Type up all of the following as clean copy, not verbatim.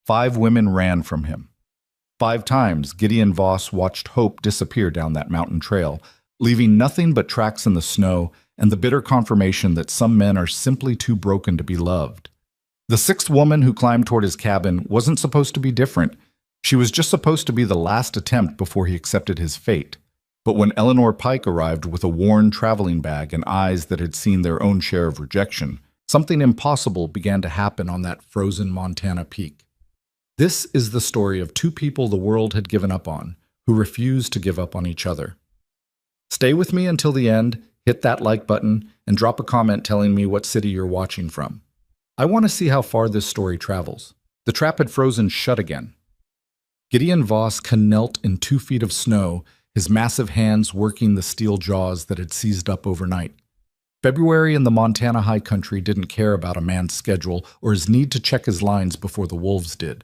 5 women ran from him. 5 times, Gideon Voss watched hope disappear down that mountain trail, leaving nothing but tracks in the snow and the bitter confirmation that some men are simply too broken to be loved. The 6th woman who climbed toward his cabin wasn't supposed to be different. She was just supposed to be the last attempt before he accepted his fate. But when Eleanor Pike arrived with a worn traveling bag and eyes that had seen their own share of rejection, something impossible began to happen on that frozen Montana peak. This is the story of 2 people the world had given up on, who refused to give up on each other. Stay with me until the end, hit that like button, and drop a comment telling me what city you're watching from. I want to see how far this story travels. The trap had frozen shut again. Gideon Voss knelt in 2 feet of snow, his massive hands working the steel jaws that had seized up overnight. February in the Montana high country didn't care about a man's schedule or his need to check his lines before the wolves did.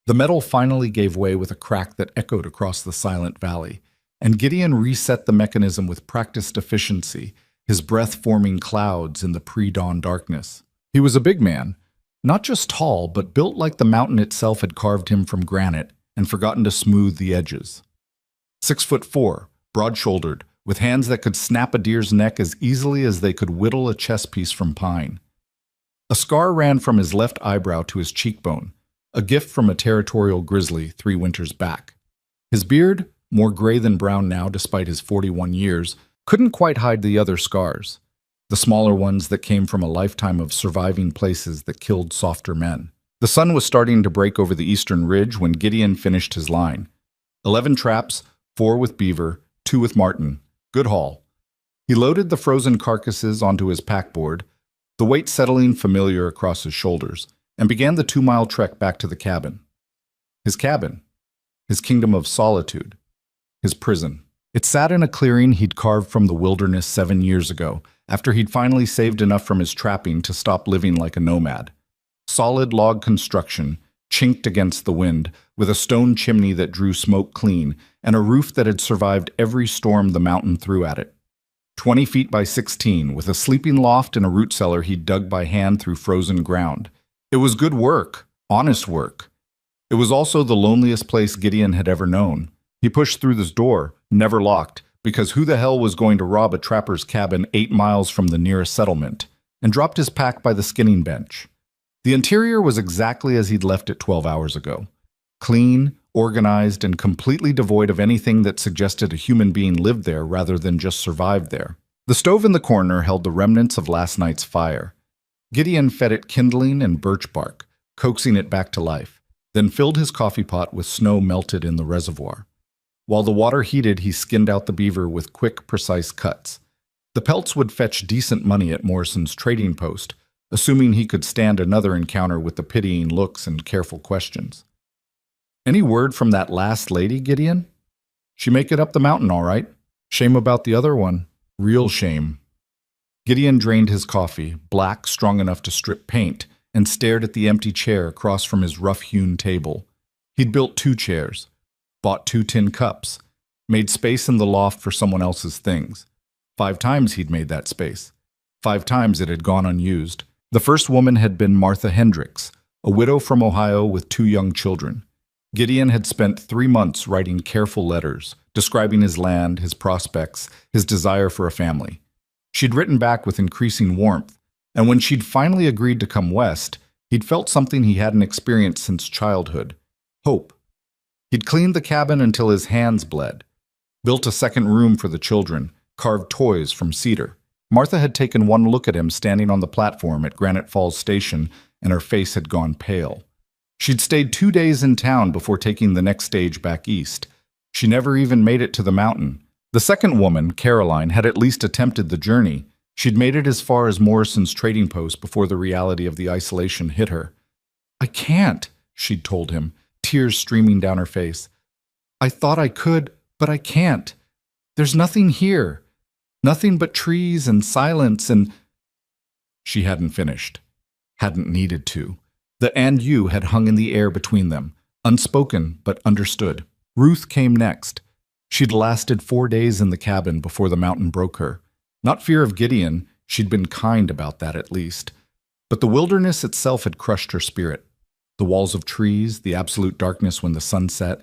The metal finally gave way with a crack that echoed across the silent valley, and Gideon reset the mechanism with practiced efficiency, his breath forming clouds in the pre-dawn darkness. He was a big man, not just tall, but built like the mountain itself had carved him from granite and forgotten to smooth the edges. 6'4", broad-shouldered, with hands that could snap a deer's neck as easily as they could whittle a chess piece from pine. A scar ran from his left eyebrow to his cheekbone, a gift from a territorial grizzly 3 winters back. His beard, more gray than brown now despite his 41 years, couldn't quite hide the other scars, the smaller ones that came from a lifetime of surviving places that killed softer men. The sun was starting to break over the eastern ridge when Gideon finished his line. 11 traps, 4 with beaver, 2 with marten. Good haul. He loaded the frozen carcasses onto his packboard, the weight settling familiar across his shoulders, and began the 2-mile trek back to the cabin. His kingdom of solitude, his prison. It sat in a clearing he'd carved from the wilderness 7 years ago, after he'd finally saved enough from his trapping to stop living like a nomad. Solid log construction, chinked against the wind, with a stone chimney that drew smoke clean, and a roof that had survived every storm the mountain threw at it. 20 feet by 16, with a sleeping loft and a root cellar he'd dug by hand through frozen ground. It was good work, honest work. It was also the loneliest place Gideon had ever known. He pushed through this door, never locked, because who the hell was going to rob a trapper's cabin 8 miles from the nearest settlement, and dropped his pack by the skinning bench. The interior was exactly as he'd left it 12 hours ago. Clean, organized, and completely devoid of anything that suggested a human being lived there rather than just survived there. The stove in the corner held the remnants of last night's fire. Gideon fed it kindling and birch bark, coaxing it back to life, then filled his coffee pot with snow melted in the reservoir. While the water heated, he skinned out the beaver with quick, precise cuts. The pelts would fetch decent money at Morrison's trading post, assuming he could stand another encounter with the pitying looks and careful questions. Any word from that last lady, Gideon? She make it up the mountain, all right. Shame about the other one. Real shame. Gideon drained his coffee, black, strong enough to strip paint, and stared at the empty chair across from his rough-hewn table. He'd built 2 chairs, bought 2 tin cups, made space in the loft for someone else's things. 5 times he'd made that space. 5 times it had gone unused. The first woman had been Martha Hendricks, a widow from Ohio with 2 young children. Gideon had spent 3 months writing careful letters, describing his land, his prospects, his desire for a family. She'd written back with increasing warmth, and when she'd finally agreed to come west, he'd felt something he hadn't experienced since childhood: hope. He'd cleaned the cabin until his hands bled, built a second room for the children, carved toys from cedar. Martha had taken one look at him standing on the platform at Granite Falls Station, and her face had gone pale. She'd stayed 2 days in town before taking the next stage back east. She never even made it to the mountain. The second woman, Caroline, had at least attempted the journey. She'd made it as far as Morrison's trading post before the reality of the isolation hit her. "I can't," she'd told him, tears streaming down her face. "I thought I could, but I can't. There's nothing here. Nothing but trees and silence and—" She hadn't finished. Hadn't needed to. The "and you" had hung in the air between them, unspoken but understood. Ruth came next. She'd lasted 4 days in the cabin before the mountain broke her. Not fear of Gideon, she'd been kind about that at least. But the wilderness itself had crushed her spirit. The walls of trees, the absolute darkness when the sun set,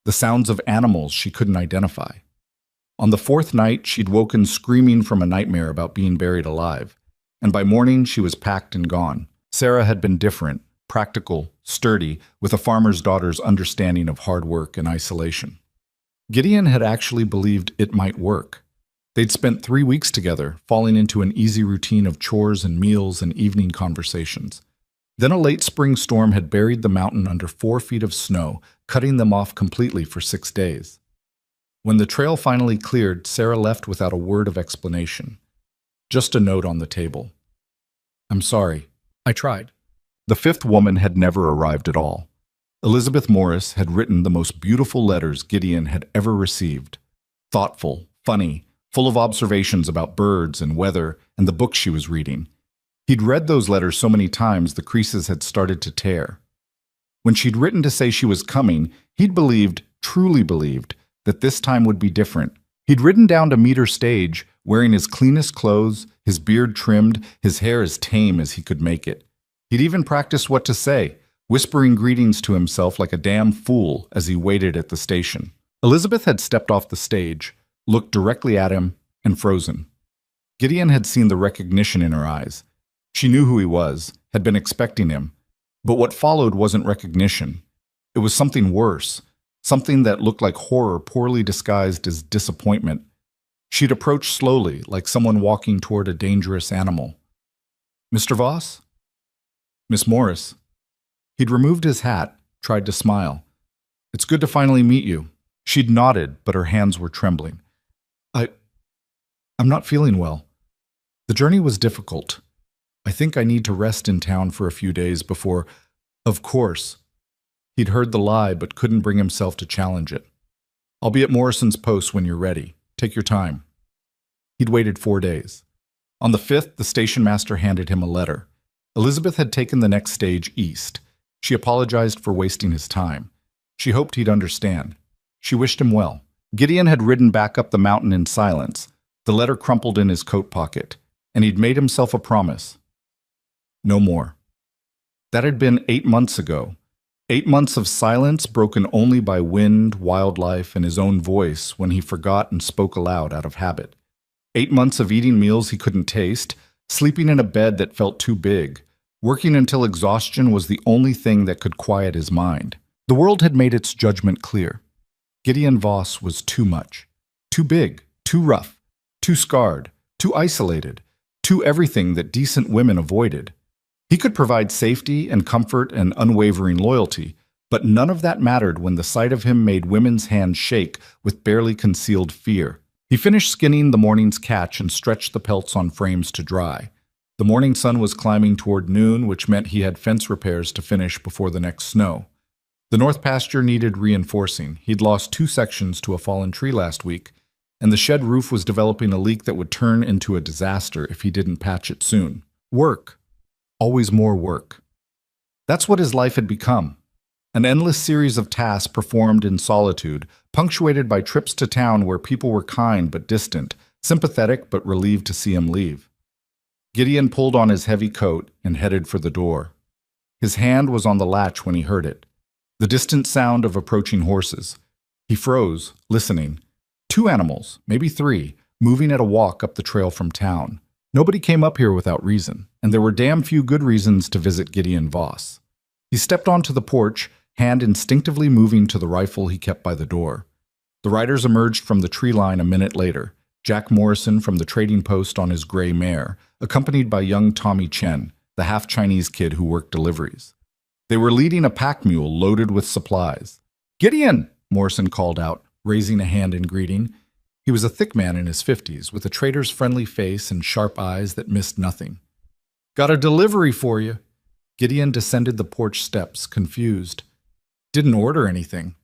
the sounds of animals she couldn't identify. On the fourth night, she'd woken screaming from a nightmare about being buried alive, and by morning she was packed and gone. Sarah had been different, practical, sturdy, with a farmer's daughter's understanding of hard work and isolation. Gideon had actually believed it might work. They'd spent 3 weeks together, falling into an easy routine of chores and meals and evening conversations. Then a late spring storm had buried the mountain under 4 feet of snow, cutting them off completely for 6 days. When the trail finally cleared, Sarah left without a word of explanation. Just a note on the table. "I'm sorry. I tried." The fifth woman had never arrived at all. Elizabeth Morris had written the most beautiful letters Gideon had ever received. Thoughtful, funny, full of observations about birds and weather and the book she was reading. He'd read those letters so many times the creases had started to tear. When she'd written to say she was coming, he'd believed, truly believed, that this time would be different. He'd ridden down to meet her stage, wearing his cleanest clothes, his beard trimmed, his hair as tame as he could make it. He'd even practiced what to say, whispering greetings to himself like a damn fool as he waited at the station. Elizabeth had stepped off the stage, looked directly at him, and frozen. Gideon had seen the recognition in her eyes. She knew who he was, had been expecting him. But what followed wasn't recognition. It was something worse, something that looked like horror poorly disguised as disappointment. She'd approached slowly, like someone walking toward a dangerous animal. "Mr. Voss?" "Miss Morris." He'd removed his hat, tried to smile. "It's good to finally meet you." She'd nodded, but her hands were trembling. I'm not feeling well. The journey was difficult. I think I need to rest in town for a few days before... Of course. He'd heard the lie, but couldn't bring himself to challenge it. "I'll be at Morrison's post when you're ready. Take your time." He'd waited 4 days. On the 5th, the station master handed him a letter. Elizabeth had taken the next stage east. She apologized for wasting his time. She hoped he'd understand. She wished him well. Gideon had ridden back up the mountain in silence, the letter crumpled in his coat pocket, and he'd made himself a promise. No more. That had been 8 months ago. 8 months of silence broken only by wind, wildlife, and his own voice when he forgot and spoke aloud out of habit. 8 months of eating meals he couldn't taste, sleeping in a bed that felt too big, working until exhaustion was the only thing that could quiet his mind. The world had made its judgment clear. Gideon Voss was too much. Too big, too rough, too scarred, too isolated, too everything that decent women avoided. He could provide safety and comfort and unwavering loyalty, but none of that mattered when the sight of him made women's hands shake with barely concealed fear. He finished skinning the morning's catch and stretched the pelts on frames to dry. The morning sun was climbing toward noon, which meant he had fence repairs to finish before the next snow. The north pasture needed reinforcing. He'd lost 2 sections to a fallen tree last week, and the shed roof was developing a leak that would turn into a disaster if he didn't patch it soon. Work. Always more work. That's what his life had become. An endless series of tasks performed in solitude, punctuated by trips to town where people were kind but distant, sympathetic but relieved to see him leave. Gideon pulled on his heavy coat and headed for the door. His hand was on the latch when he heard it. The distant sound of approaching horses. He froze, listening. 2 animals, maybe 3, moving at a walk up the trail from town. Nobody came up here without reason, and there were damn few good reasons to visit Gideon Voss. He stepped onto the porch, hand instinctively moving to the rifle he kept by the door. The riders emerged from the tree line a minute later, Jack Morrison from the trading post on his gray mare, accompanied by young Tommy Chen, the half-Chinese kid who worked deliveries. They were leading a pack mule loaded with supplies. "Gideon!" Morrison called out, raising a hand in greeting. He was a thick man in his 50s, with a trader's friendly face and sharp eyes that missed nothing. "Got a delivery for you." Gideon descended the porch steps, confused. "Didn't order anything."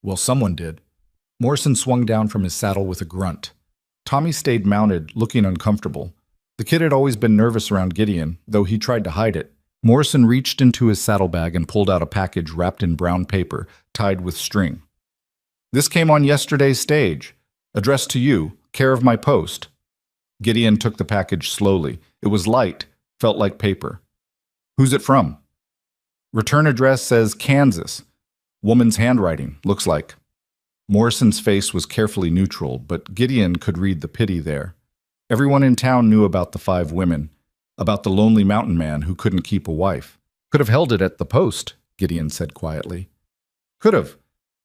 "Well, someone did." Morrison swung down from his saddle with a grunt. Tommy stayed mounted, looking uncomfortable. The kid had always been nervous around Gideon, though he tried to hide it. Morrison reached into his saddlebag and pulled out a package wrapped in brown paper, tied with string. "This came on yesterday's stage. Addressed to you, care of my post." Gideon took the package slowly. It was light, felt like paper. "Who's it from?" Return address says Kansas. Woman's handwriting, looks like. Morrison's face was carefully neutral, but Gideon could read the pity there. Everyone in town knew about the 5 women, about the lonely mountain man who couldn't keep a wife. Could have held it at the post, Gideon said quietly. Could have,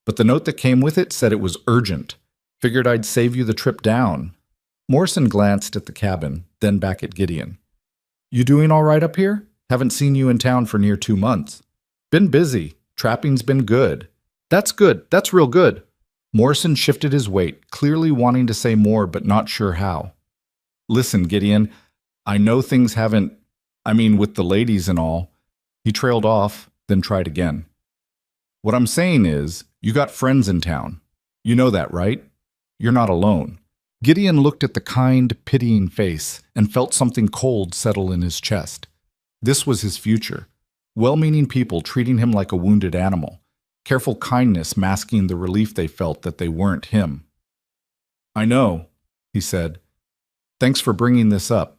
but the note that came with it said it was urgent. Figured I'd save you the trip down. Morrison glanced at the cabin, then back at Gideon. You doing all right up here? Haven't seen you in town for near 2 months. Been busy. Trapping's been good. That's good. That's real good. Morrison shifted his weight, clearly wanting to say more but not sure how. Listen, Gideon, I know things haven't, with the ladies and all. He trailed off, then tried again. What I'm saying is, you got friends in town. You know that, right? You're not alone. Gideon looked at the kind, pitying face and felt something cold settle in his chest. This was his future. Well-meaning people treating him like a wounded animal. Careful kindness masking the relief they felt that they weren't him. I know, he said. Thanks for bringing this up.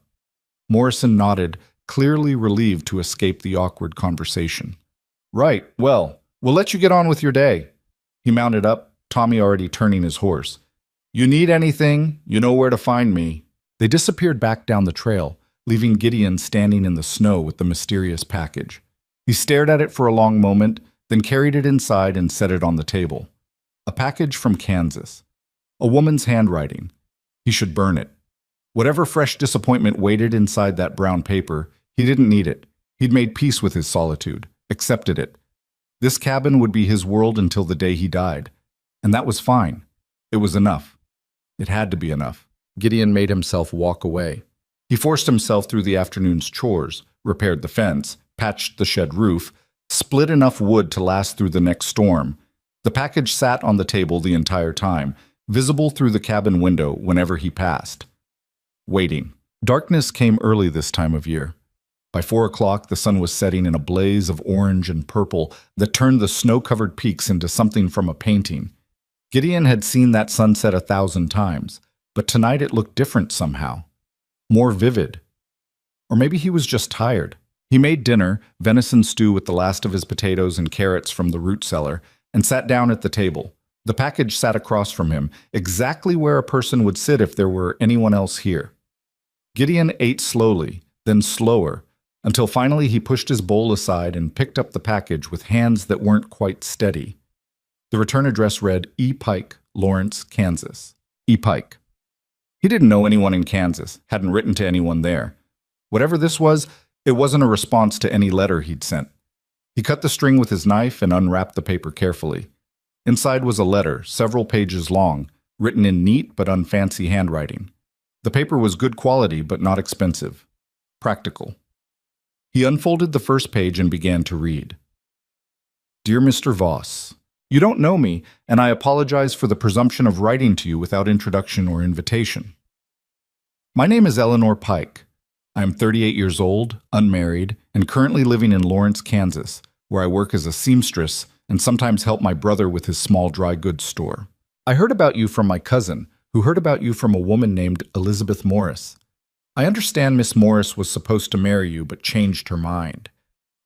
Morrison nodded, clearly relieved to escape the awkward conversation. Right, well, we'll let you get on with your day. He mounted up, Tommy already turning his horse. You need anything, you know where to find me. They disappeared back down the trail, leaving Gideon standing in the snow with the mysterious package. He stared at it for a long moment, then carried it inside and set it on the table. A package from Kansas. A woman's handwriting. He should burn it. Whatever fresh disappointment waited inside that brown paper, he didn't need it. He'd made peace with his solitude, accepted it. This cabin would be his world until the day he died. And that was fine. It was enough. It had to be enough. Gideon made himself walk away. He forced himself through the afternoon's chores, repaired the fence, patched the shed roof, split enough wood to last through the next storm. The package sat on the table the entire time, visible through the cabin window whenever he passed. Waiting. Darkness came early this time of year. By 4 o'clock, the sun was setting in a blaze of orange and purple that turned the snow-covered peaks into something from a painting. Gideon had seen that sunset 1,000 times, but tonight it looked different somehow. More vivid. Or maybe he was just tired. He made dinner, venison stew with the last of his potatoes and carrots from the root cellar, and sat down at the table. The package sat across from him, exactly where a person would sit if there were anyone else here. Gideon ate slowly, then slower, until finally he pushed his bowl aside and picked up the package with hands that weren't quite steady. The return address read E. Pike, Lawrence, Kansas. E. Pike. He didn't know anyone in Kansas, hadn't written to anyone there. Whatever this was, it wasn't a response to any letter he'd sent. He cut the string with his knife and unwrapped the paper carefully. Inside was a letter, several pages long, written in neat but unfancy handwriting. The paper was good quality but not expensive. Practical. He unfolded the first page and began to read. Dear Mr. Voss, you don't know me, and I apologize for the presumption of writing to you without introduction or invitation. My name is Eleanor Pike. I am 38 years old, unmarried, and currently living in Lawrence, Kansas, where I work as a seamstress and sometimes help my brother with his small dry goods store. I heard about you from my cousin, who heard about you from a woman named Elizabeth Morris. I understand Miss Morris was supposed to marry you but changed her mind.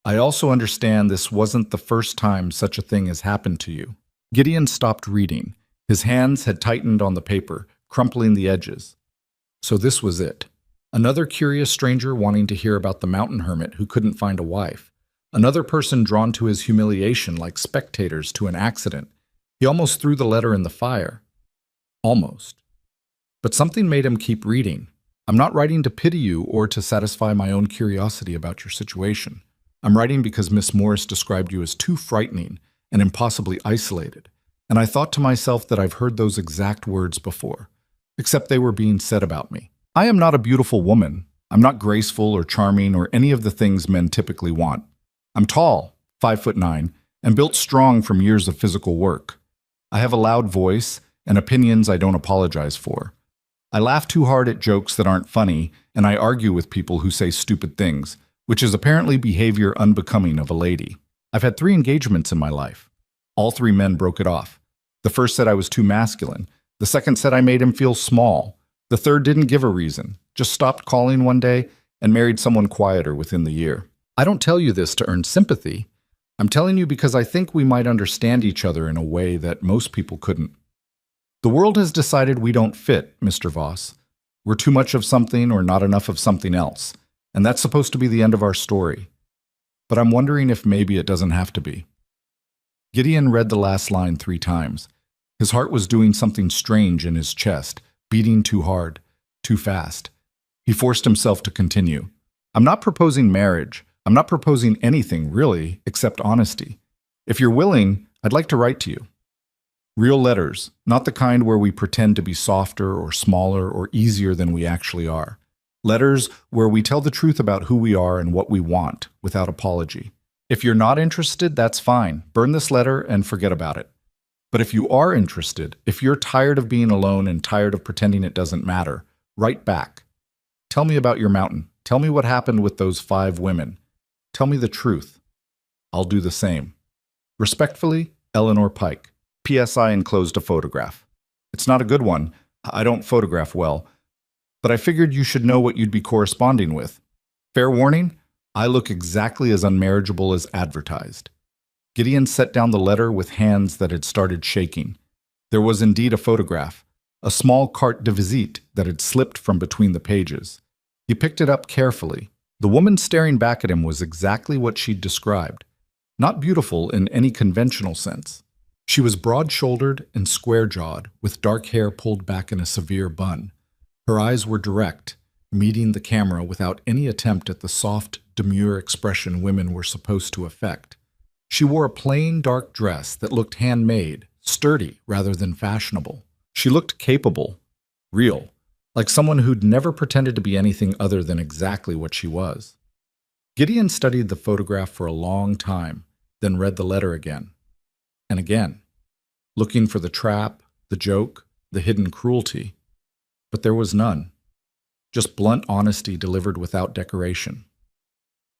I also understand this wasn't the first time such a thing has happened to you. Gideon stopped reading. His hands had tightened on the paper, crumpling the edges. So this was it. Another curious stranger wanting to hear about the mountain hermit who couldn't find a wife. Another person drawn to his humiliation like spectators to an accident. He almost threw the letter in the fire. Almost. But something made him keep reading. I'm not writing to pity you or to satisfy my own curiosity about your situation. I'm writing because Miss Morris described you as too frightening and impossibly isolated, and I thought to myself that I've heard those exact words before, except they were being said about me. I am not a beautiful woman. I'm not graceful or charming or any of the things men typically want. I'm tall, 5'9", and built strong from years of physical work. I have a loud voice and opinions I don't apologize for. I laugh too hard at jokes that aren't funny, and I argue with people who say stupid things, which is apparently behavior unbecoming of a lady. I've had 3 engagements in my life. All 3 men broke it off. The first said I was too masculine. The second said I made him feel small. The third didn't give a reason, just stopped calling one day and married someone quieter within the year. I don't tell you this to earn sympathy. I'm telling you because I think we might understand each other in a way that most people couldn't. The world has decided we don't fit, Mr. Voss. We're too much of something or not enough of something else, and that's supposed to be the end of our story. But I'm wondering if maybe it doesn't have to be. Gideon read the last line 3 times. His heart was doing something strange in his chest, beating too hard, too fast. He forced himself to continue. I'm not proposing marriage. I'm not proposing anything, really, except honesty. If you're willing, I'd like to write to you. Real letters, not the kind where we pretend to be softer or smaller or easier than we actually are. Letters where we tell the truth about who we are and what we want, without apology. If you're not interested, that's fine. Burn this letter and forget about it. But if you are interested, if you're tired of being alone and tired of pretending it doesn't matter, write back. Tell me about your mountain. Tell me what happened with those 5 women. Tell me the truth. I'll do the same. Respectfully, Eleanor Pike. P.S. I enclosed a photograph. It's not a good one. I don't photograph well. But I figured you should know what you'd be corresponding with. Fair warning, I look exactly as unmarriageable as advertised. Gideon set down the letter with hands that had started shaking. There was indeed a photograph, a small carte de visite that had slipped from between the pages. He picked it up carefully. The woman staring back at him was exactly what she'd described. Not beautiful in any conventional sense. She was broad-shouldered and square-jawed, with dark hair pulled back in a severe bun. Her eyes were direct, meeting the camera without any attempt at the soft, demure expression women were supposed to affect. She wore a plain, dark dress that looked handmade, sturdy rather than fashionable. She looked capable, real, like someone who'd never pretended to be anything other than exactly what she was. Gideon studied the photograph for a long time, then read the letter again. And again, looking for the trap, the joke, the hidden cruelty. But there was none. Just blunt honesty delivered without decoration.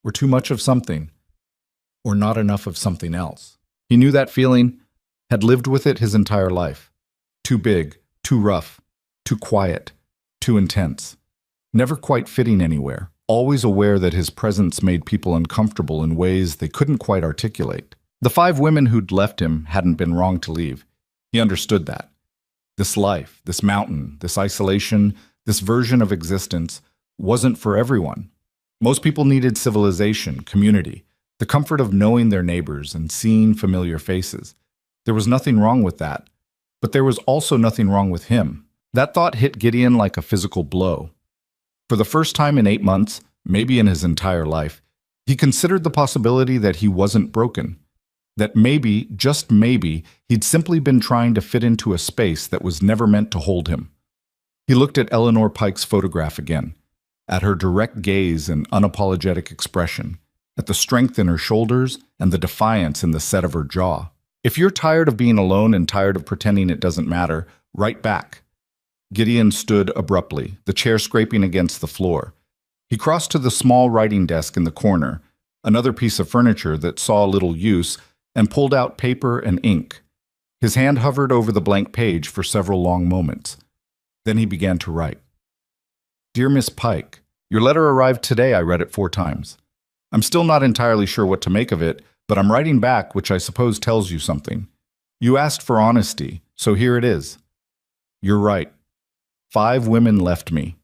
We're too much of something, or not enough of something else. He knew that feeling, had lived with it his entire life. Too big, too rough, too quiet, too intense. Never quite fitting anywhere, always aware that his presence made people uncomfortable in ways they couldn't quite articulate. The 5 women who'd left him hadn't been wrong to leave. He understood that. This life, this mountain, this isolation, this version of existence wasn't for everyone. Most people needed civilization, community, the comfort of knowing their neighbors and seeing familiar faces. There was nothing wrong with that. But there was also nothing wrong with him. That thought hit Gideon like a physical blow. For the first time in 8 months, maybe in his entire life, he considered the possibility that he wasn't broken. That maybe, just maybe, he'd simply been trying to fit into a space that was never meant to hold him. He looked at Eleanor Pike's photograph again, at her direct gaze and unapologetic expression, at the strength in her shoulders and the defiance in the set of her jaw. If you're tired of being alone and tired of pretending it doesn't matter, write back. Gideon stood abruptly, the chair scraping against the floor. He crossed to the small writing desk in the corner, another piece of furniture that saw little use, and pulled out paper and ink. His hand hovered over the blank page for several long moments. Then he began to write. Dear Miss Pike, your letter arrived today. I read it 4 times. I'm still not entirely sure what to make of it, but I'm writing back, which I suppose tells you something. You asked for honesty, so here it is. You're right. 5 women left me.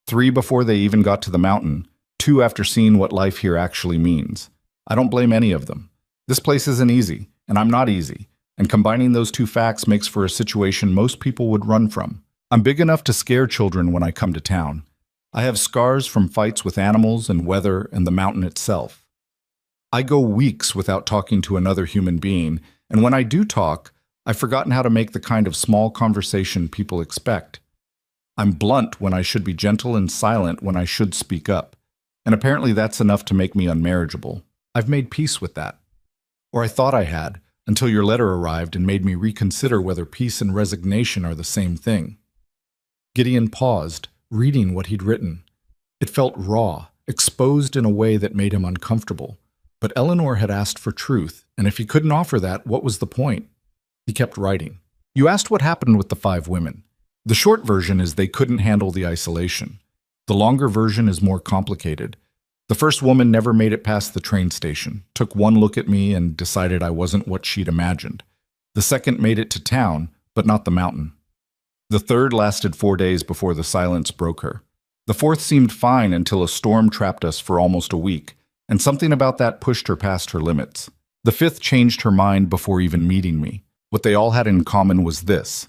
3 before they even got to the mountain, 2 after seeing what life here actually means. I don't blame any of them. This place isn't easy, and I'm not easy, and combining those 2 facts makes for a situation most people would run from. I'm big enough to scare children when I come to town. I have scars from fights with animals and weather and the mountain itself. I go weeks without talking to another human being, and when I do talk, I've forgotten how to make the kind of small conversation people expect. I'm blunt when I should be gentle and silent when I should speak up, and apparently that's enough to make me unmarriageable. I've made peace with that. Or I thought I had, until your letter arrived and made me reconsider whether peace and resignation are the same thing. Gideon paused, reading what he'd written. It felt raw, exposed in a way that made him uncomfortable. But Eleanor had asked for truth, and if he couldn't offer that, what was the point? He kept writing. You asked what happened with the 5 women. The short version is they couldn't handle the isolation. The longer version is more complicated. The first woman never made it past the train station, took one look at me and decided I wasn't what she'd imagined. The second made it to town, but not the mountain. The third lasted 4 days before the silence broke her. The fourth seemed fine until a storm trapped us for almost a week, and something about that pushed her past her limits. The fifth changed her mind before even meeting me. What they all had in common was this.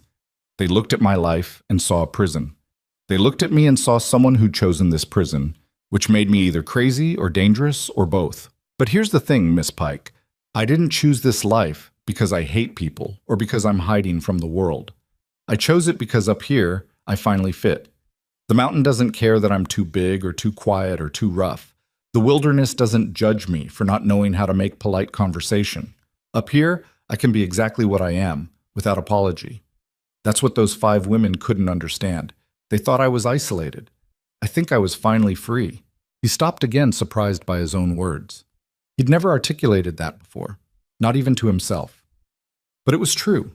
They looked at my life and saw a prison. They looked at me and saw someone who'd chosen this prison, which made me either crazy or dangerous or both. But here's the thing, Miss Pike. I didn't choose this life because I hate people or because I'm hiding from the world. I chose it because up here, I finally fit. The mountain doesn't care that I'm too big or too quiet or too rough. The wilderness doesn't judge me for not knowing how to make polite conversation. Up here, I can be exactly what I am, without apology. That's what those 5 women couldn't understand. They thought I was isolated. I think I was finally free. He stopped again, surprised by his own words. He'd never articulated that before, not even to himself. But it was true.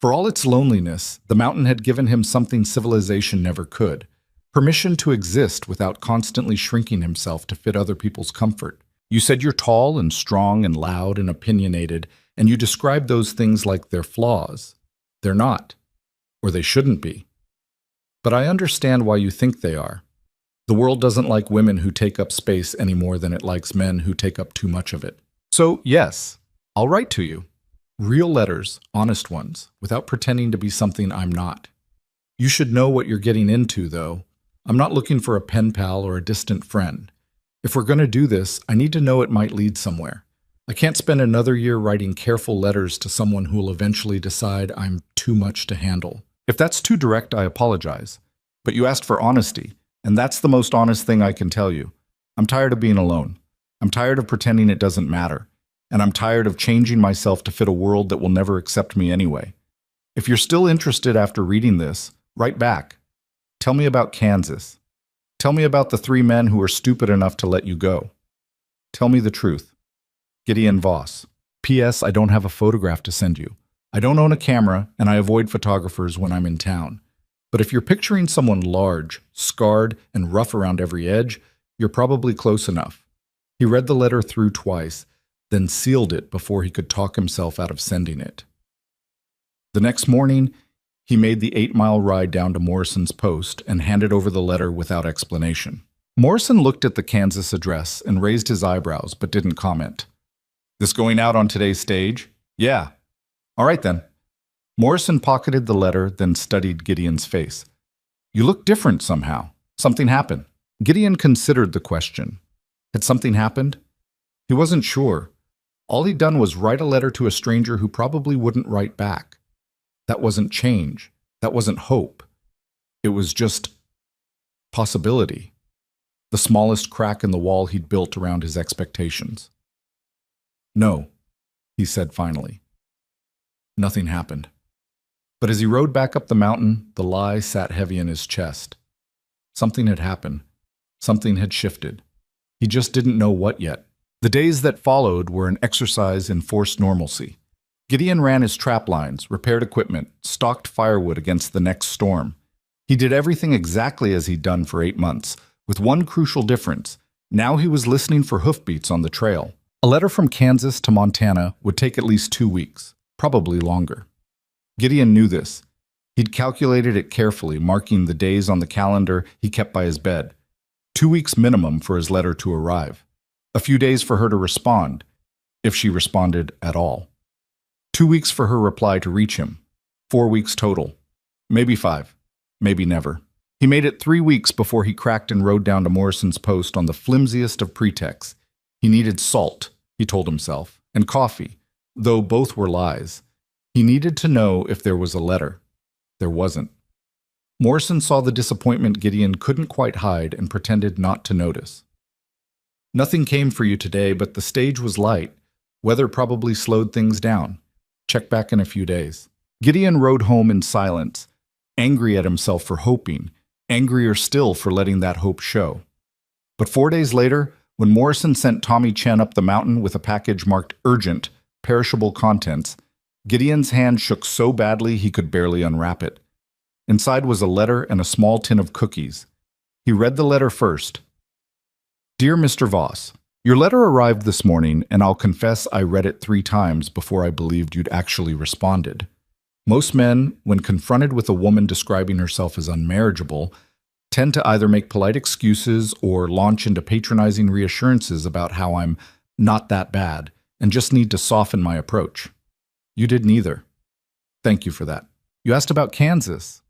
For all its loneliness, the mountain had given him something civilization never could. Permission to exist without constantly shrinking himself to fit other people's comfort. You said you're tall and strong and loud and opinionated, and you describe those things like they're flaws. They're not, or they shouldn't be. But I understand why you think they are. The world doesn't like women who take up space any more than it likes men who take up too much of it. So, yes, I'll write to you. Real letters, honest ones, without pretending to be something I'm not. You should know what you're getting into, though. I'm not looking for a pen pal or a distant friend. If we're going to do this, I need to know it might lead somewhere. I can't spend another year writing careful letters to someone who will eventually decide I'm too much to handle. If that's too direct, I apologize. But you asked for honesty, and that's the most honest thing I can tell you. I'm tired of being alone. I'm tired of pretending it doesn't matter. And I'm tired of changing myself to fit a world that will never accept me anyway. If you're still interested after reading this, write back. Tell me about Kansas. Tell me about the 3 men who were stupid enough to let you go. Tell me the truth. Gideon Voss. P.S. I don't have a photograph to send you. I don't own a camera, and I avoid photographers when I'm in town. But if you're picturing someone large, scarred, and rough around every edge, you're probably close enough. He read the letter through twice, then sealed it before he could talk himself out of sending it. The next morning, he made the 8-mile ride down to Morrison's post and handed over the letter without explanation. Morrison looked at the Kansas address and raised his eyebrows but didn't comment. This going out on today's stage? Yeah. All right then. Morrison pocketed the letter, then studied Gideon's face. You look different somehow. Something happened. Gideon considered the question. Had something happened? He wasn't sure. All he'd done was write a letter to a stranger who probably wouldn't write back. That wasn't change. That wasn't hope. It was just possibility. The smallest crack in the wall he'd built around his expectations. No, he said finally. Nothing happened. But as he rode back up the mountain, the lie sat heavy in his chest. Something had happened. Something had shifted. He just didn't know what yet. The days that followed were an exercise in forced normalcy. Gideon ran his trap lines, repaired equipment, stalked firewood against the next storm. He did everything exactly as he'd done for 8 months, with one crucial difference. Now he was listening for hoofbeats on the trail. A letter from Kansas to Montana would take at least 2 weeks, probably longer. Gideon knew this. He'd calculated it carefully, marking the days on the calendar he kept by his bed. 2 weeks minimum for his letter to arrive. A few days for her to respond, if she responded at all. 2 weeks for her reply to reach him. 4 weeks total. Maybe 5. Maybe never. He made it 3 weeks before he cracked and rode down to Morrison's post on the flimsiest of pretexts. He needed salt, he told himself, and coffee, though both were lies. He needed to know if there was a letter. There wasn't. Morrison saw the disappointment Gideon couldn't quite hide and pretended not to notice. Nothing came for you today, but the stage was light. Weather probably slowed things down. Check back in a few days. Gideon rode home in silence, angry at himself for hoping, angrier still for letting that hope show. But 4 days later, when Morrison sent Tommy Chen up the mountain with a package marked urgent, perishable contents, Gideon's hand shook so badly he could barely unwrap it. Inside was a letter and a small tin of cookies. He read the letter first. Dear Mr. Voss, your letter arrived this morning, and I'll confess I read it 3 times before I believed you'd actually responded. Most men, when confronted with a woman describing herself as unmarriageable, tend to either make polite excuses or launch into patronizing reassurances about how I'm not that bad and just need to soften my approach. You did neither. Thank you for that. You asked about Kansas.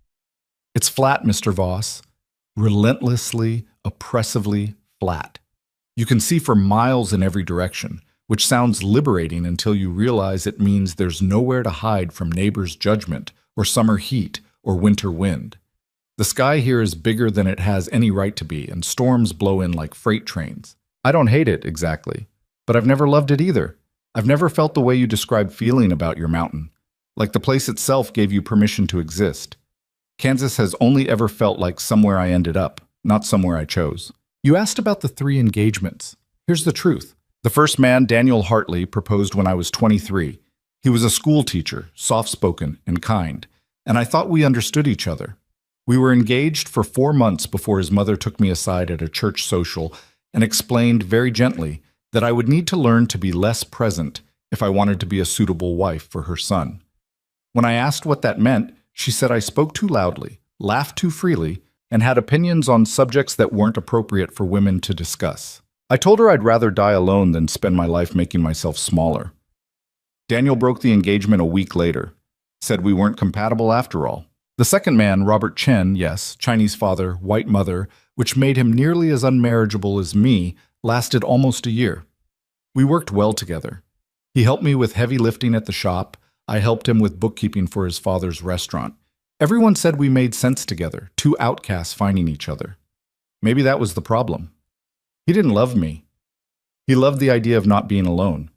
It's flat, Mr. Voss. Relentlessly, oppressively flat. You can see for miles in every direction, which sounds liberating until you realize it means there's nowhere to hide from neighbors' judgment or summer heat or winter wind. The sky here is bigger than it has any right to be, and storms blow in like freight trains. I don't hate it, exactly, but I've never loved it either. I've never felt the way you describe feeling about your mountain, like the place itself gave you permission to exist. Kansas has only ever felt like somewhere I ended up, not somewhere I chose. You asked about the 3 engagements. Here's the truth. The first man, Daniel Hartley, proposed when I was 23. He was a school teacher, soft-spoken and kind, and I thought we understood each other. We were engaged for 4 months before his mother took me aside at a church social and explained very gently that I would need to learn to be less present if I wanted to be a suitable wife for her son. When I asked what that meant, she said I spoke too loudly, laughed too freely, and had opinions on subjects that weren't appropriate for women to discuss. I told her I'd rather die alone than spend my life making myself smaller. Daniel broke the engagement a week later, said we weren't compatible after all. The second man, Robert Chen, yes, Chinese father, white mother, which made him nearly as unmarriageable as me, lasted almost a year. We worked well together. He helped me with heavy lifting at the shop. I helped him with bookkeeping for his father's restaurant. Everyone said we made sense together, 2 outcasts finding each other. Maybe that was the problem. He didn't love me. He loved the idea of not being alone.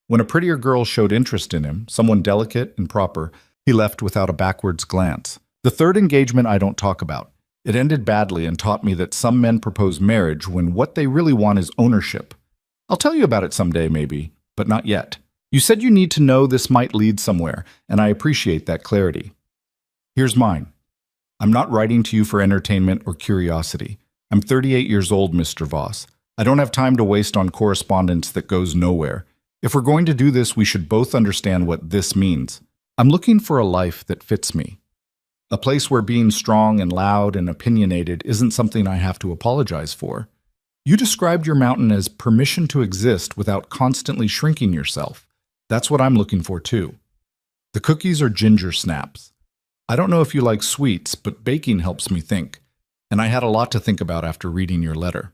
When a prettier girl showed interest in him, someone delicate and proper, he left without a backwards glance. The third engagement I don't talk about. It ended badly and taught me that some men propose marriage when what they really want is ownership. I'll tell you about it someday, maybe, but not yet. You said you need to know this might lead somewhere, and I appreciate that clarity. Here's mine. I'm not writing to you for entertainment or curiosity. I'm 38 years old, Mr. Voss. I don't have time to waste on correspondence that goes nowhere. If we're going to do this, we should both understand what this means. I'm looking for a life that fits me. A place where being strong and loud and opinionated isn't something I have to apologize for. You described your mountain as permission to exist without constantly shrinking yourself. That's what I'm looking for too. The cookies are ginger snaps. I don't know if you like sweets, but baking helps me think. And I had a lot to think about after reading your letter.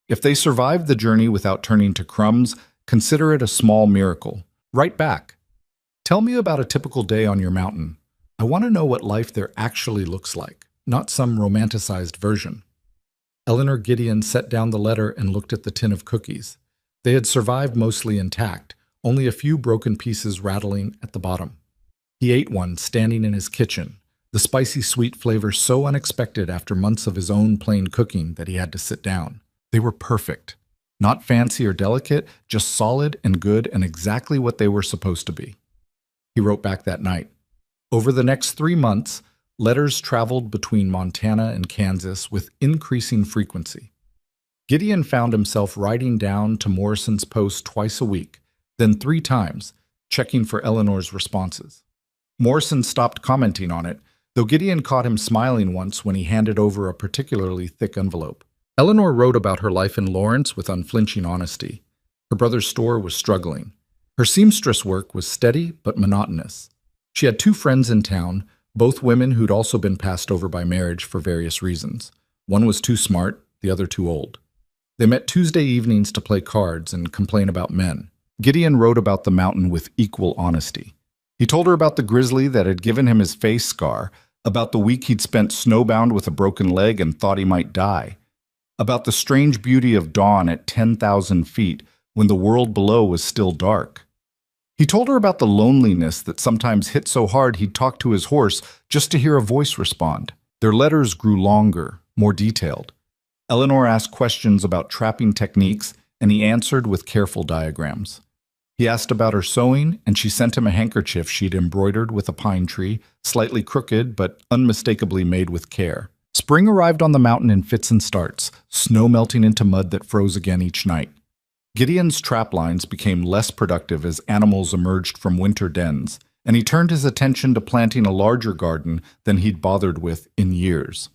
If they survived the journey without turning to crumbs, consider it a small miracle. Write back. Tell me about a typical day on your mountain. I want to know what life there actually looks like, not some romanticized version. Eleanor Gideon set down the letter and looked at the tin of cookies. They had survived mostly intact, only a few broken pieces rattling at the bottom. He ate one, standing in his kitchen, the spicy sweet flavor so unexpected after months of his own plain cooking that he had to sit down. They were perfect. Not fancy or delicate, just solid and good and exactly what they were supposed to be. He wrote back that night. Over the next 3 months, letters traveled between Montana and Kansas with increasing frequency. Gideon found himself writing down to Morrison's post twice a week, then 3 times, checking for Eleanor's responses. Morrison stopped commenting on it, though Gideon caught him smiling once when he handed over a particularly thick envelope. Eleanor wrote about her life in Lawrence with unflinching honesty. Her brother's store was struggling. Her seamstress work was steady but monotonous. She had 2 friends in town, both women who'd also been passed over by marriage for various reasons. One was too smart, the other too old. They met Tuesday evenings to play cards and complain about men. Gideon wrote about the mountain with equal honesty. He told her about the grizzly that had given him his face scar, about the week he'd spent snowbound with a broken leg and thought he might die, about the strange beauty of dawn at 10,000 feet when the world below was still dark. He told her about the loneliness that sometimes hit so hard he'd talk to his horse just to hear a voice respond. Their letters grew longer, more detailed. Eleanor asked questions about trapping techniques, and he answered with careful diagrams. He asked about her sewing, and she sent him a handkerchief she'd embroidered with a pine tree, slightly crooked but unmistakably made with care. Spring arrived on the mountain in fits and starts, snow melting into mud that froze again each night. Gideon's trap lines became less productive as animals emerged from winter dens, and he turned his attention to planting a larger garden than he'd bothered with in years.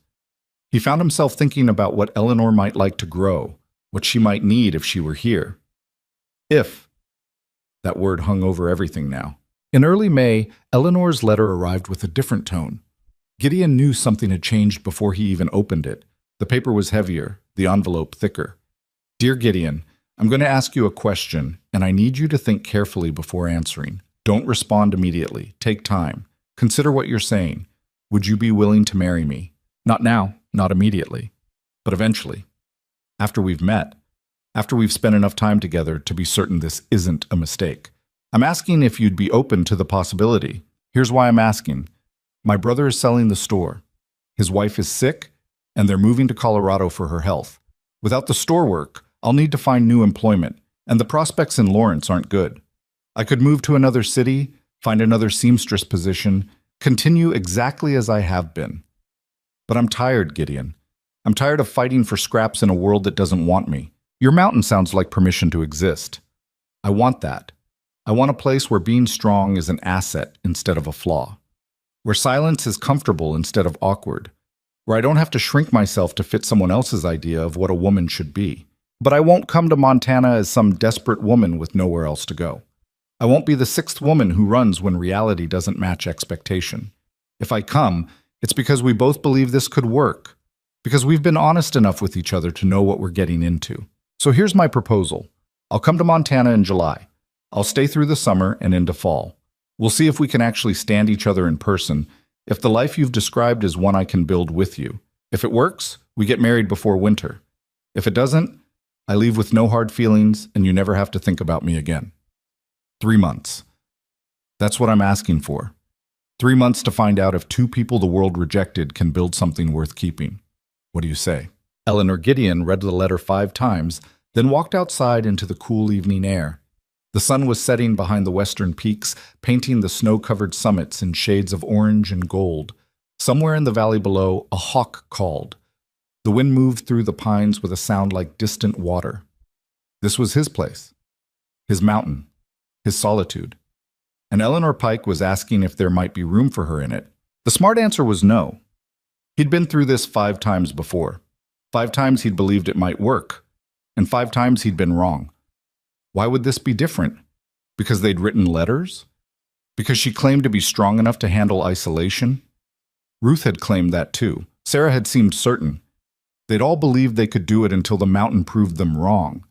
He found himself thinking about what Eleanor might like to grow, what she might need if she were here. If. That word hung over everything now. In early May, Eleanor's letter arrived with a different tone. Gideon knew something had changed before he even opened it. The paper was heavier, the envelope thicker. Dear Gideon, I'm going to ask you a question, and I need you to think carefully before answering. Don't respond immediately. Take time. Consider what you're saying. Would you be willing to marry me? Not now, not immediately, but eventually. After we've met. After we've spent enough time together to be certain this isn't a mistake. I'm asking if you'd be open to the possibility. Here's why I'm asking. My brother is selling the store. His wife is sick, and they're moving to Colorado for her health. Without the store work, I'll need to find new employment, and the prospects in Lawrence aren't good. I could move to another city, find another seamstress position, continue exactly as I have been. But I'm tired, Gideon. I'm tired of fighting for scraps in a world that doesn't want me. Your mountain sounds like permission to exist. I want that. I want a place where being strong is an asset instead of a flaw. Where silence is comfortable instead of awkward. Where I don't have to shrink myself to fit someone else's idea of what a woman should be. But I won't come to Montana as some desperate woman with nowhere else to go. I won't be the sixth woman who runs when reality doesn't match expectation. If I come, it's because we both believe this could work. Because we've been honest enough with each other to know what we're getting into. So here's my proposal. I'll come to Montana in July. I'll stay through the summer and into fall. We'll see if we can actually stand each other in person, if the life you've described is one I can build with you. If it works, we get married before winter. If it doesn't, I leave with no hard feelings and you never have to think about me again. 3 months. That's what I'm asking for. 3 months to find out if two people the world rejected can build something worth keeping. What do you say? Eleanor Gideon read the letter 5 times, then walked outside into the cool evening air. The sun was setting behind the western peaks, painting the snow-covered summits in shades of orange and gold. Somewhere in the valley below, a hawk called. The wind moved through the pines with a sound like distant water. This was his place, his mountain, his solitude. And Eleanor Pike was asking if there might be room for her in it. The smart answer was no. He'd been through this 5 times before. 5 times he'd believed it might work, and 5 times he'd been wrong. Why would this be different? Because they'd written letters? Because she claimed to be strong enough to handle isolation? Ruth had claimed that too. Sarah had seemed certain. They'd all believed they could do it until the mountain proved them wrong.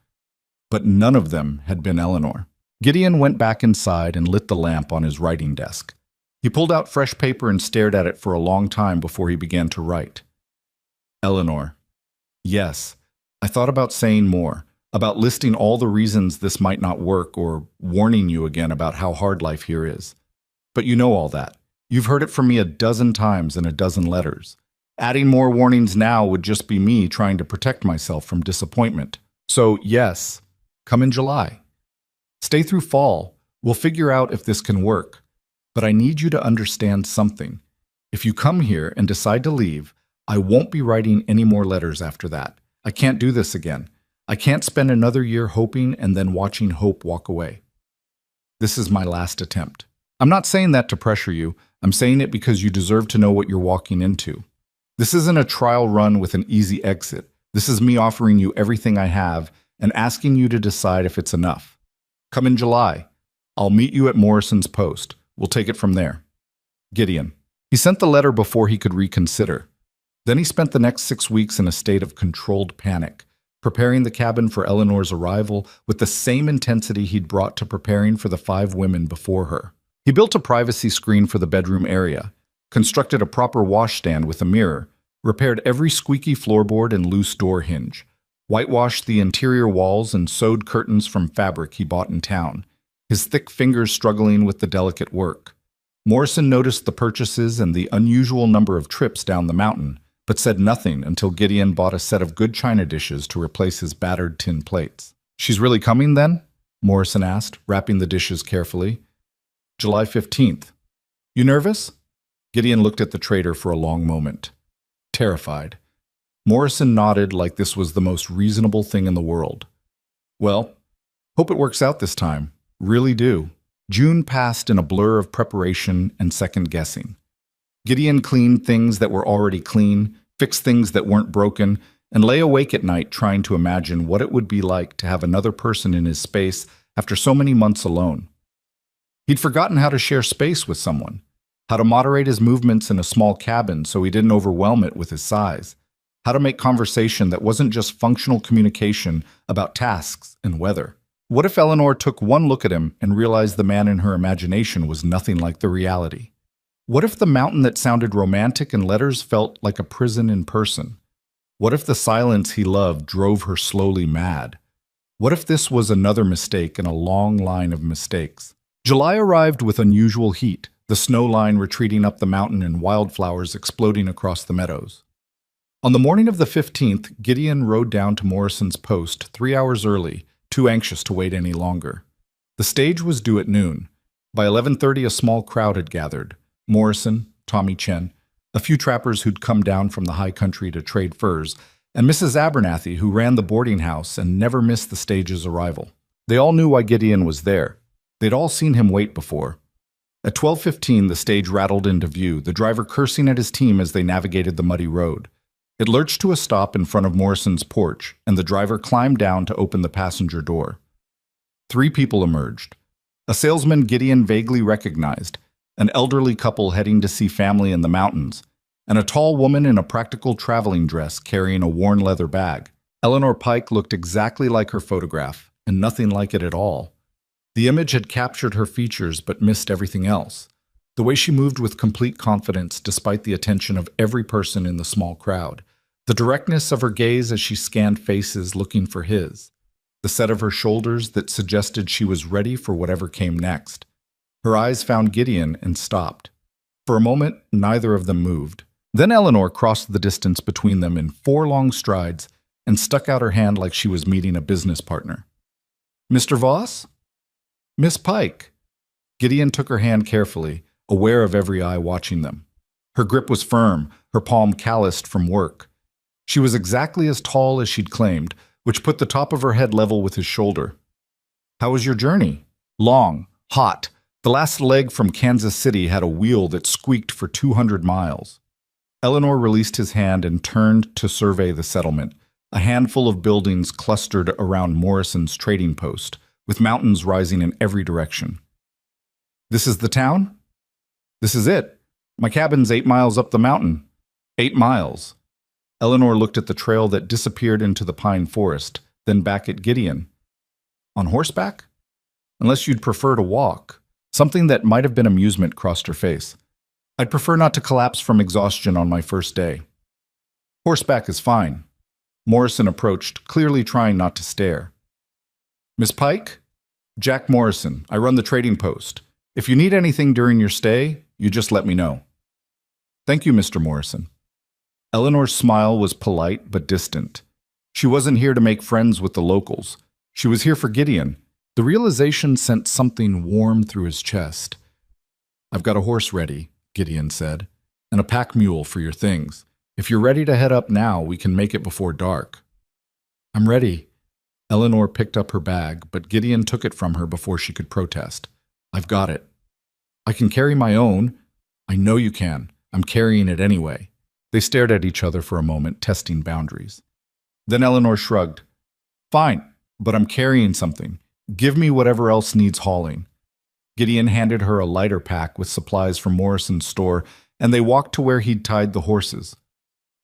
But none of them had been Eleanor. Gideon went back inside and lit the lamp on his writing desk. He pulled out fresh paper and stared at it for a long time before he began to write. Eleanor. Yes, I thought about saying more. About listing all the reasons this might not work or warning you again about how hard life here is. But you know all that. You've heard it from me a dozen times in a dozen letters. Adding more warnings now would just be me trying to protect myself from disappointment. So yes, come in July. Stay through fall. We'll figure out if this can work. But I need you to understand something. If you come here and decide to leave, I won't be writing any more letters after that. I can't do this again. I can't spend another year hoping and then watching hope walk away. This is my last attempt. I'm not saying that to pressure you. I'm saying it because you deserve to know what you're walking into. This isn't a trial run with an easy exit. This is me offering you everything I have and asking you to decide if it's enough. Come in July. I'll meet you at Morrison's Post. We'll take it from there. Gideon. He sent the letter before he could reconsider. Then he spent the next 6 weeks in a state of controlled panic, preparing the cabin for Eleanor's arrival with the same intensity he'd brought to preparing for the 5 women before her. He built a privacy screen for the bedroom area, constructed a proper washstand with a mirror, repaired every squeaky floorboard and loose door hinge, whitewashed the interior walls and sewed curtains from fabric he bought in town, his thick fingers struggling with the delicate work. Morrison noticed the purchases and the unusual number of trips down the mountain, but said nothing until Gideon bought a set of good china dishes to replace his battered tin plates. She's really coming then? Morrison asked, wrapping the dishes carefully. July 15th. You nervous? Gideon looked at the trader for a long moment. terrified. Morrison nodded like this was the most reasonable thing in the world. Well, hope it works out this time. Really do. June passed in a blur of preparation and second-guessing. Gideon cleaned things that were already clean, fixed things that weren't broken, and lay awake at night trying to imagine what it would be like to have another person in his space after so many months alone. He'd forgotten how to share space with someone, how to moderate his movements in a small cabin so he didn't overwhelm it with his size, how to make conversation that wasn't just functional communication about tasks and weather. What if Eleanor took one look at him and realized the man in her imagination was nothing like the reality? What if the mountain that sounded romantic in letters felt like a prison in person? What if the silence he loved drove her slowly mad? What if this was another mistake in a long line of mistakes? July arrived with unusual heat, the snow line retreating up the mountain and wildflowers exploding across the meadows. On the morning of the 15th, Gideon rode down to Morrison's post 3 hours early, too anxious to wait any longer. The stage was due at noon. By 11:30, a small crowd had gathered. Morrison, Tommy Chen, a few trappers who'd come down from the high country to trade furs, and Mrs. Abernathy, who ran the boarding house and never missed the stage's arrival. They all knew why Gideon was there. They'd all seen him wait before. At 12:15, the stage rattled into view, the driver cursing at his team as they navigated the muddy road. It lurched to a stop in front of Morrison's porch, and the driver climbed down to open the passenger door. 3 people emerged. A salesman Gideon vaguely recognized, an elderly couple heading to see family in the mountains, and a tall woman in a practical traveling dress carrying a worn leather bag. Eleanor Pike looked exactly like her photograph, and nothing like it at all. The image had captured her features but missed everything else. The way she moved with complete confidence despite the attention of every person in the small crowd. The directness of her gaze as she scanned faces looking for his. The set of her shoulders that suggested she was ready for whatever came next. Her eyes found Gideon and stopped. For a moment, neither of them moved. Then Eleanor crossed the distance between them in 4 long strides and stuck out her hand like she was meeting a business partner. "Mr. Voss?" "Miss Pike." Gideon took her hand carefully, aware of every eye watching them. Her grip was firm, her palm calloused from work. She was exactly as tall as she'd claimed, which put the top of her head level with his shoulder. "How was your journey?" "Long, hot. The last leg from Kansas City had a wheel that squeaked for 200 miles. Eleanor released his hand and turned to survey the settlement, a handful of buildings clustered around Morrison's trading post, with mountains rising in every direction. "This is the town?" "This is it. My cabin's 8 miles up the mountain." 8 miles. Eleanor looked at the trail that disappeared into the pine forest, then back at Gideon. "On horseback?" "Unless you'd prefer to walk." Something that might have been amusement crossed her face. "I'd prefer not to collapse from exhaustion on my first day." "Horseback is fine." Morrison approached, clearly trying not to stare. "Miss Pike?" "Jack Morrison. I run the trading post. If you need anything during your stay, you just let me know." "Thank you, Mr. Morrison." Eleanor's smile was polite but distant. She wasn't here to make friends with the locals. She was here for Gideon. The realization sent something warm through his chest. "I've got a horse ready," Gideon said, "and a pack mule for your things. If you're ready to head up now, we can make it before dark." "I'm ready." Eleanor picked up her bag, but Gideon took it from her before she could protest. "I've got it." "I can carry my own." "I know you can. I'm carrying it anyway." They stared at each other for a moment, testing boundaries. Then Eleanor shrugged. "Fine, but I'm carrying something. Give me whatever else needs hauling." Gideon handed her a lighter pack with supplies from Morrison's store, and they walked to where he'd tied the horses.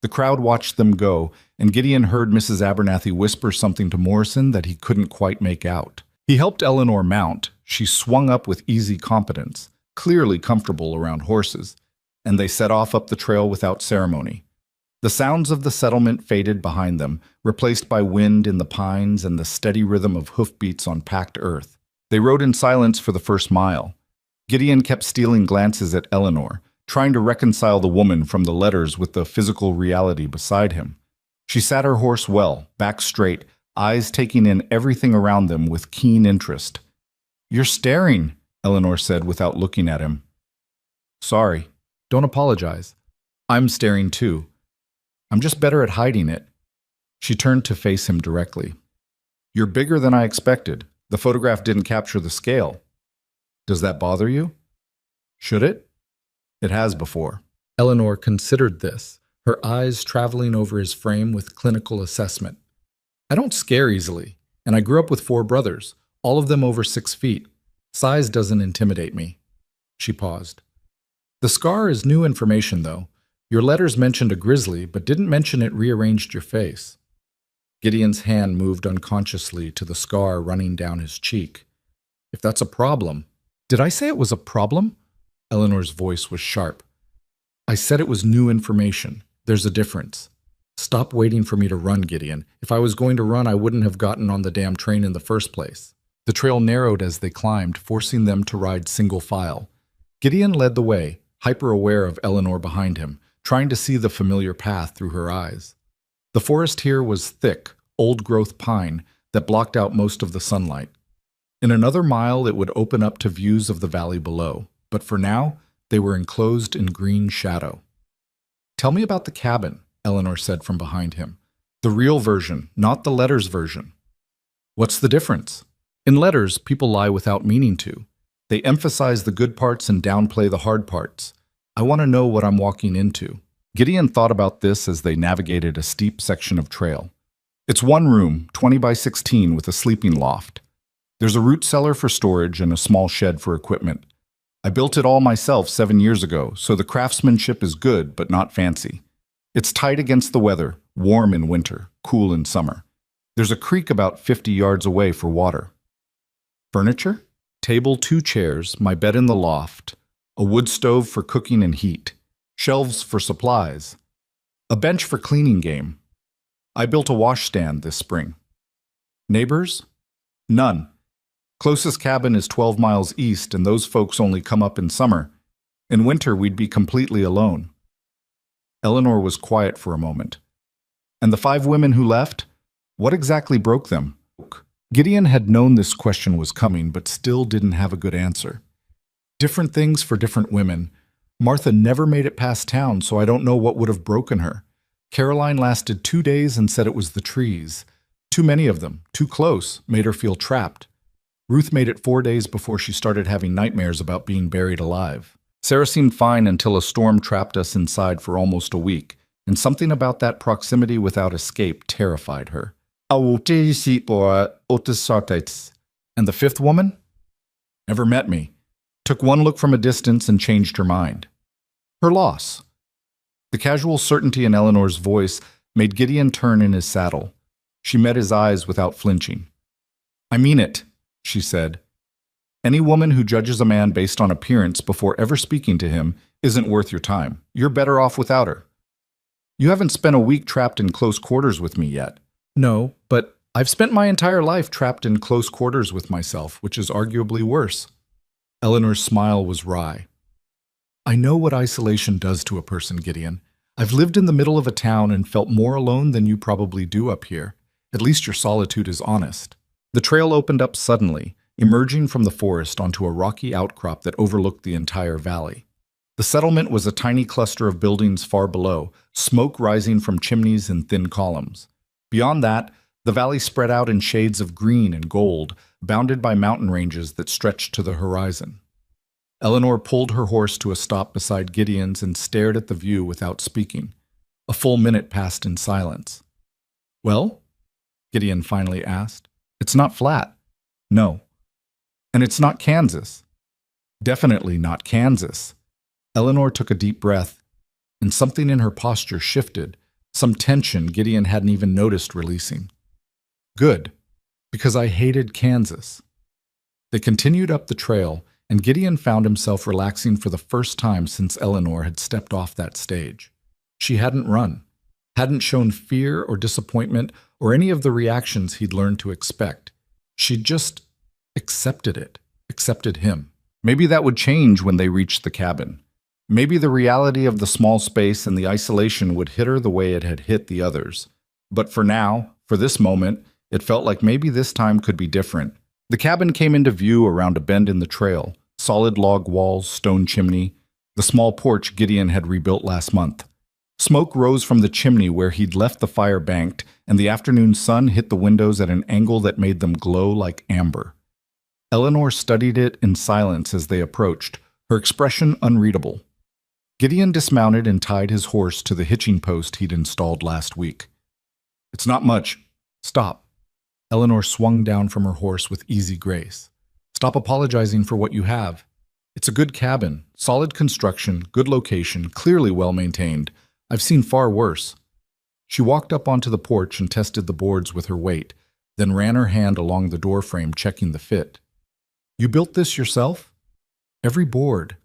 The crowd watched them go, and Gideon heard Mrs. Abernathy whisper something to Morrison that he couldn't quite make out. He helped Eleanor mount. She swung up with easy competence, clearly comfortable around horses, and they set off up the trail without ceremony. The sounds of the settlement faded behind them, replaced by wind in the pines and the steady rhythm of hoofbeats on packed earth. They rode in silence for the first mile. Gideon kept stealing glances at Eleanor, trying to reconcile the woman from the letters with the physical reality beside him. She sat her horse well, back straight, eyes taking in everything around them with keen interest. "You're staring," Eleanor said without looking at him. "Sorry. Don't apologize. I'm staring too." I'm just better at hiding it. She turned to face him directly. You're bigger than I expected. The photograph didn't capture the scale. Does that bother you? Should it? It has before. Eleanor considered this, her eyes traveling over his frame with clinical assessment. I don't scare easily, and I grew up with 4 brothers, all of them over 6 feet. Size doesn't intimidate me. She paused. The scar is new information, though. Your letters mentioned a grizzly, but didn't mention it rearranged your face. Gideon's hand moved unconsciously to the scar running down his cheek. If that's a problem. Did I say it was a problem? Eleanor's voice was sharp. I said it was new information. There's a difference. Stop waiting for me to run, Gideon. If I was going to run, I wouldn't have gotten on the damn train in the first place. The trail narrowed as they climbed, forcing them to ride single file. Gideon led the way, hyper-aware of Eleanor behind him, trying to see the familiar path through her eyes. The forest here was thick, old-growth pine that blocked out most of the sunlight. In another mile, it would open up to views of the valley below, but for now, they were enclosed in green shadow. Tell me about the cabin, Eleanor said from behind him. The real version, not the letters version. What's the difference? In letters, people lie without meaning to. They emphasize the good parts and downplay the hard parts. I want to know what I'm walking into. Gideon thought about this as they navigated a steep section of trail. It's one room, 20 by 16, with a sleeping loft. There's a root cellar for storage and a small shed for equipment. I built it all myself 7 years ago, so the craftsmanship is good but not fancy. It's tight against the weather, warm in winter, cool in summer. There's a creek about 50 yards away for water. Furniture? Table, 2 chairs, my bed in the loft, a wood stove for cooking and heat, shelves for supplies, a bench for cleaning game. I built a washstand this spring. Neighbors? None. Closest cabin is 12 miles east, and those folks only come up in summer. In winter, we'd be completely alone. Eleanor was quiet for a moment. And the 5 women who left? What exactly broke them? Gideon had known this question was coming, but still didn't have a good answer. Different things for different women. Martha never made it past town, so I don't know what would have broken her. Caroline lasted 2 days and said it was the trees. Too many of them, too close, made her feel trapped. Ruth made it 4 days before she started having nightmares about being buried alive. Sarah seemed fine until a storm trapped us inside for almost a week, and something about that proximity without escape terrified her. And the 5th woman? Never met me. Took one look from a distance and changed her mind. Her loss. The casual certainty in Eleanor's voice made Gideon turn in his saddle. She met his eyes without flinching. I mean it, she said. Any woman who judges a man based on appearance before ever speaking to him isn't worth your time. You're better off without her. You haven't spent a week trapped in close quarters with me yet. No, but I've spent my entire life trapped in close quarters with myself, which is arguably worse. Eleanor's smile was wry. I know what isolation does to a person, Gideon. I've lived in the middle of a town and felt more alone than you probably do up here. At least your solitude is honest. The trail opened up suddenly, emerging from the forest onto a rocky outcrop that overlooked the entire valley. The settlement was a tiny cluster of buildings far below, smoke rising from chimneys in thin columns. Beyond that, the valley spread out in shades of green and gold, bounded by mountain ranges that stretched to the horizon. Eleanor pulled her horse to a stop beside Gideon's and stared at the view without speaking. A full minute passed in silence. Well? Gideon finally asked. It's not flat. No. And it's not Kansas. Definitely not Kansas. Eleanor took a deep breath, and something in her posture shifted, some tension Gideon hadn't even noticed releasing. Good, because I hated Kansas. They continued up the trail, and Gideon found himself relaxing for the first time since Eleanor had stepped off that stage. She hadn't run, hadn't shown fear or disappointment or any of the reactions he'd learned to expect. She'd just accepted it, accepted him. Maybe that would change when they reached the cabin. Maybe the reality of the small space and the isolation would hit her the way it had hit the others. But for now, for this moment, it felt like maybe this time could be different. The cabin came into view around a bend in the trail, solid log walls, stone chimney, the small porch Gideon had rebuilt last month. Smoke rose from the chimney where he'd left the fire banked, and the afternoon sun hit the windows at an angle that made them glow like amber. Eleanor studied it in silence as they approached, her expression unreadable. Gideon dismounted and tied his horse to the hitching post he'd installed last week. "It's not much." "Stop." Eleanor swung down from her horse with easy grace. "Stop apologizing for what you have. It's a good cabin, solid construction, good location, clearly well maintained. I've seen far worse." She walked up onto the porch and tested the boards with her weight, then ran her hand along the doorframe checking the fit. "You built this yourself?" "Every board."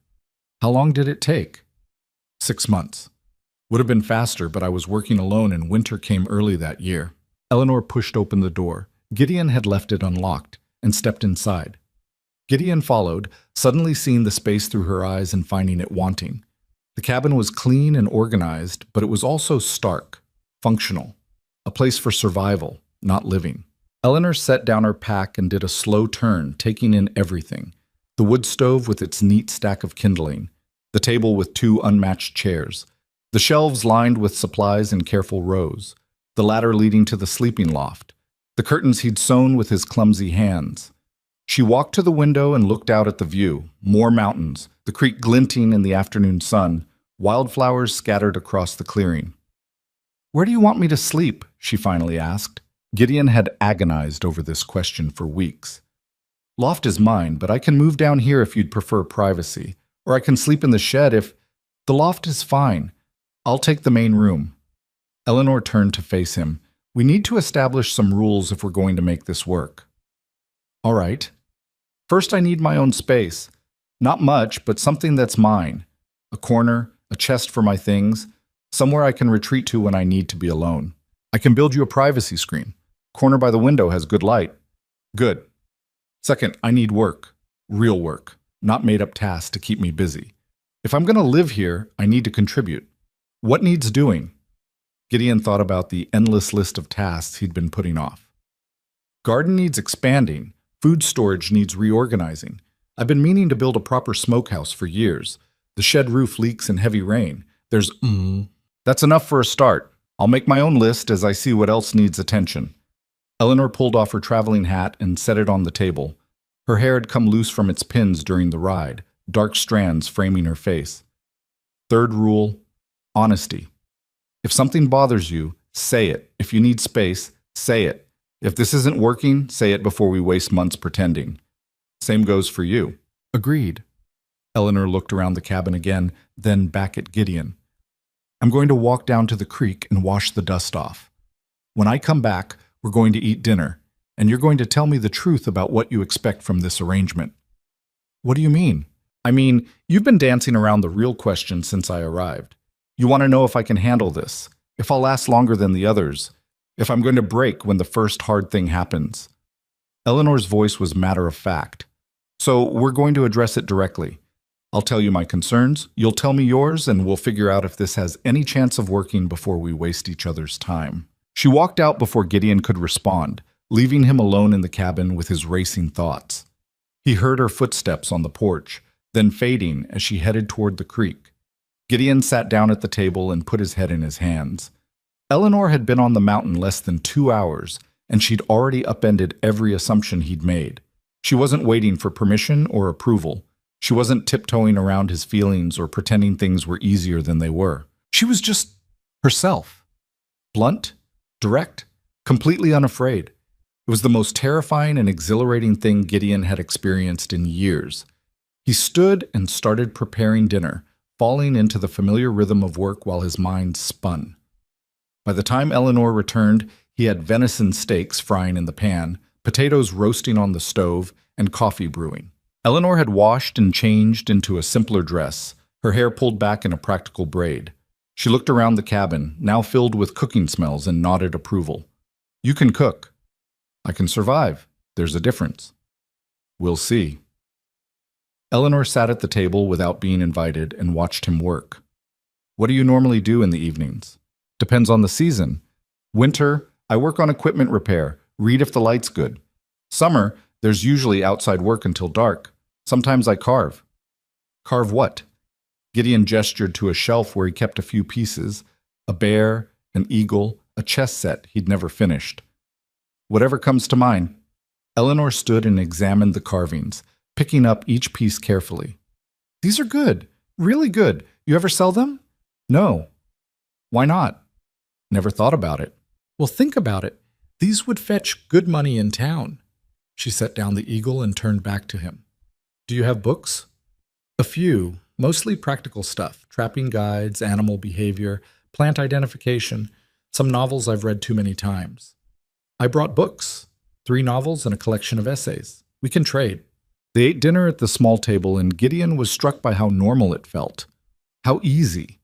"How long did it take?" 6 months. Would have been faster, but I was working alone and winter came early that year. Eleanor pushed open the door. Gideon had left it unlocked and stepped inside. Gideon followed, suddenly seeing the space through her eyes and finding it wanting. The cabin was clean and organized, but it was also stark, functional, a place for survival, not living. Eleanor set down her pack and did a slow turn, taking in everything. The wood stove with its neat stack of kindling, the table with 2 unmatched chairs, the shelves lined with supplies in careful rows, the ladder leading to the sleeping loft, the curtains he'd sewn with his clumsy hands. She walked to the window and looked out at the view, more mountains, the creek glinting in the afternoon sun, wildflowers scattered across the clearing. "Where do you want me to sleep?" she finally asked. Gideon had agonized over this question for weeks. "Loft is mine, but I can move down here if you'd prefer privacy. Or I can sleep in the shed if—" "The loft is fine. I'll take the main room." Eleanor turned to face him. "We need to establish some rules if we're going to make this work." "All right. First, I need my own space. Not much, but something that's mine. A corner, a chest for my things, somewhere I can retreat to when I need to be alone. I can build you a privacy screen. Corner by the window has good light." "Good. Second, I need work. Real work. Not made-up tasks to keep me busy. If I'm going to live here, I need to contribute. What needs doing?" Gideon thought about the endless list of tasks he'd been putting off. "Garden needs expanding. Food storage needs reorganizing. I've been meaning to build a proper smokehouse for years. The shed roof leaks in heavy rain. There's That's enough for a start. I'll make my own list as I see what else needs attention." Eleanor pulled off her traveling hat and set it on the table. Her hair had come loose from its pins during the ride, dark strands framing her face. "Third rule, honesty. If something bothers you, say it. If you need space, say it. If this isn't working, say it before we waste months pretending. Same goes for you." "Agreed." Eleanor looked around the cabin again, then back at Gideon. "I'm going to walk down to the creek and wash the dust off. When I come back, we're going to eat dinner, and you're going to tell me the truth about what you expect from this arrangement." "What do you mean?" "I mean, you've been dancing around the real question since I arrived. You want to know if I can handle this, if I'll last longer than the others, if I'm going to break when the first hard thing happens." Eleanor's voice was matter-of-fact. "So we're going to address it directly. I'll tell you my concerns, you'll tell me yours, and we'll figure out if this has any chance of working before we waste each other's time." She walked out before Gideon could respond, leaving him alone in the cabin with his racing thoughts. He heard her footsteps on the porch, then fading as she headed toward the creek. Gideon sat down at the table and put his head in his hands. Eleanor had been on the mountain less than 2 hours, and she'd already upended every assumption he'd made. She wasn't waiting for permission or approval. She wasn't tiptoeing around his feelings or pretending things were easier than they were. She was just herself. Blunt, direct, completely unafraid. It was the most terrifying and exhilarating thing Gideon had experienced in years. He stood and started preparing dinner, falling into the familiar rhythm of work while his mind spun. By the time Eleanor returned, he had venison steaks frying in the pan, potatoes roasting on the stove, and coffee brewing. Eleanor had washed and changed into a simpler dress, her hair pulled back in a practical braid. She looked around the cabin, now filled with cooking smells, and nodded approval. "You can cook." "I can survive. There's a difference." "We'll see." Eleanor sat at the table without being invited and watched him work. "What do you normally do in the evenings?" "Depends on the season. Winter, I work on equipment repair, read if the light's good. Summer, there's usually outside work until dark. Sometimes I carve." "Carve what?" Gideon gestured to a shelf where he kept a few pieces, A bear, an eagle, a chess set he'd never finished. Whatever comes to mind. Eleanor stood and examined the carvings, picking up each piece carefully. These are good, really good. You ever sell them? No. Why not? Never thought about it. Well, think about it. These would fetch good money in town. She set down the eagle and turned back to him. Do you have books? A few, mostly practical stuff, trapping guides, animal behavior, plant identification, some novels I've read too many times. I brought books, 3 novels and a collection of essays. We can trade. They ate dinner at the small table, and Gideon was struck by how normal it felt. How easy.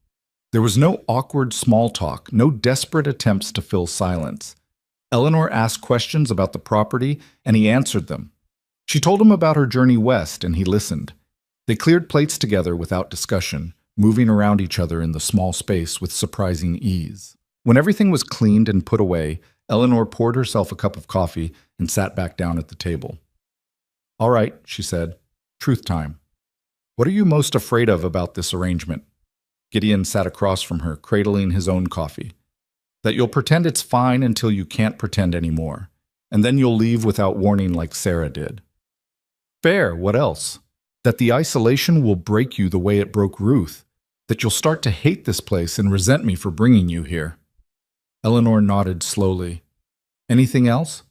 There was no awkward small talk, no desperate attempts to fill silence. Eleanor asked questions about the property, and he answered them. She told him about her journey west, and he listened. They cleared plates together without discussion, moving around each other in the small space with surprising ease. When everything was cleaned and put away, Eleanor poured herself a cup of coffee and sat back down at the table. All right, she said. Truth time. What are you most afraid of about this arrangement? Gideon sat across from her, cradling his own coffee. That you'll pretend it's fine until you can't pretend anymore, and then you'll leave without warning like Sarah did. Fair, what else? That the isolation will break you the way it broke Ruth, that you'll start to hate this place and resent me for bringing you here. Eleanor nodded slowly. Anything else?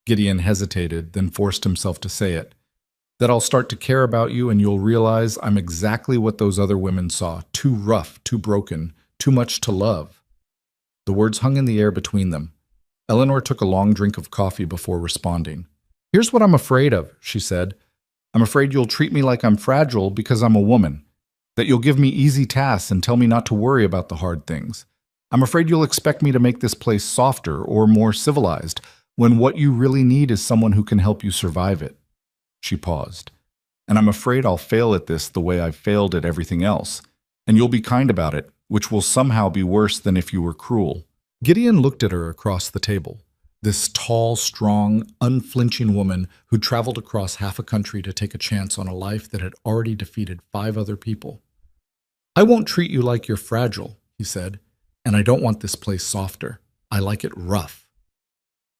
Gideon hesitated, then forced himself to say it. That I'll start to care about you and you'll realize I'm exactly what those other women saw, too rough, too broken, too much to love. The words hung in the air between them. Eleanor took a long drink of coffee before responding. Here's what I'm afraid of, she said. I'm afraid you'll treat me like I'm fragile because I'm a woman, that you'll give me easy tasks and tell me not to worry about the hard things. I'm afraid you'll expect me to make this place softer or more civilized, when what you really need is someone who can help you survive it. She paused. And I'm afraid I'll fail at this the way I've failed at everything else, and you'll be kind about it, which will somehow be worse than if you were cruel. Gideon looked at her across the table. This tall, strong, unflinching woman who'd traveled across half a country to take a chance on a life that had already defeated 5 other people. I won't treat you like you're fragile, he said, and I don't want this place softer. I like it rough.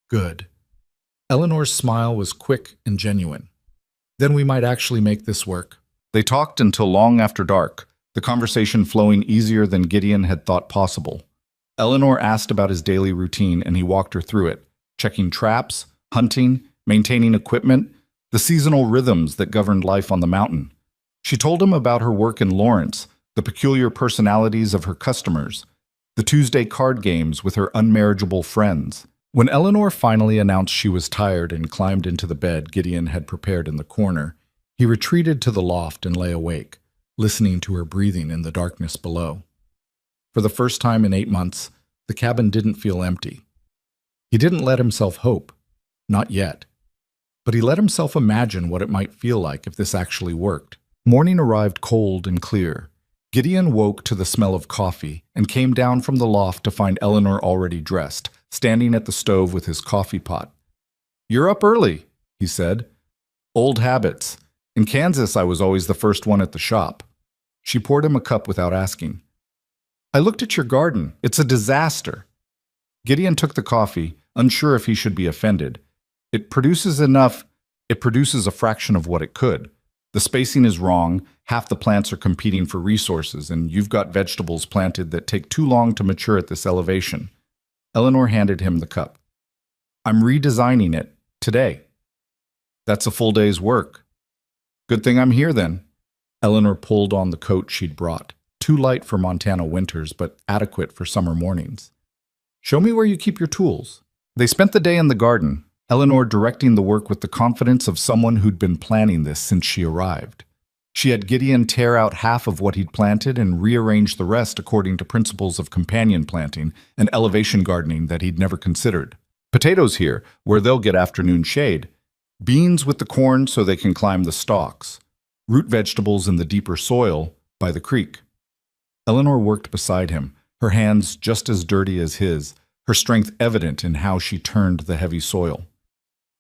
Good. Eleanor's smile was quick and genuine. Then we might actually make this work. They talked until long after dark, the conversation flowing easier than Gideon had thought possible. Eleanor asked about his daily routine, and he walked her through it, checking traps, hunting, maintaining equipment, the seasonal rhythms that governed life on the mountain. She told him about her work in Lawrence, the peculiar personalities of her customers, the Tuesday card games with her unmarriageable friends. When Eleanor finally announced she was tired and climbed into the bed Gideon had prepared in the corner, he retreated to the loft and lay awake, listening to her breathing in the darkness below. For the first time in 8 months, the cabin didn't feel empty. He didn't let himself hope, not yet, but he let himself imagine what it might feel like if this actually worked. Morning arrived cold and clear. Gideon woke to the smell of coffee and came down from the loft to find Eleanor already dressed, standing at the stove with his coffee pot. You're up early, he said. Old habits. In Kansas, I was always the first one at the shop. She poured him a cup without asking. I looked at your garden. It's a disaster. Gideon took the coffee, unsure if he should be offended. It produces a fraction of what it could. The spacing is wrong, half the plants are competing for resources, and you've got vegetables planted that take too long to mature at this elevation. Eleanor handed him the cup. I'm redesigning it, today. That's a full day's work. Good thing I'm here then. Eleanor pulled on the coat she'd brought, too light for Montana winters, but adequate for summer mornings. Show me where you keep your tools. They spent the day in the garden, Eleanor directing the work with the confidence of someone who'd been planning this since she arrived. She had Gideon tear out half of what he'd planted and rearrange the rest according to principles of companion planting and elevation gardening that he'd never considered. Potatoes here, where they'll get afternoon shade. Beans with the corn so they can climb the stalks. Root vegetables in the deeper soil by the creek. Eleanor worked beside him, her hands just as dirty as his, her strength evident in how she turned the heavy soil.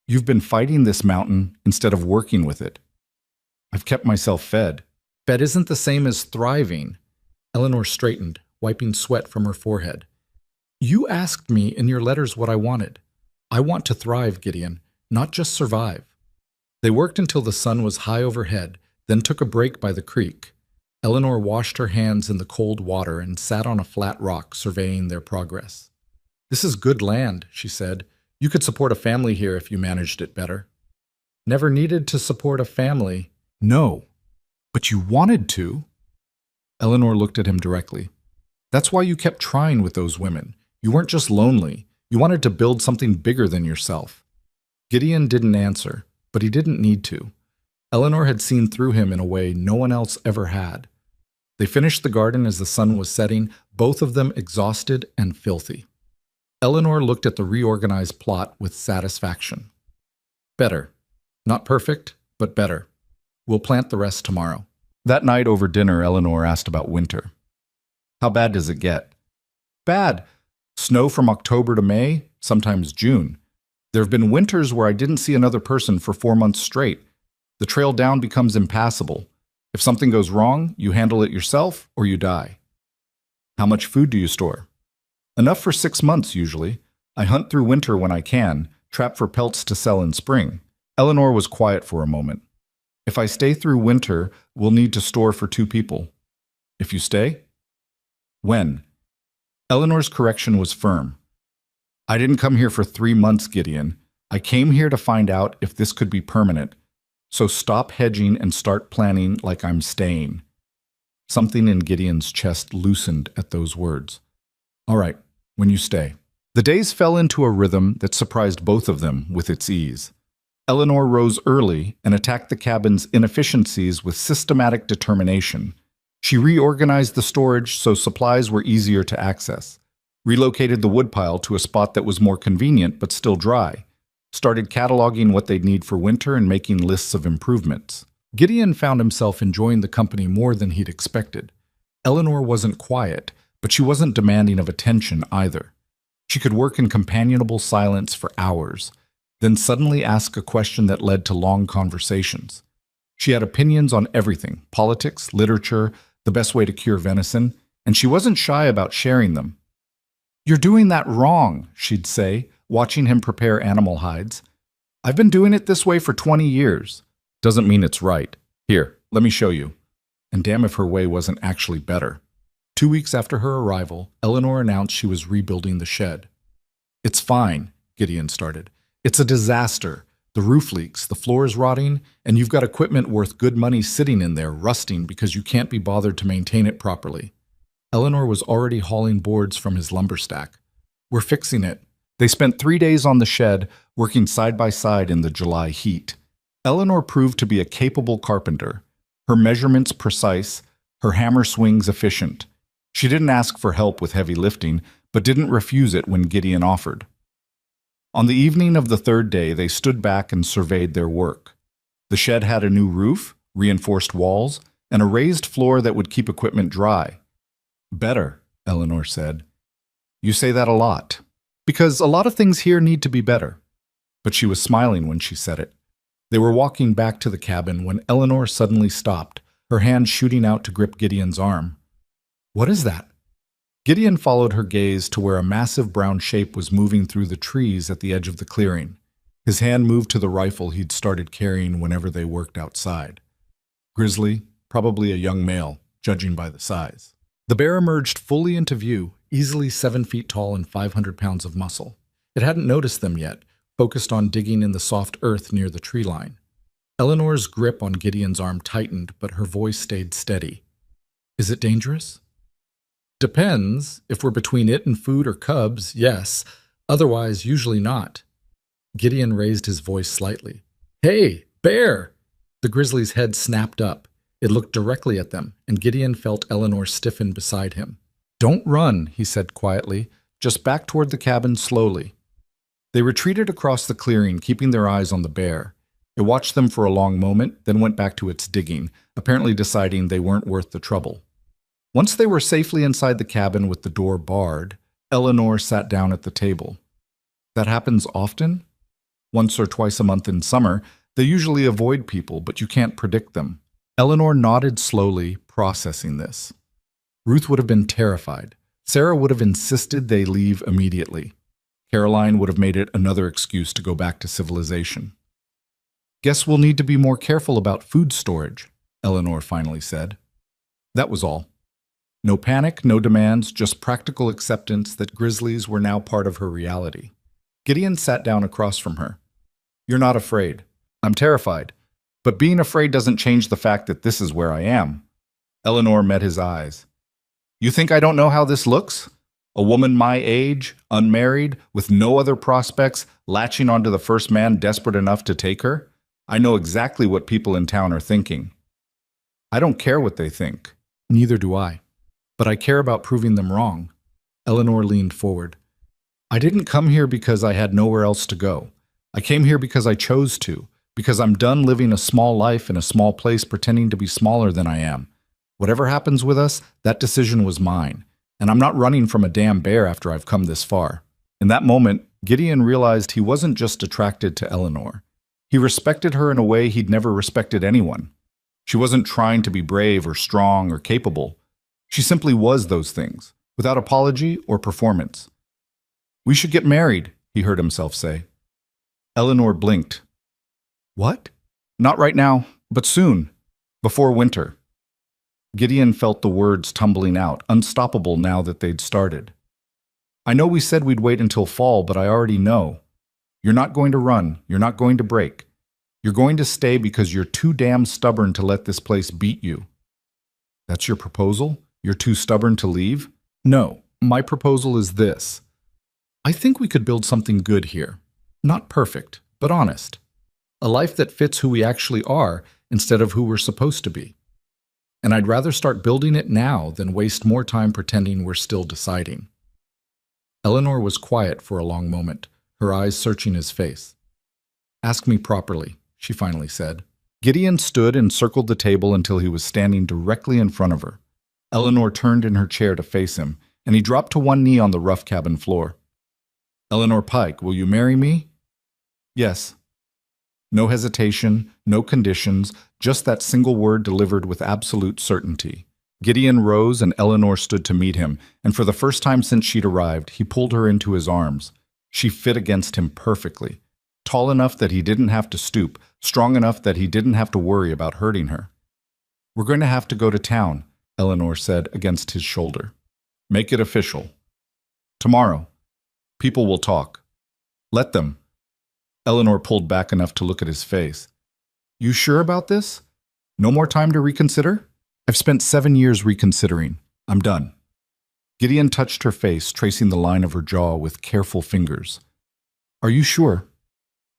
You've been fighting this mountain instead of working with it. I've kept myself fed. Fed isn't the same as thriving. Eleanor straightened. wiping sweat from her forehead. You asked me in your letters what I wanted. I want to thrive, Gideon, not just survive. They worked until the sun was high overhead, then took a break by the creek. Eleanor washed her hands in the cold water and sat on a flat rock surveying their progress. This is good land, she said. You could support a family here if you managed it better. Never needed to support a family. No, but you wanted to. Eleanor looked at him directly. That's why you kept trying with those women. You weren't just lonely. You wanted to build something bigger than yourself. Gideon didn't answer, but he didn't need to. Eleanor had seen through him in a way no one else ever had. They finished the garden as the sun was setting, both of them exhausted and filthy. Eleanor looked at the reorganized plot with satisfaction. Better. Not perfect, but better. We'll plant the rest tomorrow. That night over dinner, Eleanor asked about winter. How bad does it get? Bad. Snow from October to May, sometimes June. There have been winters where I didn't see another person for 4 months straight. The trail down becomes impassable. If something goes wrong, you handle it yourself or you die. How much food do you store? Enough for 6 months, usually. I hunt through winter when I can, trap for pelts to sell in spring. Eleanor was quiet for a moment. If I stay through winter, we'll need to store for 2 people. If you stay? When? Eleanor's correction was firm. I didn't come here for 3 months, Gideon. I came here to find out if this could be permanent. So stop hedging and start planning like I'm staying. Something in Gideon's chest loosened at those words. All right, when you stay. The days fell into a rhythm that surprised both of them with its ease. Eleanor rose early and attacked the cabin's inefficiencies with systematic determination. She reorganized the storage so supplies were easier to access, relocated the woodpile to a spot that was more convenient but still dry, started cataloging what they'd need for winter and making lists of improvements. Gideon found himself enjoying the company more than he'd expected. Eleanor wasn't quiet, but she wasn't demanding of attention either. She could work in companionable silence for hours, then suddenly ask a question that led to long conversations. She had opinions on everything, politics, literature, the best way to cure venison, and she wasn't shy about sharing them. You're doing that wrong, she'd say, watching him prepare animal hides. I've been doing it this way for 20 years. Doesn't mean it's right. Here, let me show you. And damn if her way wasn't actually better. 2 weeks after her arrival, Eleanor announced she was rebuilding the shed. It's fine, Gideon started. It's a disaster. The roof leaks, the floor is rotting, and you've got equipment worth good money sitting in there, rusting because you can't be bothered to maintain it properly. Eleanor was already hauling boards from his lumber stack. We're fixing it. They spent 3 days on the shed, working side by side in the July heat. Eleanor proved to be a capable carpenter. Her measurements precise, her hammer swings efficient. She didn't ask for help with heavy lifting, but didn't refuse it when Gideon offered. On the evening of the 3rd day, they stood back and surveyed their work. The shed had a new roof, reinforced walls, and a raised floor that would keep equipment dry. Better, Eleanor said. You say that a lot. Because a lot of things here need to be better. But she was smiling when she said it. They were walking back to the cabin when Eleanor suddenly stopped, her hand shooting out to grip Gideon's arm. What is that? Gideon followed her gaze to where a massive brown shape was moving through the trees at the edge of the clearing. His hand moved to the rifle he'd started carrying whenever they worked outside. Grizzly, probably a young male, judging by the size. The bear emerged fully into view, easily 7 feet tall and 500 pounds of muscle. It hadn't noticed them yet, focused on digging in the soft earth near the tree line. Eleanor's grip on Gideon's arm tightened, but her voice stayed steady. Is it dangerous? Depends. If we're between it and food or cubs, yes. Otherwise, usually not. Gideon raised his voice slightly. Hey, bear! The grizzly's head snapped up. It looked directly at them, and Gideon felt Eleanor stiffen beside him. Don't run, he said quietly. Just back toward the cabin slowly. They retreated across the clearing, keeping their eyes on the bear. It watched them for a long moment, then went back to its digging, apparently deciding they weren't worth the trouble. Once they were safely inside the cabin with the door barred, Eleanor sat down at the table. That happens often? Once or twice a month in summer, they usually avoid people, but you can't predict them. Eleanor nodded slowly, processing this. Ruth would have been terrified. Sarah would have insisted they leave immediately. Caroline would have made it another excuse to go back to civilization. "Guess we'll need to be more careful about food storage," Eleanor finally said. That was all. No panic, no demands, just practical acceptance that grizzlies were now part of her reality. Gideon sat down across from her. "You're not afraid. I'm terrified. But being afraid doesn't change the fact that this is where I am." Eleanor met his eyes. "You think I don't know how this looks? A woman my age, unmarried, with no other prospects, latching onto the first man desperate enough to take her? I know exactly what people in town are thinking." "I don't care what they think." "Neither do I. But I care about proving them wrong." Eleanor leaned forward. "I didn't come here because I had nowhere else to go. I came here because I chose to, because I'm done living a small life in a small place pretending to be smaller than I am. Whatever happens with us, that decision was mine, and I'm not running from a damn bear after I've come this far." In that moment, Gideon realized he wasn't just attracted to Eleanor. He respected her in a way he'd never respected anyone. She wasn't trying to be brave or strong or capable. She simply was those things, without apology or performance. "We should get married," he heard himself say. Eleanor blinked. "What?" "Not right now, but soon. Before winter." Gideon felt the words tumbling out, unstoppable now that they'd started. "I know we said we'd wait until fall, but I already know. You're not going to run. You're not going to break. You're going to stay because you're too damn stubborn to let this place beat you." "That's your proposal? You're too stubborn to leave?" "No, my proposal is this. I think we could build something good here. Not perfect, but honest. A life that fits who we actually are instead of who we're supposed to be. And I'd rather start building it now than waste more time pretending we're still deciding." Eleanor was quiet for a long moment, her eyes searching his face. "Ask me properly," she finally said. Gideon stood and circled the table until he was standing directly in front of her. Eleanor turned in her chair to face him, and he dropped to one knee on the rough cabin floor. "Eleanor Pike, will you marry me?" "Yes." No hesitation, no conditions, just that single word delivered with absolute certainty. Gideon rose and Eleanor stood to meet him, and for the first time since she'd arrived, he pulled her into his arms. She fit against him perfectly. Tall enough that he didn't have to stoop, strong enough that he didn't have to worry about hurting her. "We're going to have to go to town," Eleanor said against his shoulder. "Make it official. Tomorrow. People will talk. Let them." Eleanor pulled back enough to look at his face. "You sure about this? No more time to reconsider?" "I've spent 7 years reconsidering. I'm done." Gideon touched her face, tracing the line of her jaw with careful fingers. "Are you sure?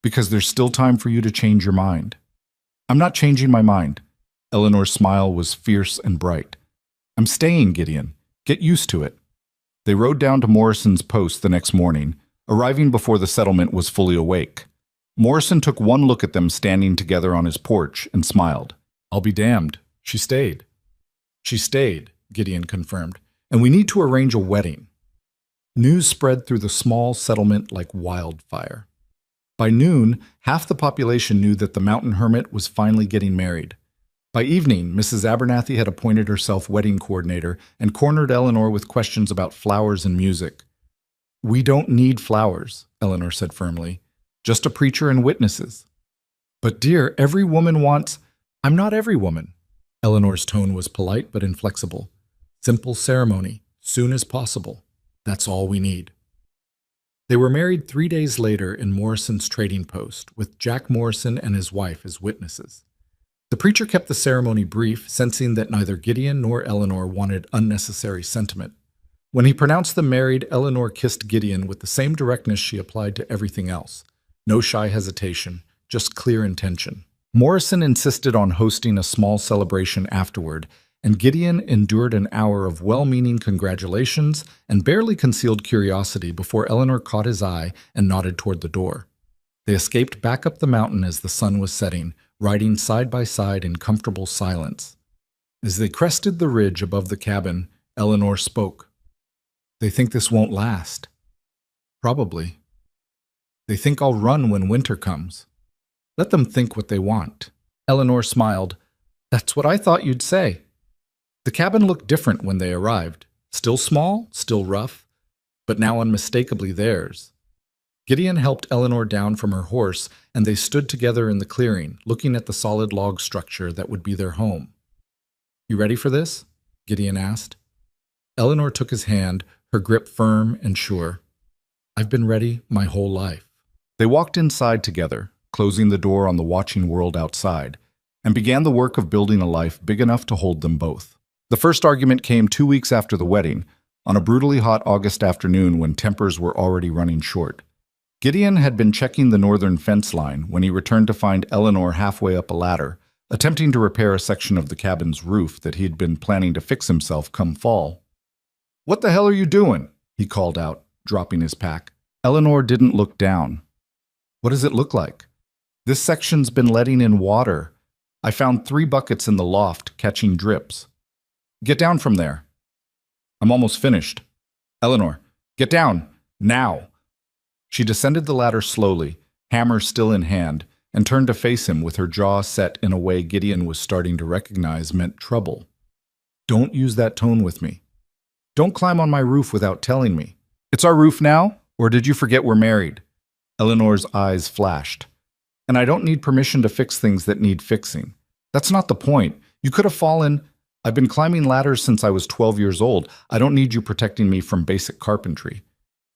Because there's still time for you to change your mind." "I'm not changing my mind." Eleanor's smile was fierce and bright. "I'm staying, Gideon. Get used to it." They rode down to Morrison's post the next morning, arriving before the settlement was fully awake. Morrison took one look at them standing together on his porch and smiled. "I'll be damned. She stayed." "She stayed," Gideon confirmed, "and we need to arrange a wedding." News spread through the small settlement like wildfire. By noon, half the population knew that the mountain hermit was finally getting married. By evening, Mrs. Abernathy had appointed herself wedding coordinator and cornered Eleanor with questions about flowers and music. "We don't need flowers," Eleanor said firmly. "Just a preacher and witnesses." "But dear, every woman wants—" "I'm not every woman." Eleanor's tone was polite but inflexible. "Simple ceremony, soon as possible. That's all we need." They were married 3 days later in Morrison's trading post, with Jack Morrison and his wife as witnesses. The preacher kept the ceremony brief, sensing that neither Gideon nor Eleanor wanted unnecessary sentiment. When he pronounced them married, Eleanor kissed Gideon with the same directness she applied to everything else. No shy hesitation, just clear intention. Morrison insisted on hosting a small celebration afterward, and Gideon endured an hour of well-meaning congratulations and barely concealed curiosity before Eleanor caught his eye and nodded toward the door. They escaped back up the mountain as the sun was setting, riding side by side in comfortable silence. As they crested the ridge above the cabin, Eleanor spoke. "They think this won't last." "Probably. They think I'll run when winter comes." "Let them think what they want." Eleanor smiled. "That's what I thought you'd say." The cabin looked different when they arrived. Still small, still rough, but now unmistakably theirs. Gideon helped Eleanor down from her horse, and they stood together in the clearing, looking at the solid log structure that would be their home. "You ready for this?" Gideon asked. Eleanor took his hand, her grip firm and sure. "I've been ready my whole life." They walked inside together, closing the door on the watching world outside, and began the work of building a life big enough to hold them both. The first argument came 2 weeks after the wedding, on a brutally hot August afternoon when tempers were already running short. Gideon had been checking the northern fence line when he returned to find Eleanor halfway up a ladder, attempting to repair a section of the cabin's roof that he had been planning to fix himself come fall. "What the hell are you doing?" he called out, dropping his pack. Eleanor didn't look down. "What does it look like?" "This section's been letting in water. I found 3 buckets in the loft catching drips." "Get down from there." "I'm almost finished." "Eleanor, get down, now." She descended the ladder slowly, hammer still in hand, and turned to face him with her jaw set in a way Gideon was starting to recognize meant trouble. "Don't use that tone with me. Don't climb on my roof without telling me. It's our roof now, or did you forget we're married?" Eleanor's eyes flashed. "And I don't need permission to fix things that need fixing. That's not the point. You could have fallen. I've been climbing ladders since I was 12 years old. I don't need you protecting me from basic carpentry."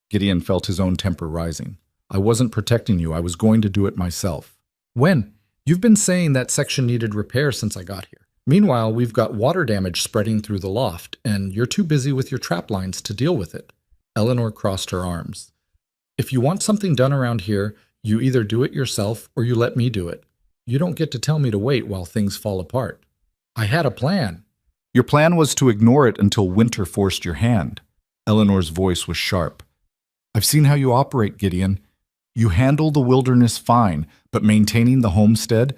Gideon felt his own temper rising. "I wasn't protecting you. I was going to do it myself." "When? You've been saying that section needed repair since I got here. Meanwhile, we've got water damage spreading through the loft, and you're too busy with your trap lines to deal with it." Eleanor crossed her arms. "If you want something done around here, you either do it yourself or you let me do it. You don't get to tell me to wait while things fall apart." "I had a plan." "Your plan was to ignore it until winter forced your hand." Eleanor's voice was sharp. "I've seen how you operate, Gideon. You handle the wilderness fine, but maintaining the homestead,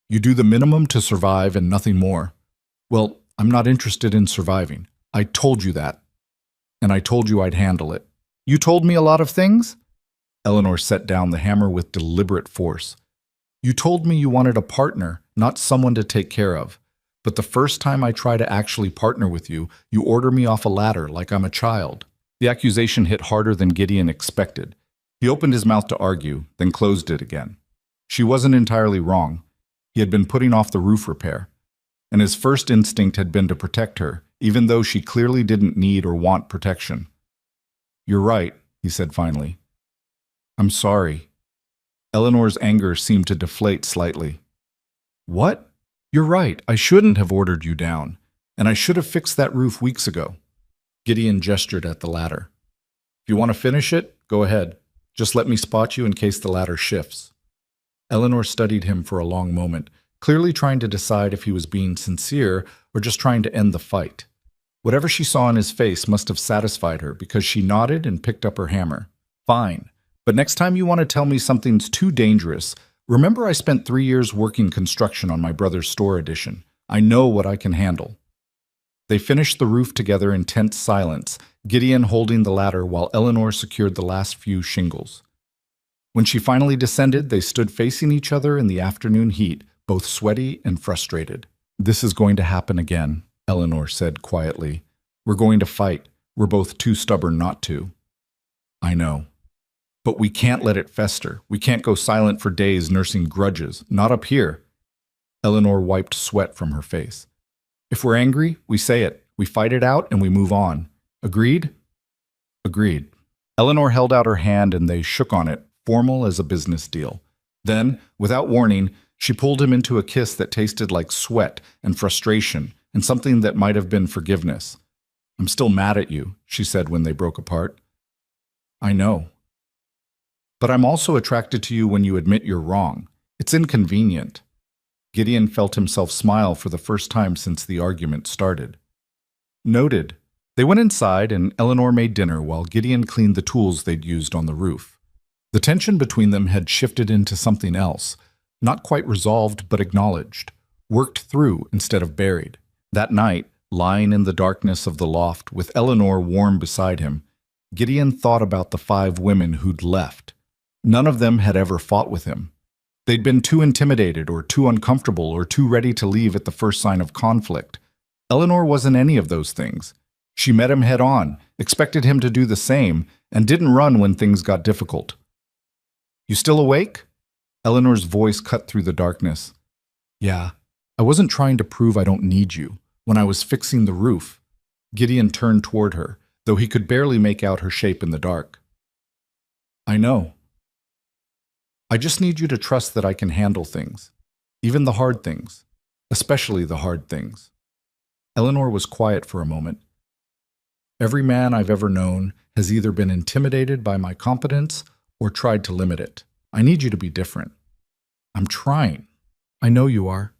you do the minimum to survive and nothing more. Well, I'm not interested in surviving. I told you that. And I told you I'd handle it." "You told me a lot of things?" Eleanor set down the hammer with deliberate force. "You told me you wanted a partner, not someone to take care of. But the first time I try to actually partner with you, you order me off a ladder like I'm a child." The accusation hit harder than Gideon expected. He opened his mouth to argue, then closed it again. She wasn't entirely wrong. He had been putting off the roof repair, and his first instinct had been to protect her, even though she clearly didn't need or want protection. "You're right," he said finally. "I'm sorry." Eleanor's anger seemed to deflate slightly. "What? You're right. I shouldn't have ordered you down, and I should have fixed that roof weeks ago." Gideon gestured at the ladder. "If you want to finish it, go ahead. Just let me spot you in case the ladder shifts." Eleanor studied him for a long moment, clearly trying to decide if he was being sincere or just trying to end the fight. Whatever she saw in his face must have satisfied her because she nodded and picked up her hammer. "Fine, but next time you want to tell me something's too dangerous, remember I spent 3 years working construction on my brother's store addition. I know what I can handle." They finished the roof together in tense silence, Gideon holding the ladder while Eleanor secured the last few shingles. When she finally descended, they stood facing each other in the afternoon heat, both sweaty and frustrated. "This is going to happen again," Eleanor said quietly. "We're going to fight. We're both too stubborn not to." "I know. But we can't let it fester. We can't go silent for days nursing grudges. Not up here." Eleanor wiped sweat from her face. "If we're angry, we say it. We fight it out and we move on. Agreed?" "Agreed." Eleanor held out her hand and they shook on it, formal as a business deal. Then, without warning, she pulled him into a kiss that tasted like sweat and frustration and something that might have been forgiveness. "I'm still mad at you," she said when they broke apart. "I know. But I'm also attracted to you when you admit you're wrong. It's inconvenient." Gideon felt himself smile for the first time since the argument started. "Noted." They went inside and Eleanor made dinner while Gideon cleaned the tools they'd used on the roof. The tension between them had shifted into something else, not quite resolved but acknowledged, worked through instead of buried. That night, lying in the darkness of the loft with Eleanor warm beside him, Gideon thought about the 5 women who'd left. None of them had ever fought with him. They'd been too intimidated or too uncomfortable or too ready to leave at the first sign of conflict. Eleanor wasn't any of those things. She met him head on, expected him to do the same, and didn't run when things got difficult. "You still awake?" Eleanor's voice cut through the darkness. "Yeah, I wasn't trying to prove I don't need you. When I was fixing the roof." Gideon turned toward her, though he could barely make out her shape in the dark. "I know. I just need you to trust that I can handle things, even the hard things, especially the hard things." Eleanor was quiet for a moment. "Every man I've ever known has either been intimidated by my competence or tried to limit it. I need you to be different." "I'm trying." "I know you are."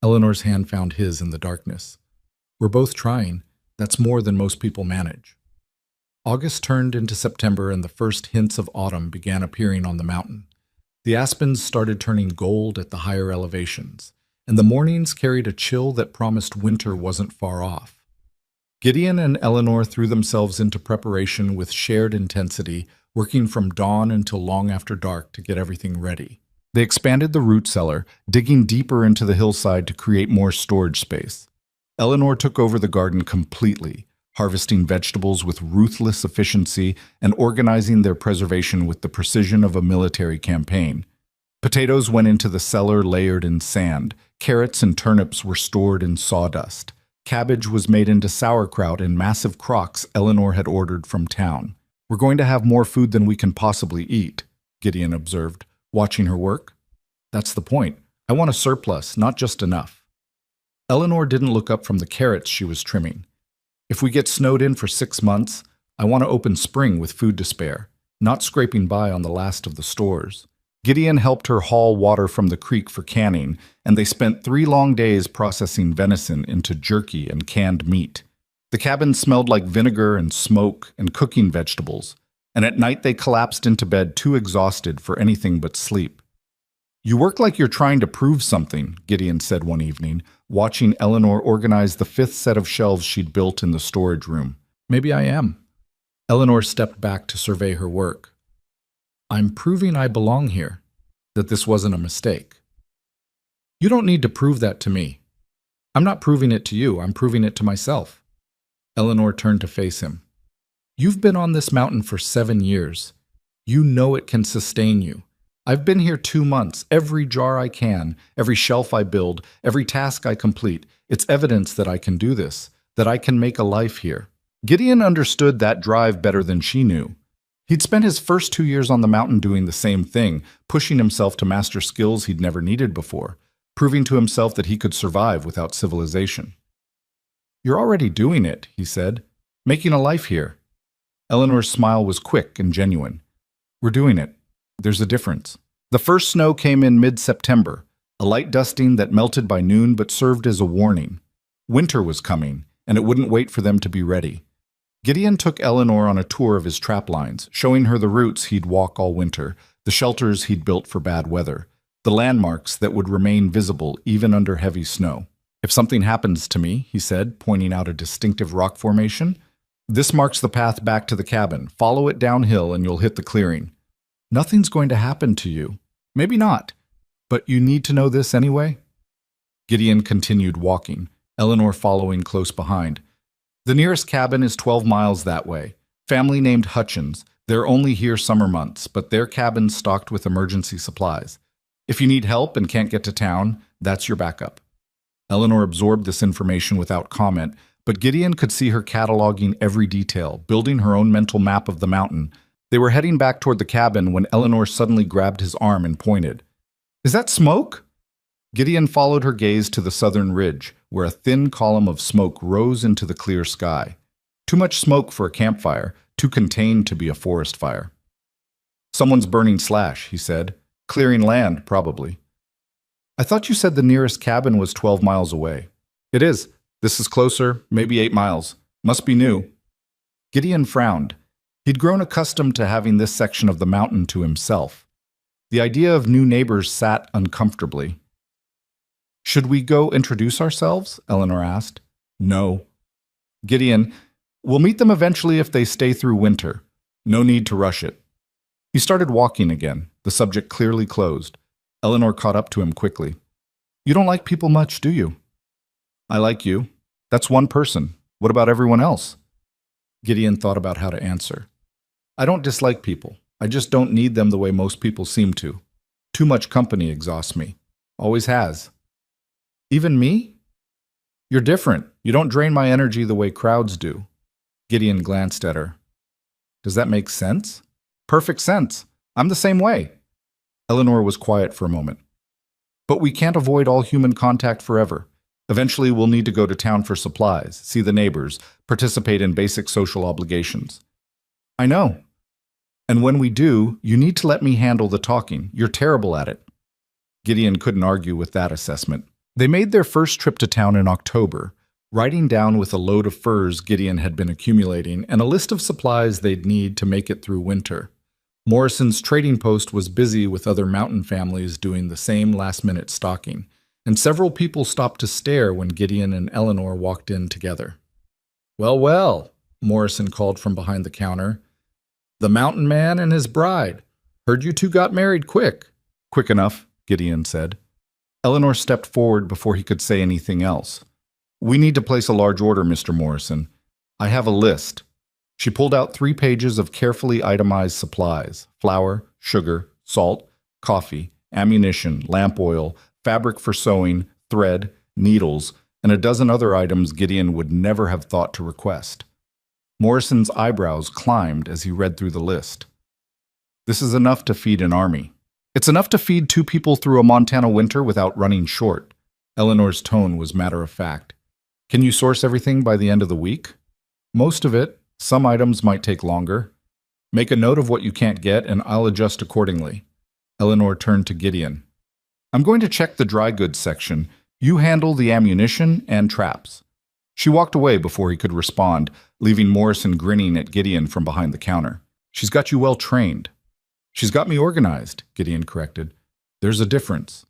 Eleanor's hand found his in the darkness. "We're both trying. That's more than most people manage." August turned into September and the first hints of autumn began appearing on the mountain. The aspens started turning gold at the higher elevations, and the mornings carried a chill that promised winter wasn't far off. Gideon and Eleanor threw themselves into preparation with shared intensity, working from dawn until long after dark to get everything ready. They expanded the root cellar, digging deeper into the hillside to create more storage space. Eleanor took over the garden completely, harvesting vegetables with ruthless efficiency and organizing their preservation with the precision of a military campaign. Potatoes went into the cellar layered in sand. Carrots and turnips were stored in sawdust. Cabbage was made into sauerkraut in massive crocks Eleanor had ordered from town. "We're going to have more food than we can possibly eat," Gideon observed, watching her work. "That's the point. I want a surplus, not just enough." Eleanor didn't look up from the carrots she was trimming. "If we get snowed in for 6 months, I want to open spring with food to spare, not scraping by on the last of the stores." Gideon helped her haul water from the creek for canning, and they spent 3 long days processing venison into jerky and canned meat. The cabin smelled like vinegar and smoke and cooking vegetables, and at night they collapsed into bed too exhausted for anything but sleep. "You work like you're trying to prove something," Gideon said one evening, watching Eleanor organize the 5th set of shelves she'd built in the storage room. "Maybe I am." Eleanor stepped back to survey her work. "I'm proving I belong here, that this wasn't a mistake." "You don't need to prove that to me." "I'm not proving it to you, I'm proving it to myself." Eleanor turned to face him. "You've been on this mountain for 7 years. You know it can sustain you. I've been here 2 months. Every jar I can, every shelf I build, every task I complete, it's evidence that I can do this, that I can make a life here." Gideon understood that drive better than she knew. He'd spent his first 2 years on the mountain doing the same thing, pushing himself to master skills he'd never needed before, proving to himself that he could survive without civilization. "You're already doing it," he said, "making a life here." Eleanor's smile was quick and genuine. "We're doing it. There's a difference." The first snow came in mid-September, a light dusting that melted by noon but served as a warning. Winter was coming, and it wouldn't wait for them to be ready. Gideon took Eleanor on a tour of his trap lines, showing her the routes he'd walk all winter, the shelters he'd built for bad weather, the landmarks that would remain visible even under heavy snow. "If something happens to me," he said, pointing out a distinctive rock formation, "this marks the path back to the cabin. Follow it downhill and you'll hit the clearing." "Nothing's going to happen to you." "Maybe not. But you need to know this anyway?" Gideon continued walking, Eleanor following close behind. "The nearest cabin is 12 miles that way. Family named Hutchins. They're only here summer months, but their cabin's stocked with emergency supplies. If you need help and can't get to town, that's your backup." Eleanor absorbed this information without comment, but Gideon could see her cataloging every detail, building her own mental map of the mountain. They were heading back toward the cabin when Eleanor suddenly grabbed his arm and pointed. "Is that smoke?" Gideon followed her gaze to the southern ridge, where a thin column of smoke rose into the clear sky. Too much smoke for a campfire, too contained to be a forest fire. "Someone's burning slash," he said. "Clearing land, probably." "I thought you said the nearest cabin was 12 miles away." "It is. This is closer, maybe 8 miles. Must be new." Gideon frowned. He'd grown accustomed to having this section of the mountain to himself. The idea of new neighbors sat uncomfortably. "Should we go introduce ourselves?" Eleanor asked. "No." "Gideon, we'll meet them eventually if they stay through winter. No need to rush it." He started walking again, the subject clearly closed. Eleanor caught up to him quickly. "You don't like people much, do you?" "I like you. That's one person. What about everyone else? Gideon thought about how to answer. I don't dislike people. I just don't need them the way most people seem to. Too much company exhausts me. Always has. Even me? You're different. You don't drain my energy the way crowds do. Gideon glanced at her. Does that make sense? Perfect sense. I'm the same way. Eleanor was quiet for a moment. But we can't avoid all human contact forever. Eventually, we'll need to go to town for supplies, see the neighbors, participate in basic social obligations. I know. And when we do, you need to let me handle the talking. You're terrible at it. Gideon couldn't argue with that assessment. They made their first trip to town in October, riding down with a load of furs Gideon had been accumulating and a list of supplies they'd need to make it through winter. Morrison's trading post was busy with other mountain families doing the same last-minute stocking, and several people stopped to stare when Gideon and Eleanor walked in together. Well, well, Morrison called from behind the counter. The mountain man and his bride. Heard you two got married quick. Quick enough, Gideon said. Eleanor stepped forward before he could say anything else. We need to place a large order, Mr. Morrison. I have a list. She pulled out 3 pages of carefully itemized supplies: flour, sugar, salt, coffee, ammunition, lamp oil, fabric for sewing, thread, needles, and a dozen other items Gideon would never have thought to request. Morrison's eyebrows climbed as he read through the list. This is enough to feed an army. It's enough to feed 2 people through a Montana winter without running short. Eleanor's tone was matter-of-fact. Can you source everything by the end of the week? Most of it. Some items might take longer. Make a note of what you can't get, and I'll adjust accordingly. Eleanor turned to Gideon. I'm going to check the dry goods section. You handle the ammunition and traps. She walked away before he could respond, leaving Morrison grinning at Gideon from behind the counter. She's got you well trained. She's got me organized, Gideon corrected. There's a difference.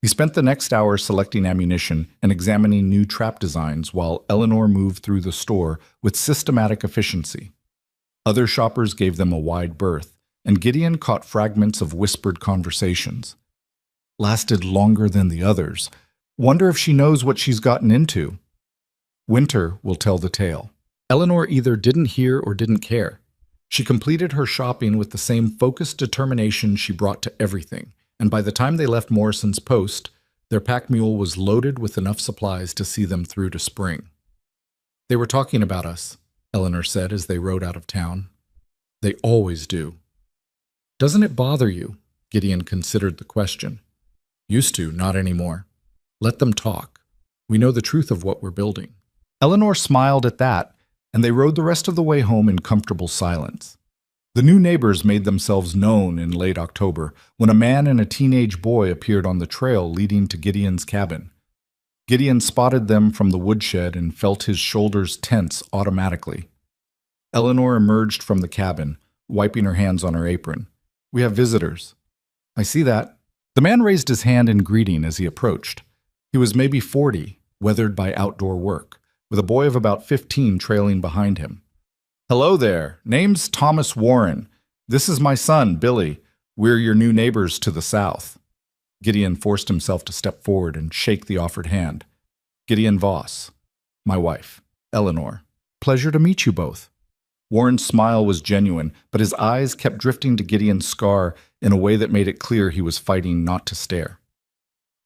He spent the next hour selecting ammunition and examining new trap designs while Eleanor moved through the store with systematic efficiency. Other shoppers gave them a wide berth, and Gideon caught fragments of whispered conversations. Lasted longer than the others. Wonder if she knows what she's gotten into. Winter will tell the tale. Eleanor either didn't hear or didn't care. She completed her shopping with the same focused determination she brought to everything, and by the time they left Morrison's post, their pack mule was loaded with enough supplies to see them through to spring. They were talking about us, Eleanor said as they rode out of town. They always do. Doesn't it bother you? Gideon considered the question. Used to, not anymore. Let them talk. We know the truth of what we're building. Eleanor smiled at that, and they rode the rest of the way home in comfortable silence. The new neighbors made themselves known in late October when a man and a teenage boy appeared on the trail leading to Gideon's cabin. Gideon spotted them from the woodshed and felt his shoulders tense automatically. Eleanor emerged from the cabin, wiping her hands on her apron. We have visitors. I see that. The man raised his hand in greeting as he approached. He was maybe 40, weathered by outdoor work, with a boy of about 15 trailing behind him. Hello there. Name's Thomas Warren. This is my son, Billy. We're your new neighbors to the south. Gideon forced himself to step forward and shake the offered hand. Gideon Voss. My wife, Eleanor. Pleasure to meet you both. Warren's smile was genuine, but his eyes kept drifting to Gideon's scar in a way that made it clear he was fighting not to stare.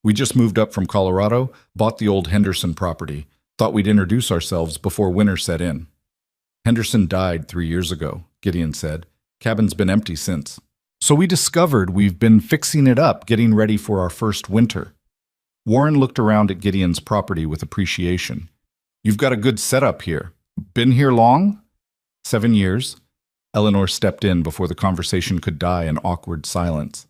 We just moved up from Colorado, bought the old Henderson property, thought we'd introduce ourselves before winter set in. Henderson died 3 years ago, Gideon said. Cabin's been empty since. So we discovered we've been fixing it up, getting ready for our first winter. Warren looked around at Gideon's property with appreciation. You've got a good setup here. Been here long? 7 years. Eleanor stepped in before the conversation could die in awkward silence.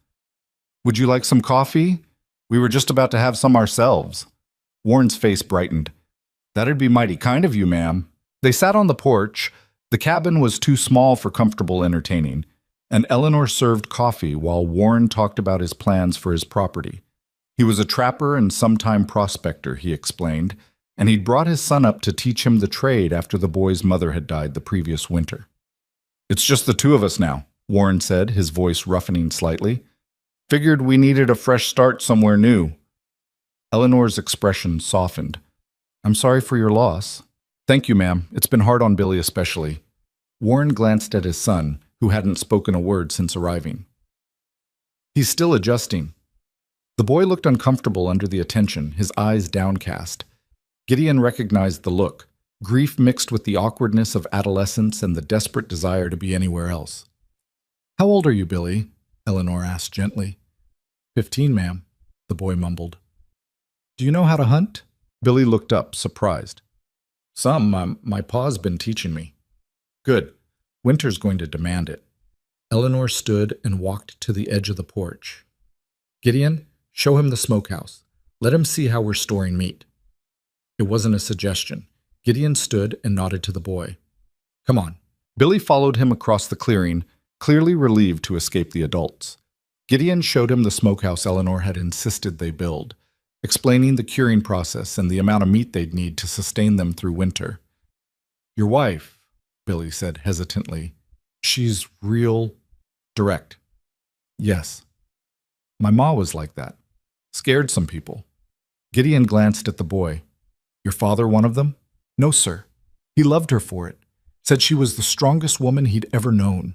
Would you like some coffee? We were just about to have some ourselves. Warren's face brightened. That'd be mighty kind of you, ma'am. They sat on the porch. The cabin was too small for comfortable entertaining, and Eleanor served coffee while Warren talked about his plans for his property. He was a trapper and sometime prospector, he explained, and he'd brought his son up to teach him the trade after the boy's mother had died the previous winter. It's just the 2 of us now, Warren said, his voice roughening slightly. Figured we needed a fresh start somewhere new. Eleanor's expression softened. I'm sorry for your loss. Thank you, ma'am. It's been hard on Billy especially. Warren glanced at his son, who hadn't spoken a word since arriving. He's still adjusting. The boy looked uncomfortable under the attention, his eyes downcast. Gideon recognized the look, grief mixed with the awkwardness of adolescence and the desperate desire to be anywhere else. How old are you, Billy? Eleanor asked gently. 15, ma'am, the boy mumbled. Do you know how to hunt? Billy looked up, surprised. Some, my pa's been teaching me. Good. Winter's going to demand it. Eleanor stood and walked to the edge of the porch. Gideon, show him the smokehouse. Let him see how we're storing meat. It wasn't a suggestion. Gideon stood and nodded to the boy. Come on. Billy followed him across the clearing, clearly relieved to escape the adults. Gideon showed him the smokehouse Eleanor had insisted they build, explaining the curing process and the amount of meat they'd need to sustain them through winter. Your wife, Billy said hesitantly, she's real direct. Yes. My ma was like that. Scared some people. Gideon glanced at the boy. Your father one of them? No, sir. He loved her for it. Said she was the strongest woman he'd ever known.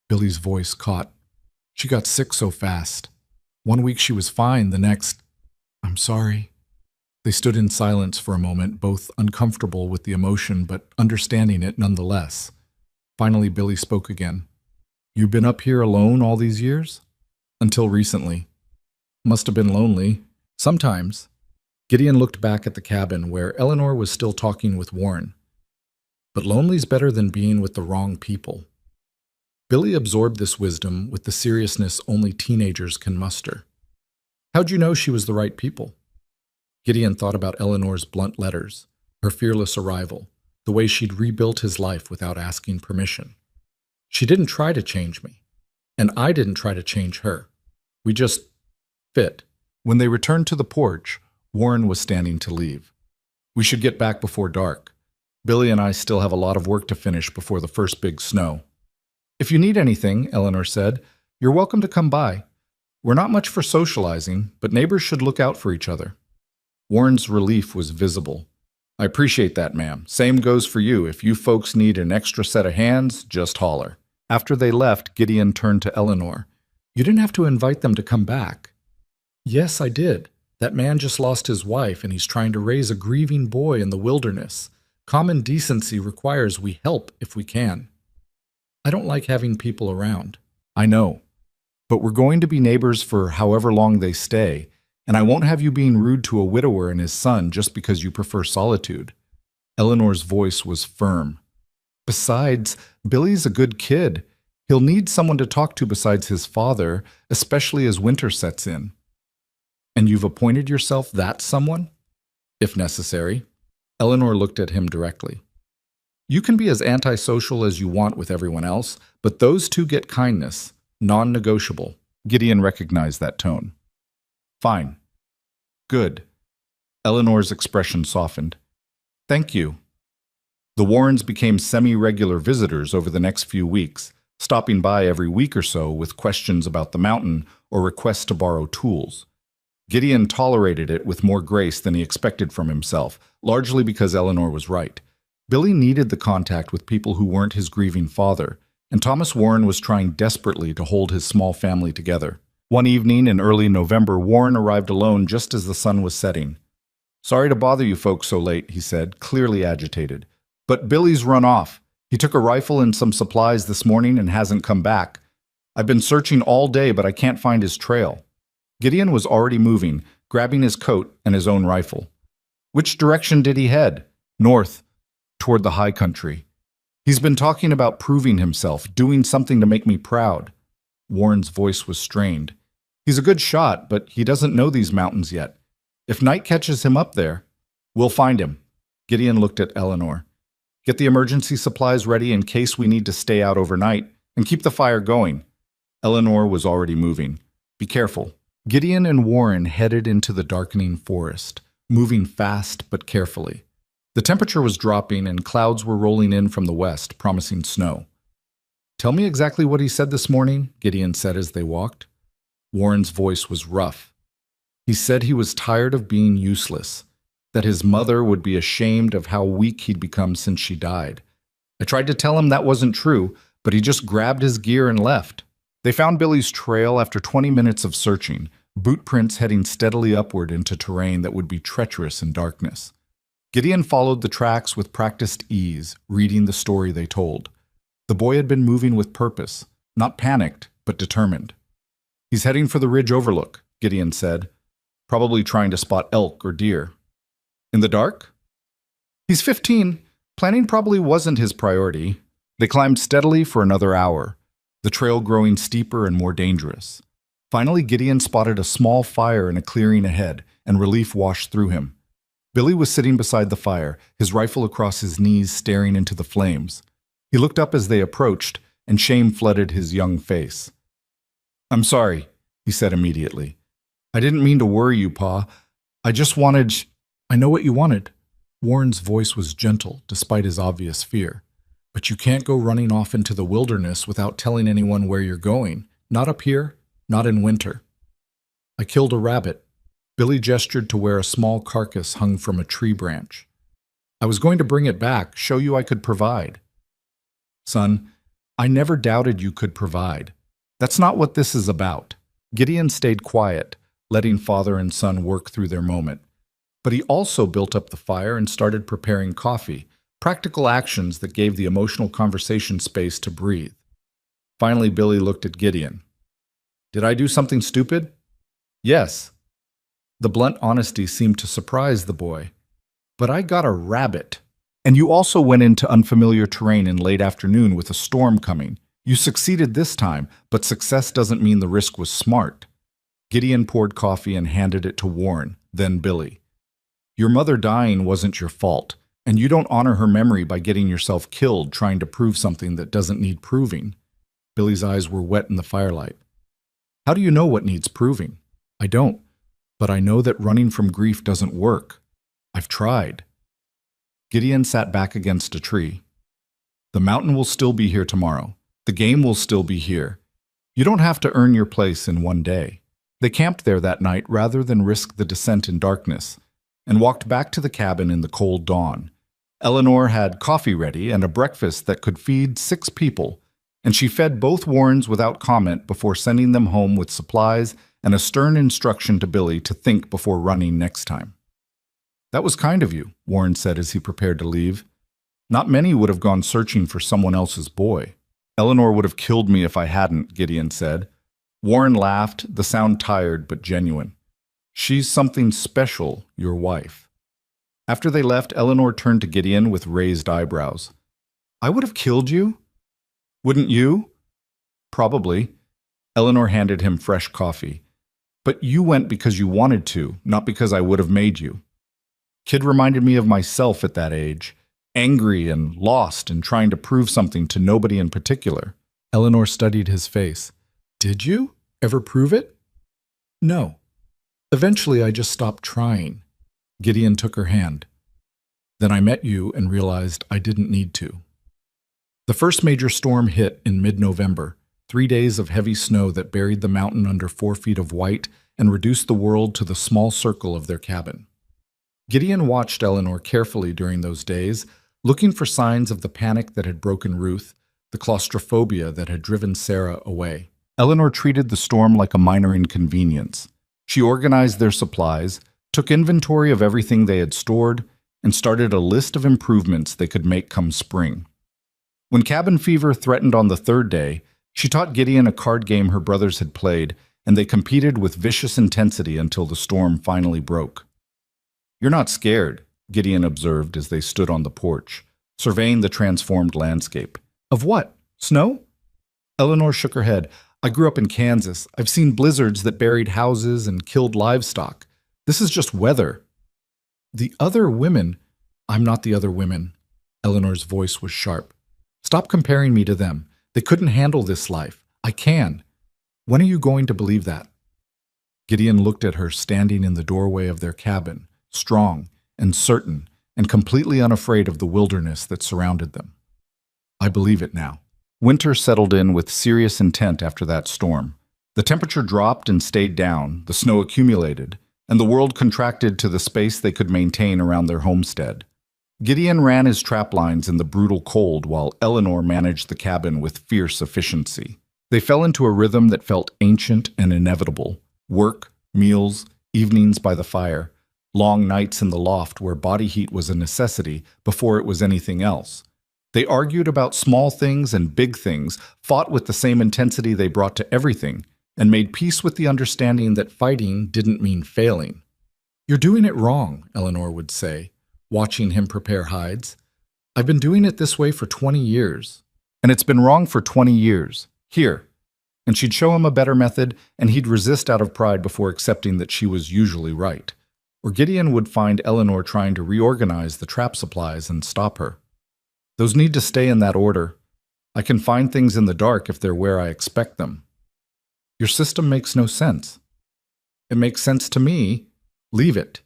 Billy's voice caught. She got sick so fast. 1 week she was fine, the next, I'm sorry. They stood in silence for a moment, both uncomfortable with the emotion but understanding it nonetheless. Finally, Billy spoke again. You been up here alone all these years? Until recently. Must have been lonely. Sometimes. Gideon looked back at the cabin where Eleanor was still talking with Warren. But lonely's better than being with the wrong people. Billy absorbed this wisdom with the seriousness only teenagers can muster. How'd you know she was the right people? Gideon thought about Eleanor's blunt letters, her fearless arrival, the way she'd rebuilt his life without asking permission. She didn't try to change me, and I didn't try to change her. We just fit. When they returned to the porch, Warren was standing to leave. We should get back before dark. Billy and I still have a lot of work to finish before the first big snow. If you need anything, Eleanor said, you're welcome to come by. We're not much for socializing, but neighbors should look out for each other. Warren's relief was visible. I appreciate that, ma'am. Same goes for you. If you folks need an extra set of hands, just holler. After they left, Gideon turned to Eleanor. You didn't have to invite them to come back. Yes, I did. That man just lost his wife, and he's trying to raise a grieving boy in the wilderness. Common decency requires we help if we can. I don't like having people around. I know. But we're going to be neighbors for however long they stay, and I won't have you being rude to a widower and his son just because you prefer solitude. Eleanor's voice was firm. Besides, Billy's a good kid. He'll need someone to talk to besides his father, especially as winter sets in. And you've appointed yourself that someone? If necessary. Eleanor looked at him directly. You can be as antisocial as you want with everyone else, but those two get kindness, non-negotiable. Gideon recognized that tone. Fine. Good. Eleanor's expression softened. Thank you. The Warrens became semi-regular visitors over the next few weeks, stopping by every week or so with questions about the mountain or requests to borrow tools. Gideon tolerated it with more grace than he expected from himself, largely because Eleanor was right. Billy needed the contact with people who weren't his grieving father, and Thomas Warren was trying desperately to hold his small family together. One evening in early November, Warren arrived alone just as the sun was setting. Sorry to bother you folks so late, he said, clearly agitated. But Billy's run off. He took a rifle and some supplies this morning and hasn't come back. I've been searching all day, but I can't find his trail. Gideon was already moving, grabbing his coat and his own rifle. Which direction did he head? North, toward the high country. He's been talking about proving himself, doing something to make me proud. Warren's voice was strained. He's a good shot, but he doesn't know these mountains yet. If night catches him up there, we'll find him. Gideon looked at Eleanor. Get the emergency supplies ready in case we need to stay out overnight, and keep the fire going. Eleanor was already moving. Be careful. Gideon and Warren headed into the darkening forest, moving fast but carefully. The temperature was dropping and clouds were rolling in from the west, promising snow. Tell me exactly what he said this morning, Gideon said as they walked. Warren's voice was rough. He said he was tired of being useless. that his mother would be ashamed of how weak he'd become since she died. I tried to tell him that wasn't true, but he just grabbed his gear and left. They found Billy's trail after 20 minutes of searching, boot prints heading steadily upward into terrain that would be treacherous in darkness. Gideon followed the tracks with practiced ease, reading the story they told. The boy had been moving with purpose, not panicked, but determined. "He's heading for the ridge overlook," Gideon said, "probably trying to spot elk or deer." "In the dark?" "He's 15. Planning probably wasn't his priority." They climbed steadily for another hour, the trail growing steeper and more dangerous. Finally, Gideon spotted a small fire in a clearing ahead, and relief washed through him. Billy was sitting beside the fire, his rifle across his knees staring into the flames. He looked up as they approached, and shame flooded his young face. "I'm sorry," he said immediately. "I didn't mean to worry you, Pa. I just wanted—" "I know what you wanted." Warren's voice was gentle, despite his obvious fear. "But you can't go running off into the wilderness without telling anyone where you're going. Not up here, not in winter." "I killed a rabbit." Billy gestured to where a small carcass hung from a tree branch. "I was going to bring it back, show you I could provide." "Son, I never doubted you could provide. That's not what this is about." Gideon stayed quiet, letting father and son work through their moment. But he also built up the fire and started preparing coffee, practical actions that gave the emotional conversation space to breathe. Finally, Billy looked at Gideon. "Did I do something stupid?" "Yes." The blunt honesty seemed to surprise the boy. "But I got a rabbit. And you also went into unfamiliar terrain in late afternoon with a storm coming. You succeeded this time, but success doesn't mean the risk was smart." Gideon poured coffee and handed it to Warren, then Billy. "Your mother dying wasn't your fault, and you don't honor her memory by getting yourself killed trying to prove something that doesn't need proving." Billy's eyes were wet in the firelight. "How do you know what needs proving?" "I don't, but I know that running from grief doesn't work. I've tried." Gideon sat back against a tree. "The mountain will still be here tomorrow. The game will still be here. You don't have to earn your place in one day." They camped there that night rather than risk the descent in darkness, and walked back to the cabin in the cold dawn. Eleanor had coffee ready and a breakfast that could feed 6 people, and she fed both Warrens without comment before sending them home with supplies and a stern instruction to Billy to think before running next time. "That was kind of you," Warren said as he prepared to leave. "Not many would have gone searching for someone else's boy." "Eleanor would have killed me if I hadn't," Gideon said. Warren laughed, the sound tired but genuine. "She's something special, your wife." After they left, Eleanor turned to Gideon with raised eyebrows. "I would have killed you?" "Wouldn't you?" "Probably." Eleanor handed him fresh coffee. "But you went because you wanted to, not because I would have made you." Kid reminded me of myself at that age, angry and lost and trying to prove something to nobody in particular. Eleanor studied his face. "Did you ever prove it?" "No. Eventually I just stopped trying." Gideon took her hand. "Then I met you and realized I didn't need to." The first major storm hit in mid-November, 3 days of heavy snow that buried the mountain under 4 feet of white and reduced the world to the small circle of their cabin. Gideon watched Eleanor carefully during those days, looking for signs of the panic that had broken Ruth, the claustrophobia that had driven Sarah away. Eleanor treated the storm like a minor inconvenience. She organized their supplies, took inventory of everything they had stored, and started a list of improvements they could make come spring. When cabin fever threatened on the 3rd day, she taught Gideon a card game her brothers had played, and they competed with vicious intensity until the storm finally broke. "You're not scared," Gideon observed as they stood on the porch, surveying the transformed landscape. "Of what? Snow?" Eleanor shook her head. "I grew up in Kansas. I've seen blizzards that buried houses and killed livestock. This is just weather." "The other women—" "I'm not the other women." Eleanor's voice was sharp. "Stop comparing me to them. They couldn't handle this life. I can. When are you going to believe that?" Gideon looked at her standing in the doorway of their cabin, strong and certain and completely unafraid of the wilderness that surrounded them. "I believe it now." Winter settled in with serious intent after that storm. The temperature dropped and stayed down, the snow accumulated, and the world contracted to the space they could maintain around their homestead. Gideon ran his trap lines in the brutal cold while Eleanor managed the cabin with fierce efficiency. They fell into a rhythm that felt ancient and inevitable. Work, meals, evenings by the fire, long nights in the loft where body heat was a necessity before it was anything else. They argued about small things and big things, fought with the same intensity they brought to everything, and made peace with the understanding that fighting didn't mean failing. "You're doing it wrong," Eleanor would say, watching him prepare hides. "I've been doing it this way for 20 years. And it's been wrong for 20 years. Here." And she'd show him a better method, and he'd resist out of pride before accepting that she was usually right. Or Gideon would find Eleanor trying to reorganize the trap supplies and stop her. "Those need to stay in that order. I can find things in the dark if they're where I expect them." "Your system makes no sense." "It makes sense to me. Leave it."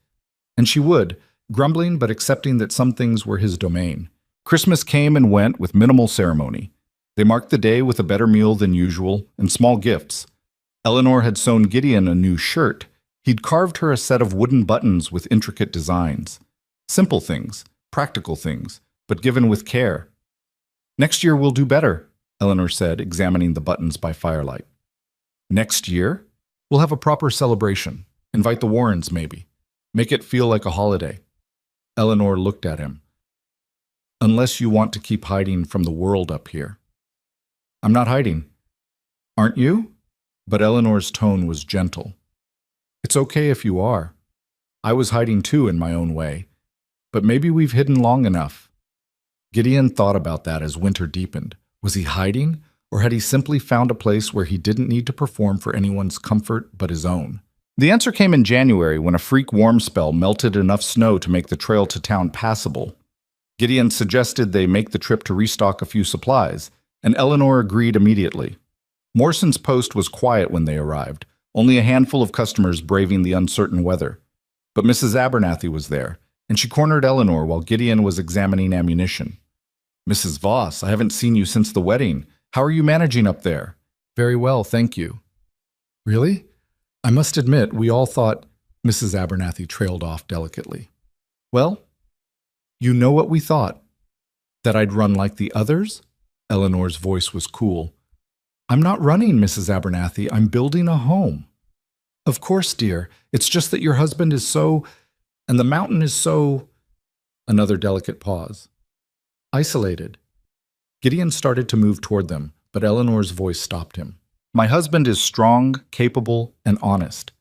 And she would, grumbling but accepting that some things were his domain. Christmas came and went with minimal ceremony. They marked the day with a better meal than usual and small gifts. Eleanor had sewn Gideon a new shirt. He'd carved her a set of wooden buttons with intricate designs. Simple things, practical things, but given with care. "Next year we'll do better," Eleanor said, examining the buttons by firelight. "Next year? We'll have a proper celebration. Invite the Warrens, maybe. Make it feel like a holiday." Eleanor looked at him. "Unless you want to keep hiding from the world up here." "I'm not hiding." "Aren't you?" But Eleanor's tone was gentle. "It's okay if you are. I was hiding too in my own way. But maybe we've hidden long enough." Gideon thought about that as winter deepened. Was he hiding, or had he simply found a place where he didn't need to perform for anyone's comfort but his own? The answer came in January when a freak warm spell melted enough snow to make the trail to town passable. Gideon suggested they make the trip to restock a few supplies, and Eleanor agreed immediately. Morrison's post was quiet when they arrived, only a handful of customers braving the uncertain weather. But Mrs. Abernathy was there, and she cornered Eleanor while Gideon was examining ammunition. "Mrs. Voss, I haven't seen you since the wedding. How are you managing up there?" "Very well, thank you." "Really? I must admit, we all thought—" Mrs. Abernathy trailed off delicately. "Well, you know what we thought. That I'd run like the others?" Eleanor's voice was cool. "I'm not running, Mrs. Abernathy. I'm building a home." "Of course, dear. It's just that your husband is so— and the mountain is so—" Another delicate pause. "Isolated." Gideon started to move toward them, but Eleanor's voice stopped him. "My husband is strong, capable, and honest.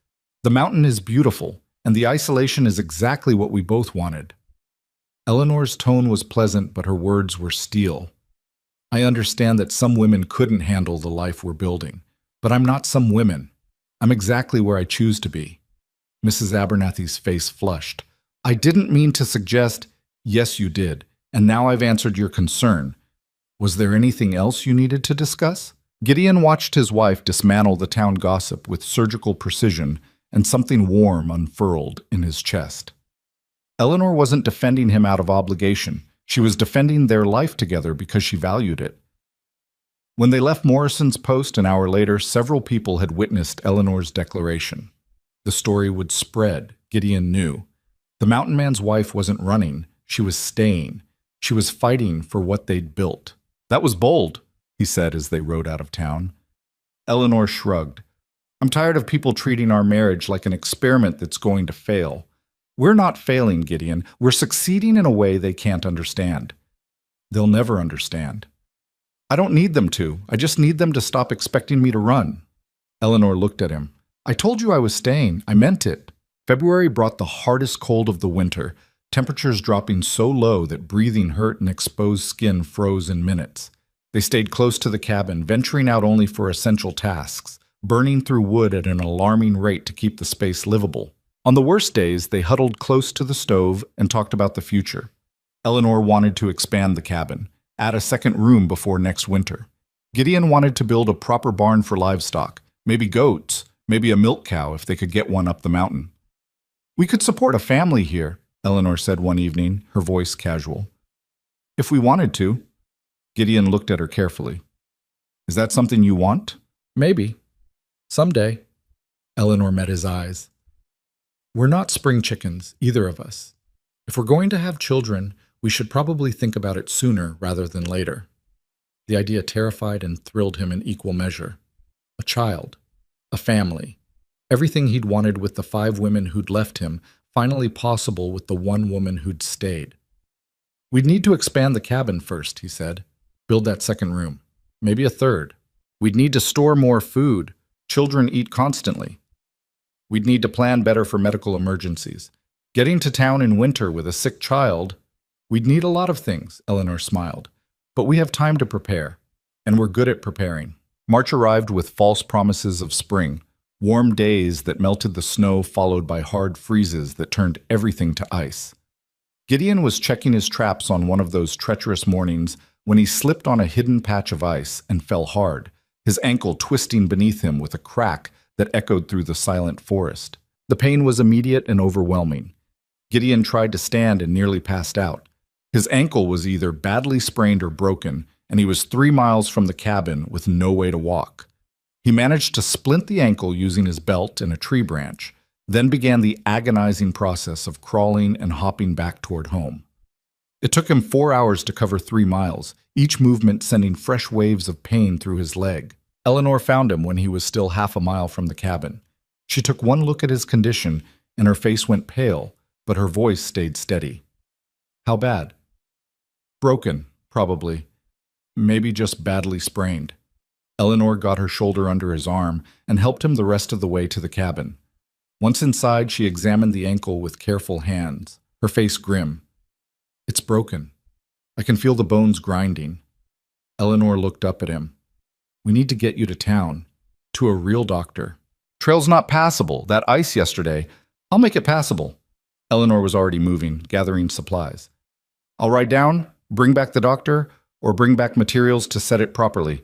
The mountain is beautiful, and the isolation is exactly what we both wanted." Eleanor's tone was pleasant, but her words were steel. "I understand that some women couldn't handle the life we're building, but I'm not some women. I'm exactly where I choose to be." Mrs. Abernathy's face flushed. "I didn't mean to suggest—" "Yes, you did, and now I've answered your concern. Was there anything else you needed to discuss?" Gideon watched his wife dismantle the town gossip with surgical precision, and something warm unfurled in his chest. Eleanor wasn't defending him out of obligation. She was defending their life together because she valued it. When they left Morrison's post an hour later, several people had witnessed Eleanor's declaration. The story would spread, Gideon knew. The mountain man's wife wasn't running. She was staying. She was fighting for what they'd built. "That was bold," he said as they rode out of town. Eleanor shrugged. "I'm tired of people treating our marriage like an experiment that's going to fail. We're not failing, Gideon. We're succeeding in a way they can't understand. They'll never understand. I don't need them to. I just need them to stop expecting me to run." Eleanor looked at him. "I told you I was staying. I meant it." February brought the hardest cold of the winter, temperatures dropping so low that breathing hurt and exposed skin froze in minutes. They stayed close to the cabin, venturing out only for essential tasks, burning through wood at an alarming rate to keep the space livable. On the worst days, they huddled close to the stove and talked about the future. Eleanor wanted to expand the cabin, add a second room before next winter. Gideon wanted to build a proper barn for livestock, maybe goats, maybe a milk cow if they could get one up the mountain. "We could support a family here," Eleanor said one evening, her voice casual. "If we wanted to." Gideon looked at her carefully. "Is that something you want?" "Maybe. Someday." Eleanor met his eyes. We're not spring chickens, either of us. If we're going to have children, we should probably think about it sooner rather than later. The idea terrified and thrilled him in equal measure. A child. A family. Everything he'd wanted with the 5 women who'd left him, finally possible with the 1 woman who'd stayed. We'd need to expand the cabin first, he said. Build that second room. Maybe a third. We'd need to store more food. Children eat constantly. We'd need to plan better for medical emergencies. Getting to town in winter with a sick child, we'd need a lot of things, Eleanor smiled. But we have time to prepare, and we're good at preparing. March arrived with false promises of spring, warm days that melted the snow followed by hard freezes that turned everything to ice. Gideon was checking his traps on one of those treacherous mornings when he slipped on a hidden patch of ice and fell hard, his ankle twisting beneath him with a crack that echoed through the silent forest. The pain was immediate and overwhelming. Gideon tried to stand and nearly passed out. His ankle was either badly sprained or broken, and he was 3 miles from the cabin with no way to walk. He managed to splint the ankle using his belt and a tree branch, then began the agonizing process of crawling and hopping back toward home. It took him 4 hours to cover 3 miles, each movement sending fresh waves of pain through his leg. Eleanor found him when he was still half a mile from the cabin. She took one look at his condition, and her face went pale, but her voice stayed steady. How bad? Broken, probably. Maybe just badly sprained. Eleanor got her shoulder under his arm and helped him the rest of the way to the cabin. Once inside, she examined the ankle with careful hands, her face grim. It's broken. I can feel the bones grinding. Eleanor looked up at him. We need to get you to town, to a real doctor. Trail's not passable. That ice yesterday. I'll make it passable. Eleanor was already moving, gathering supplies. I'll ride down, bring back the doctor, or bring back materials to set it properly.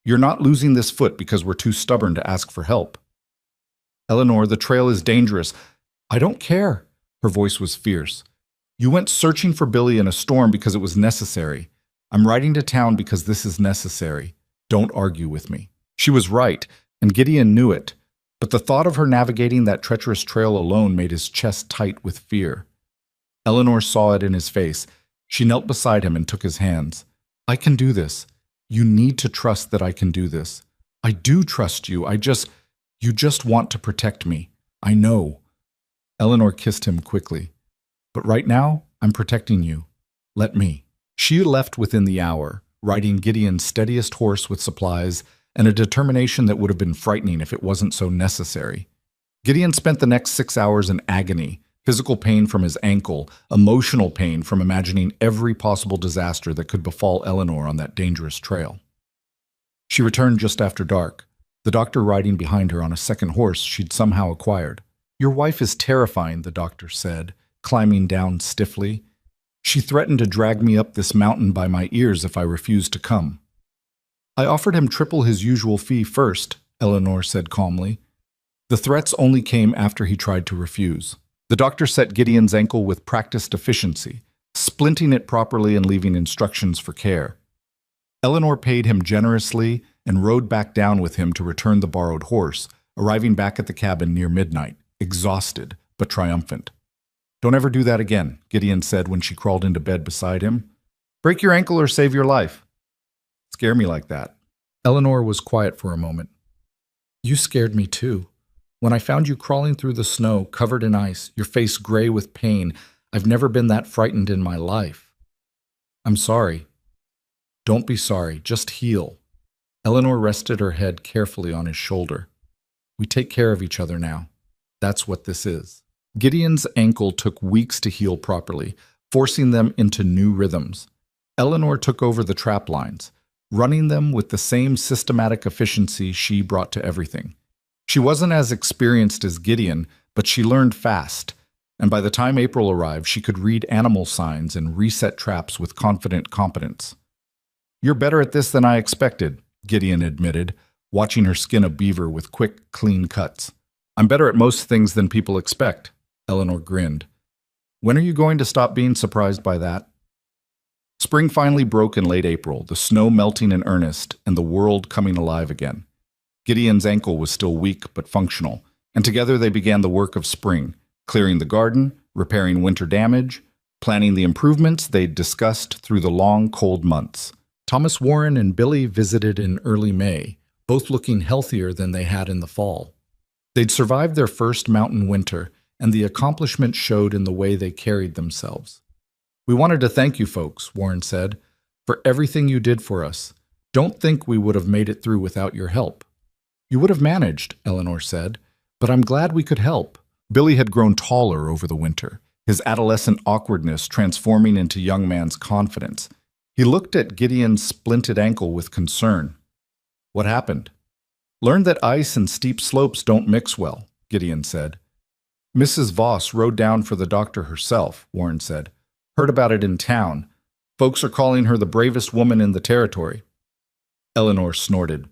You're not losing this foot because we're too stubborn to ask for help. Eleanor, the trail is dangerous. I don't care. Her voice was fierce. You went searching for Billy in a storm because it was necessary. I'm riding to town because this is necessary. Don't argue with me. She was right, and Gideon knew it, but the thought of her navigating that treacherous trail alone made his chest tight with fear. Eleanor saw it in his face. She knelt beside him and took his hands. I can do this. You need to trust that I can do this. I do trust you. You just want to protect me. I know. Eleanor kissed him quickly. But right now, I'm protecting you. Let me. She left within the hour, riding Gideon's steadiest horse with supplies and a determination that would have been frightening if it wasn't so necessary. Gideon spent the next 6 hours in agony, physical pain from his ankle, emotional pain from imagining every possible disaster that could befall Eleanor on that dangerous trail. She returned just after dark, the doctor riding behind her on a second horse she'd somehow acquired. Your wife is terrifying, the doctor said, climbing down stiffly. She threatened to drag me up this mountain by my ears if I refused to come. I offered him triple his usual fee first, Eleanor said calmly. The threats only came after he tried to refuse. The doctor set Gideon's ankle with practiced efficiency, splinting it properly and leaving instructions for care. Eleanor paid him generously and rode back down with him to return the borrowed horse, arriving back at the cabin near midnight, exhausted but triumphant. Don't ever do that again, Gideon said when she crawled into bed beside him. Break your ankle or save your life. Scare me like that. Eleanor was quiet for a moment. You scared me too. When I found you crawling through the snow, covered in ice, your face gray with pain, I've never been that frightened in my life. I'm sorry. Don't be sorry, just heal. Eleanor rested her head carefully on his shoulder. We take care of each other now. That's what this is. Gideon's ankle took weeks to heal properly, forcing them into new rhythms. Eleanor took over the trap lines, running them with the same systematic efficiency she brought to everything. She wasn't as experienced as Gideon, but she learned fast, and by the time April arrived, she could read animal signs and reset traps with confident competence. You're better at this than I expected, Gideon admitted, watching her skin a beaver with quick, clean cuts. I'm better at most things than people expect, Eleanor grinned. When are you going to stop being surprised by that? Spring finally broke in late April, the snow melting in earnest and the world coming alive again. Gideon's ankle was still weak but functional, and together they began the work of spring, clearing the garden, repairing winter damage, planning the improvements they'd discussed through the long, cold months. Thomas Warren and Billy visited in early May, both looking healthier than they had in the fall. They'd survived their first mountain winter, and the accomplishment showed in the way they carried themselves. "We wanted to thank you folks," Warren said, "for everything you did for us. Don't think we would have made it through without your help." "You would have managed," Eleanor said, "but I'm glad we could help." Billy had grown taller over the winter, his adolescent awkwardness transforming into young man's confidence. He looked at Gideon's splinted ankle with concern. "What happened?" "Learned that ice and steep slopes don't mix well," Gideon said. "Mrs. Voss rode down for the doctor herself," Warren said. "Heard about it in town. Folks are calling her the bravest woman in the territory." Eleanor snorted.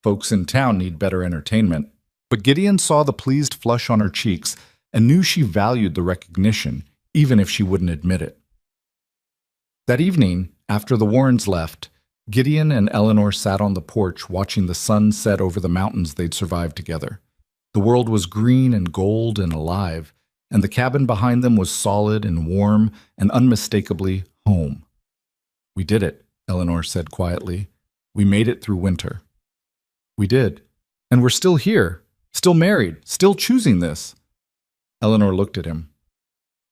"Folks in town need better entertainment." But Gideon saw the pleased flush on her cheeks and knew she valued the recognition, even if she wouldn't admit it. That evening, after the Warrens left, Gideon and Eleanor sat on the porch watching the sun set over the mountains they'd survived together. The world was green and gold and alive, and the cabin behind them was solid and warm and unmistakably home. "We did it," Eleanor said quietly. "We made it through winter." "We did. And we're still here, still married, still choosing this." Eleanor looked at him.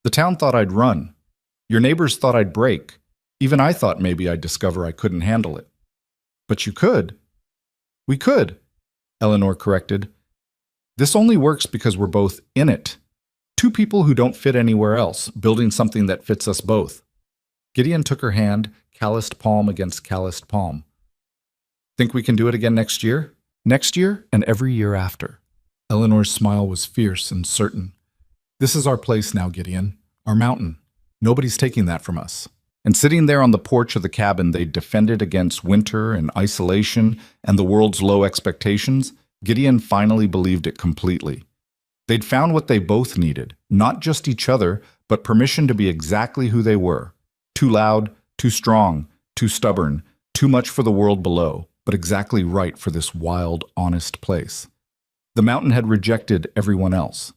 "The town thought I'd run. Your neighbors thought I'd break. Even I thought maybe I'd discover I couldn't handle it." "But you could." "We could," Eleanor corrected. "This only works because we're both in it. Two people who don't fit anywhere else, building something that fits us both." Gideon took her hand, calloused palm against calloused palm. "Think we can do it again next year?" "Next year and every year after." Eleanor's smile was fierce and certain. "This is our place now, Gideon. Our mountain. Nobody's taking that from us." And sitting there on the porch of the cabin they'd defended against winter and isolation and the world's low expectations, Gideon finally believed it completely. They'd found what they both needed, not just each other, but permission to be exactly who they were. Too loud, too strong, too stubborn, too much for the world below, but exactly right for this wild, honest place. The mountain had rejected everyone else,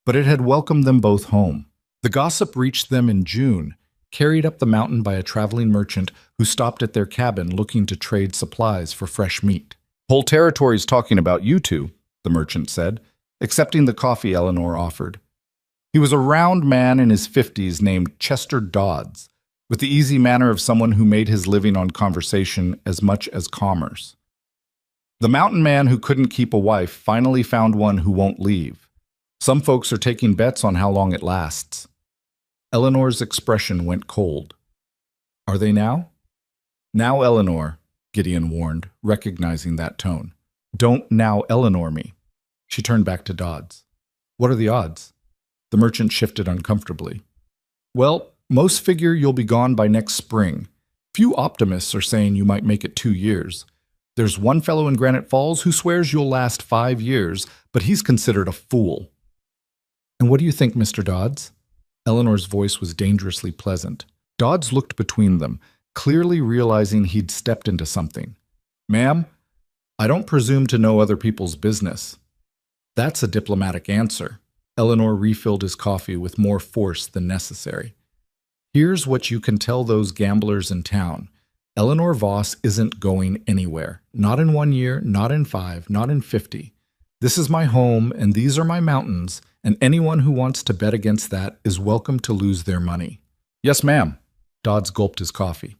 but it had welcomed them both home. The gossip reached them in June, carried up the mountain by a traveling merchant who stopped at their cabin looking to trade supplies for fresh meat. "Whole territory's talking about you two," the merchant said, accepting the coffee Eleanor offered. He was a round man in his 50s named Chester Dodds, with the easy manner of someone who made his living on conversation as much as commerce. The mountain man who couldn't keep a wife finally found one who won't leave. Some folks are taking bets on how long it lasts. Eleanor's expression went cold. "Are they now?" "Now, Eleanor," Gideon warned, recognizing that tone. "Don't now Eleanor me." She turned back to Dodds. "What are the odds?" The merchant shifted uncomfortably. "Well, most figure you'll be gone by next spring. Few optimists are saying you might make it 2 years. There's one fellow in Granite Falls who swears you'll last 5 years, but he's considered a fool." "And what do you think, Mr. Dodds?" Eleanor's voice was dangerously pleasant. Dodds looked between them, clearly realizing he'd stepped into something. "Ma'am, I don't presume to know other people's business." "That's a diplomatic answer." Eleanor refilled his coffee with more force than necessary. "Here's what you can tell those gamblers in town. Eleanor Voss isn't going anywhere. Not in 1 year, not in 5, not in 50. This is my home, and these are my mountains, and anyone who wants to bet against that is welcome to lose their money." "Yes, ma'am." Dodds gulped his coffee.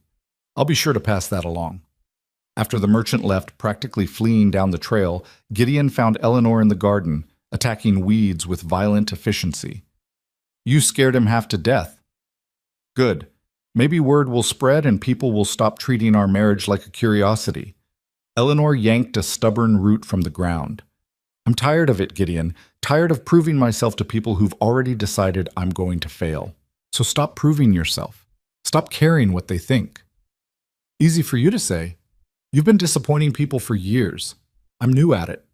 "I'll be sure to pass that along." After the merchant left, practically fleeing down the trail, Gideon found Eleanor in the garden, attacking weeds with violent efficiency. "You scared him half to death." "Good. Maybe word will spread and people will stop treating our marriage like a curiosity." Eleanor yanked a stubborn root from the ground. "I'm tired of it, Gideon. Tired of proving myself to people who've already decided I'm going to fail. So stop proving yourself. Stop caring what they think." "Easy for you to say. You've been disappointing people for years. I'm new at it."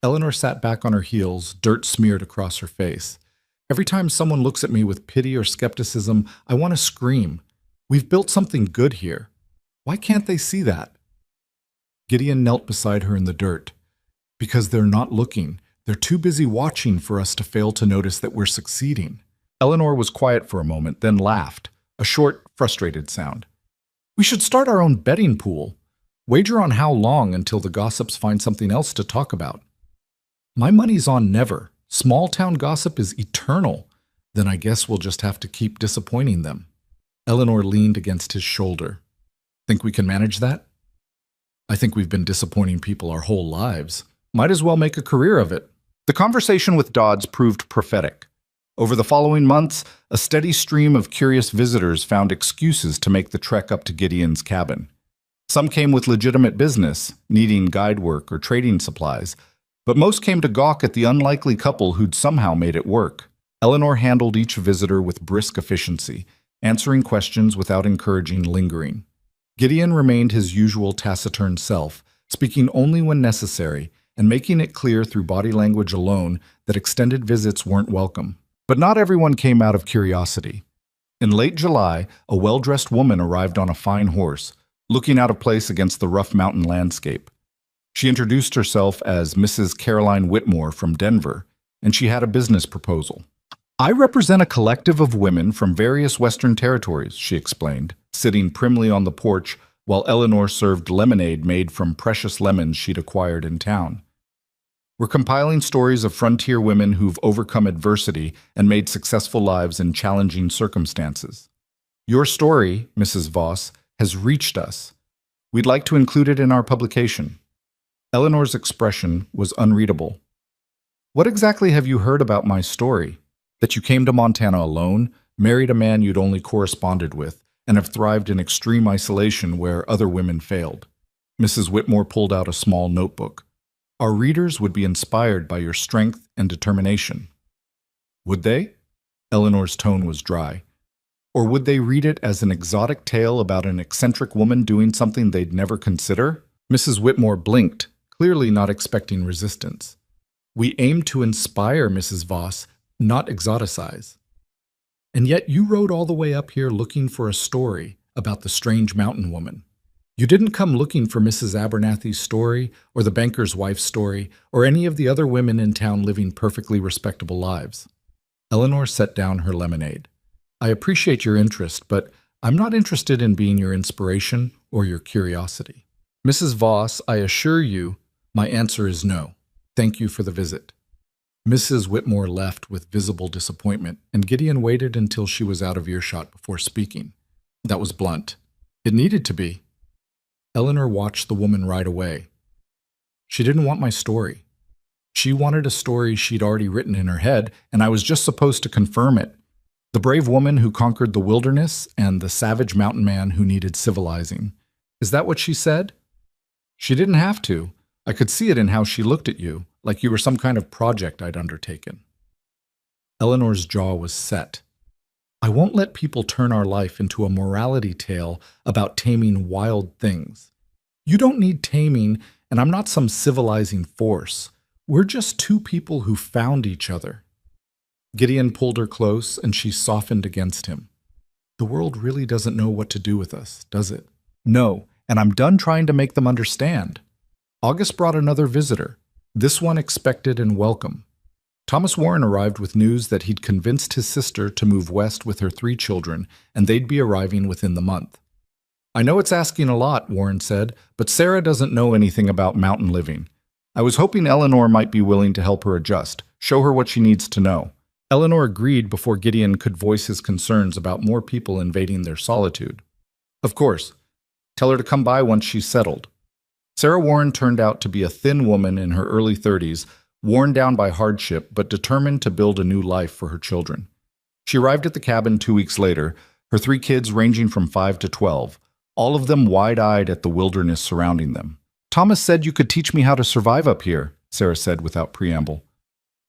Eleanor sat back on her heels, dirt smeared across her face. "Every time someone looks at me with pity or skepticism, I want to scream. We've built something good here. Why can't they see that?" Gideon knelt beside her in the dirt. "Because they're not looking. They're too busy watching for us to fail to notice that we're succeeding. Eleanor was quiet for a moment, then laughed, a short, frustrated sound. We should start our own betting pool. Wager on how long until the gossips find something else to talk about. My money's on never. Small-town gossip is eternal. Then I guess we'll just have to keep disappointing them. Eleanor leaned against his shoulder. Think we can manage that? I think we've been disappointing people our whole lives. Might as well make a career of it. The conversation with Dodds proved prophetic. Over the following months, a steady stream of curious visitors found excuses to make the trek up to Gideon's cabin. Some came with legitimate business, needing guide work or trading supplies, but most came to gawk at the unlikely couple who'd somehow made it work. Eleanor handled each visitor with brisk efficiency, answering questions without encouraging lingering. Gideon remained his usual taciturn self, speaking only when necessary and making it clear through body language alone that extended visits weren't welcome. But not everyone came out of curiosity. In late July, a well-dressed woman arrived on a fine horse, looking out of place against the rough mountain landscape. She introduced herself as Mrs. Caroline Whitmore from Denver, and she had a business proposal. I represent a collective of women from various Western territories, she explained, sitting primly on the porch while Eleanor served lemonade made from precious lemons she'd acquired in town. We're compiling stories of frontier women who've overcome adversity and made successful lives in challenging circumstances. Your story, Mrs. Voss, has reached us. We'd like to include it in our publication. Eleanor's expression was unreadable. What exactly have you heard about my story? That you came to Montana alone, married a man you'd only corresponded with, and have thrived in extreme isolation where other women failed. Mrs. Whitmore pulled out a small notebook. Our readers would be inspired by your strength and determination. Would they? Eleanor's tone was dry. Or would they read it as an exotic tale about an eccentric woman doing something they'd never consider? Mrs. Whitmore blinked, clearly not expecting resistance. We aim to inspire, Mrs. Voss, not exoticize. And yet you rode all the way up here looking for a story about the strange mountain woman. You didn't come looking for Mrs. Abernathy's story, or the banker's wife's story, or any of the other women in town living perfectly respectable lives. Eleanor set down her lemonade. I appreciate your interest, but I'm not interested in being your inspiration or your curiosity. Mrs. Voss, I assure you, my answer is no. Thank you for the visit. Mrs. Whitmore left with visible disappointment, and Gideon waited until she was out of earshot before speaking. That was blunt. It needed to be. Eleanor watched the woman ride away. She didn't want my story. She wanted a story she'd already written in her head, and I was just supposed to confirm it. The brave woman who conquered the wilderness and the savage mountain man who needed civilizing. Is that what she said? She didn't have to. I could see it in how she looked at you, like you were some kind of project I'd undertaken. Eleanor's jaw was set. I won't let people turn our life into a morality tale about taming wild things. You don't need taming, and I'm not some civilizing force. We're just two people who found each other. Gideon pulled her close, and she softened against him. The world really doesn't know what to do with us, does it? No, and I'm done trying to make them understand. August brought another visitor, this one expected and welcome. Thomas Warren arrived with news that he'd convinced his sister to move west with her 3 children, and they'd be arriving within the month. I know it's asking a lot, Warren said, but Sarah doesn't know anything about mountain living. I was hoping Eleanor might be willing to help her adjust, show her what she needs to know. Eleanor agreed before Gideon could voice his concerns about more people invading their solitude. Of course. Tell her to come by once she's settled. Sarah Warren turned out to be a thin woman in her early 30s, worn down by hardship but determined to build a new life for her children. She arrived at the cabin 2 weeks later, her 3 kids ranging from 5 to 12, all of them wide-eyed at the wilderness surrounding them. Thomas said you could teach me how to survive up here, Sarah said without preamble.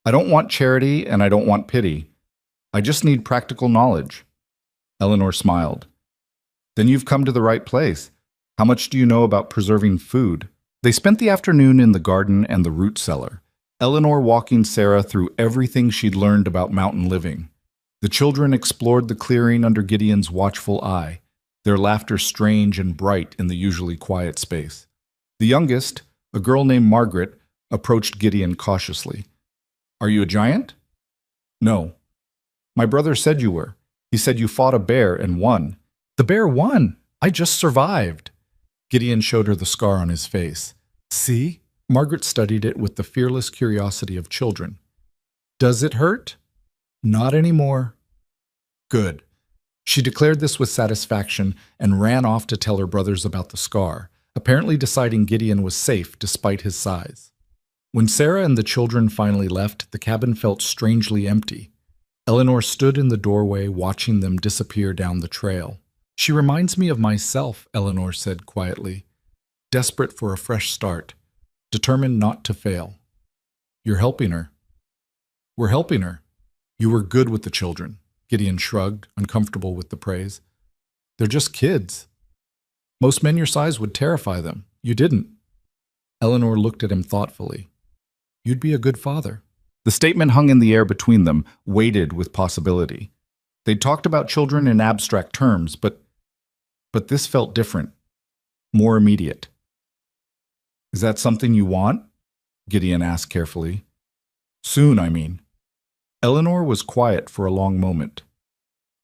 I don't want charity and I don't want pity. I just need practical knowledge. Eleanor smiled. Then you've come to the right place. How much do you know about preserving food? They spent the afternoon in the garden and the root cellar, Eleanor walking Sarah through everything she'd learned about mountain living. The children explored the clearing under Gideon's watchful eye, their laughter strange and bright in the usually quiet space. The youngest, a girl named Margaret, approached Gideon cautiously. Are you a giant? No. My brother said you were. He said you fought a bear and won. The bear won. I just survived. Gideon showed her the scar on his face. See? Margaret studied it with the fearless curiosity of children. Does it hurt? Not anymore. Good. She declared this with satisfaction and ran off to tell her brothers about the scar, apparently deciding Gideon was safe despite his size. When Sarah and the children finally left, the cabin felt strangely empty. Eleanor stood in the doorway watching them disappear down the trail. She reminds me of myself, Eleanor said quietly, desperate for a fresh start, determined not to fail. You're helping her. We're helping her. You were good with the children. Gideon shrugged, uncomfortable with the praise. They're just kids. Most men your size would terrify them. You didn't. Eleanor looked at him thoughtfully. You'd be a good father. The statement hung in the air between them, weighted with possibility. They'd talked about children in abstract terms, but this felt different, more immediate. Is that something you want? Gideon asked carefully. Soon, I mean. Eleanor was quiet for a long moment.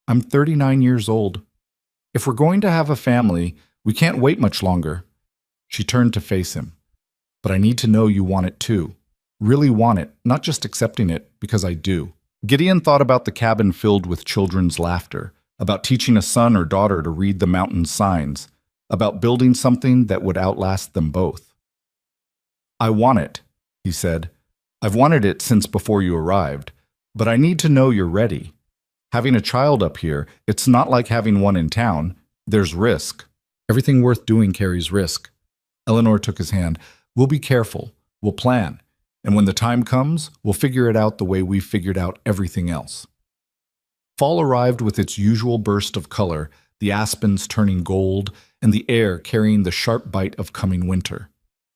I'm 39 years old. If we're going to have a family, we can't wait much longer. She turned to face him. But I need to know you want it too. Really want it, not just accepting it, because I do. Gideon thought about the cabin filled with children's laughter, about teaching a son or daughter to read the mountain signs, about building something that would outlast them both. I want it, he said. I've wanted it since before you arrived, but I need to know you're ready. Having a child up here, it's not like having one in town. There's risk. Everything worth doing carries risk. Eleanor took his hand. We'll be careful. We'll plan. And when the time comes, we'll figure it out the way we've figured out everything else. Fall arrived with its usual burst of color, the aspens turning gold, and the air carrying the sharp bite of coming winter.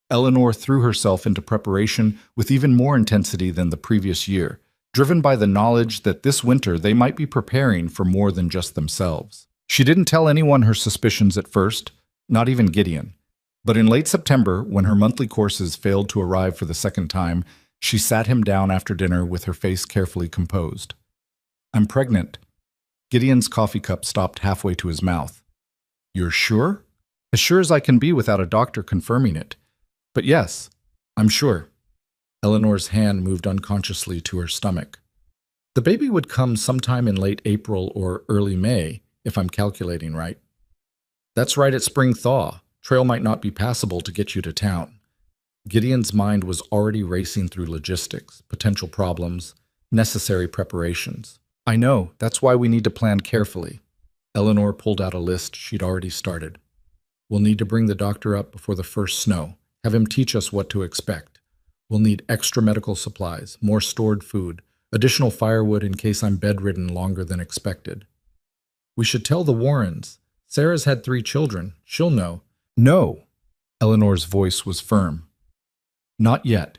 Eleanor threw herself into preparation with even more intensity than the previous year, driven by the knowledge that this winter they might be preparing for more than just themselves. She didn't tell anyone her suspicions at first, not even Gideon. But in late September, when her monthly courses failed to arrive for the second time, she sat him down after dinner with her face carefully composed. I'm pregnant. Gideon's coffee cup stopped halfway to his mouth. You're sure? As sure as I can be without a doctor confirming it. But yes, I'm sure. Eleanor's hand moved unconsciously to her stomach. The baby would come sometime in late April or early May, if I'm calculating right. That's right at spring thaw. Trail might not be passable to get you to town. Gideon's mind was already racing through logistics, potential problems, necessary preparations. I know, that's why we need to plan carefully. Eleanor pulled out a list she'd already started. We'll need to bring the doctor up before the first snow, have him teach us what to expect. We'll need extra medical supplies, more stored food, additional firewood in case I'm bedridden longer than expected. We should tell the Warrens. Sarah's had 3 children. She'll know. No. Eleanor's voice was firm. Not yet.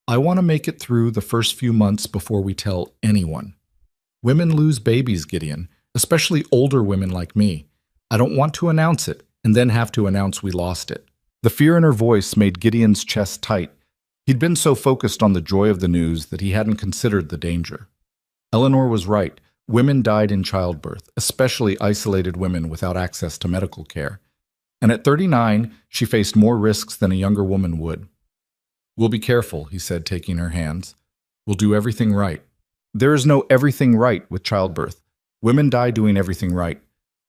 I want to make it through the first few months before we tell anyone. Women lose babies, Gideon, especially older women like me. I don't want to announce it and then have to announce we lost it. The fear in her voice made Gideon's chest tight. He'd been so focused on the joy of the news that he hadn't considered the danger. Eleanor was right. Women died in childbirth, especially isolated women without access to medical care. And at 39, she faced more risks than a younger woman would. We'll be careful, he said, taking her hands. We'll do everything right. There is no everything right with childbirth. Women die doing everything right.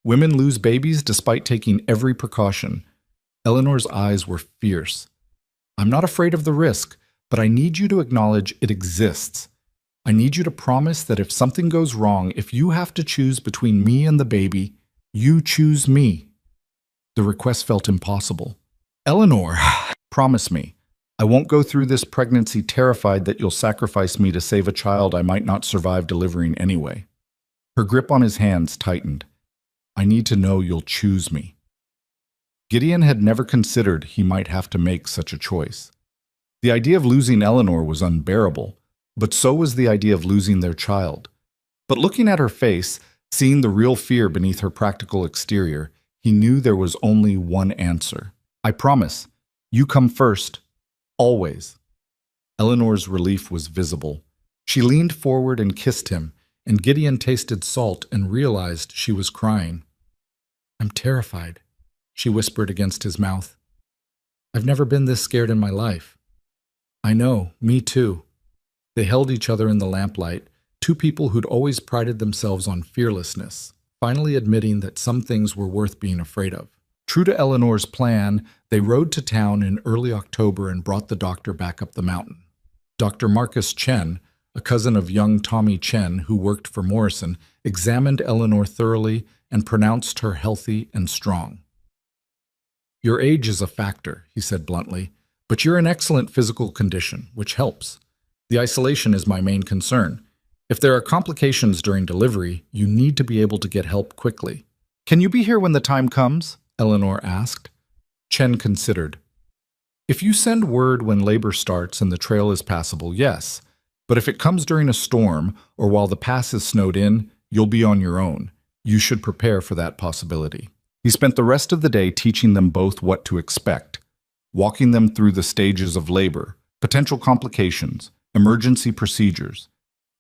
Women lose babies despite taking every precaution. Eleanor's eyes were fierce. I'm not afraid of the risk, but I need you to acknowledge it exists. I need you to promise that if something goes wrong, if you have to choose between me and the baby, you choose me. The request felt impossible. Eleanor, promise me. I won't go through this pregnancy terrified that you'll sacrifice me to save a child I might not survive delivering anyway. Her grip on his hands tightened. I need to know you'll choose me. Gideon had never considered he might have to make such a choice. The idea of losing Eleanor was unbearable, but so was the idea of losing their child. But looking at her face, seeing the real fear beneath her practical exterior, he knew there was only one answer. I promise. You come first. Always. Eleanor's relief was visible. She leaned forward and kissed him, and Gideon tasted salt and realized she was crying. "I'm terrified," she whispered against his mouth. "I've never been this scared in my life." "I know, me too." They held each other in the lamplight, two people who'd always prided themselves on fearlessness, finally admitting that some things were worth being afraid of. True to Eleanor's plan, they rode to town in early October and brought the doctor back up the mountain. Dr. Marcus Chen, a cousin of young Tommy Chen who worked for Morrison, examined Eleanor thoroughly and pronounced her healthy and strong. "Your age is a factor," he said bluntly, "but you're in excellent physical condition, which helps. The isolation is my main concern. If there are complications during delivery, you need to be able to get help quickly." "Can you be here when the time comes?" Eleanor asked. Chen considered. "If you send word when labor starts and the trail is passable, yes. But if it comes during a storm or while the pass is snowed in, you'll be on your own. You should prepare for that possibility." He spent the rest of the day teaching them both what to expect, walking them through the stages of labor, potential complications, emergency procedures.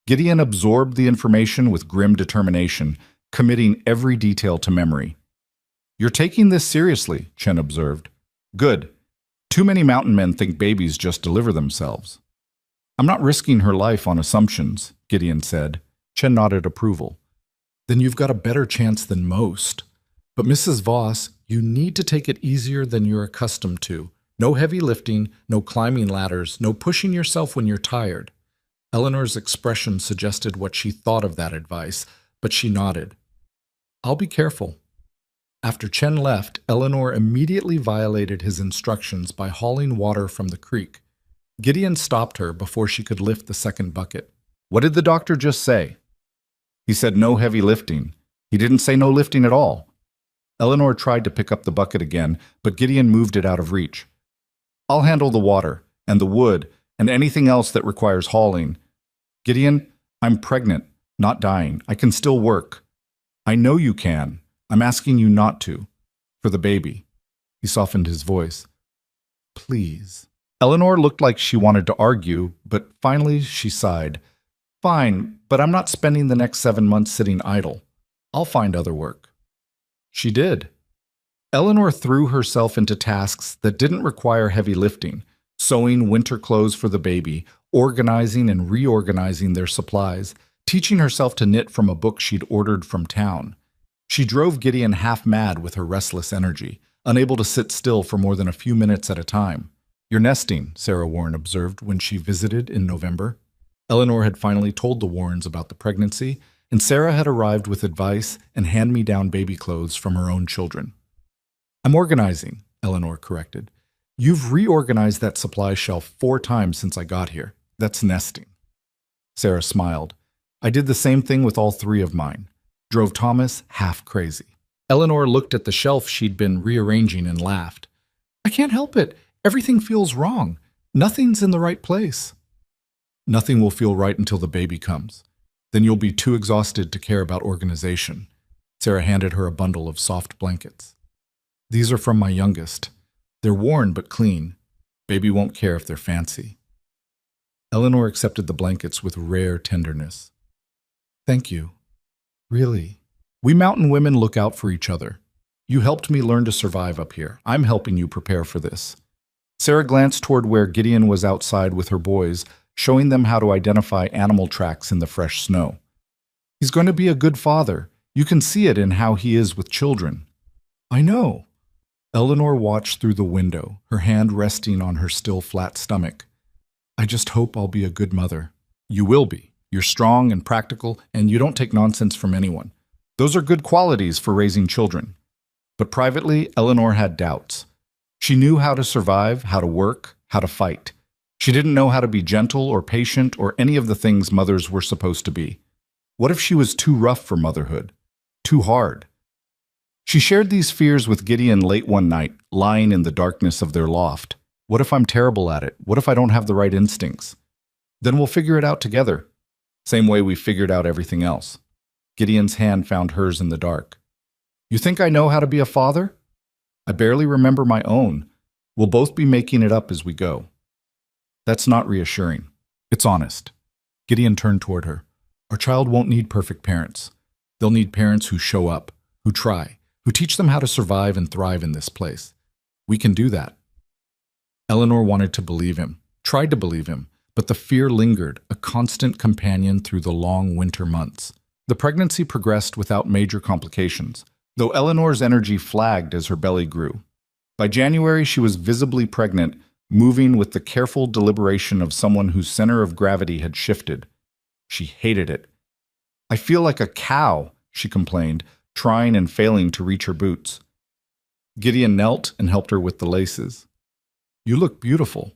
Gideon absorbed the information with grim determination, committing every detail to memory. "You're taking this seriously," Chen observed. "Good. Too many mountain men think babies just deliver themselves." "I'm not risking her life on assumptions," Gideon said. Chen nodded approval. "Then you've got a better chance than most. But Mrs. Voss, you need to take it easier than you're accustomed to. No heavy lifting, no climbing ladders, no pushing yourself when you're tired." Eleanor's expression suggested what she thought of that advice, but she nodded. "I'll be careful." After Chen left, Eleanor immediately violated his instructions by hauling water from the creek. Gideon stopped her before she could lift the second bucket. "What did the doctor just say?" "He said no heavy lifting. He didn't say no lifting at all." Eleanor tried to pick up the bucket again, but Gideon moved it out of reach. "I'll handle the water, and the wood, and anything else that requires hauling. Gideon, I'm pregnant, not dying. I can still work." "I know you can. I'm asking you not to. For the baby." He softened his voice. "Please." Eleanor looked like she wanted to argue, but finally she sighed. "Fine, but I'm not spending the next 7 months sitting idle. I'll find other work." She did. Eleanor threw herself into tasks that didn't require heavy lifting, sewing winter clothes for the baby, organizing and reorganizing their supplies, teaching herself to knit from a book she'd ordered from town. She drove Gideon half mad with her restless energy, unable to sit still for more than a few minutes at a time. "You're nesting," Sarah Warren observed when she visited in November. Eleanor had finally told the Warrens about the pregnancy, and Sarah had arrived with advice and hand-me-down baby clothes from her own children. "I'm organizing," Eleanor corrected. "You've reorganized that supply shelf 4 times since I got here. That's nesting." Sarah smiled. "I did the same thing with all 3 of mine." Drove Thomas half crazy. Eleanor looked at the shelf she'd been rearranging and laughed. "I can't help it. Everything feels wrong. Nothing's in the right place." "Nothing will feel right until the baby comes. Then you'll be too exhausted to care about organization." Sarah handed her a bundle of soft blankets. "These are from my youngest. They're worn but clean. Baby won't care if they're fancy." Eleanor accepted the blankets with rare tenderness. "Thank you. Really. We mountain women look out for each other. You helped me learn to survive up here. I'm helping you prepare for this." Sarah glanced toward where Gideon was outside with her boys, showing them how to identify animal tracks in the fresh snow. "He's going to be a good father. You can see it in how he is with children." "I know." Eleanor watched through the window, her hand resting on her still flat stomach. "I just hope I'll be a good mother." "You will be. You're strong and practical, and you don't take nonsense from anyone. Those are good qualities for raising children." But privately, Eleanor had doubts. She knew how to survive, how to work, how to fight. She didn't know how to be gentle or patient or any of the things mothers were supposed to be. What if she was too rough for motherhood? Too hard? She shared these fears with Gideon late one night, lying in the darkness of their loft. "What if I'm terrible at it? What if I don't have the right instincts?" "Then we'll figure it out together. Same way we figured out everything else." Gideon's hand found hers in the dark. "You think I know how to be a father? I barely remember my own. We'll both be making it up as we go." That's not reassuring. It's honest. Gideon turned toward her. Our child won't need perfect parents. They'll need parents who show up, who try, who teach them how to survive and thrive in this place. We can do that. Eleanor wanted to believe him, tried to believe him, but the fear lingered, a constant companion through the long winter months. The pregnancy progressed without major complications, though Eleanor's energy flagged as her belly grew. By January, she was visibly pregnant, moving with the careful deliberation of someone whose center of gravity had shifted. She hated it. I feel like a cow, she complained, trying and failing to reach her boots. Gideon knelt and helped her with the laces. You look beautiful.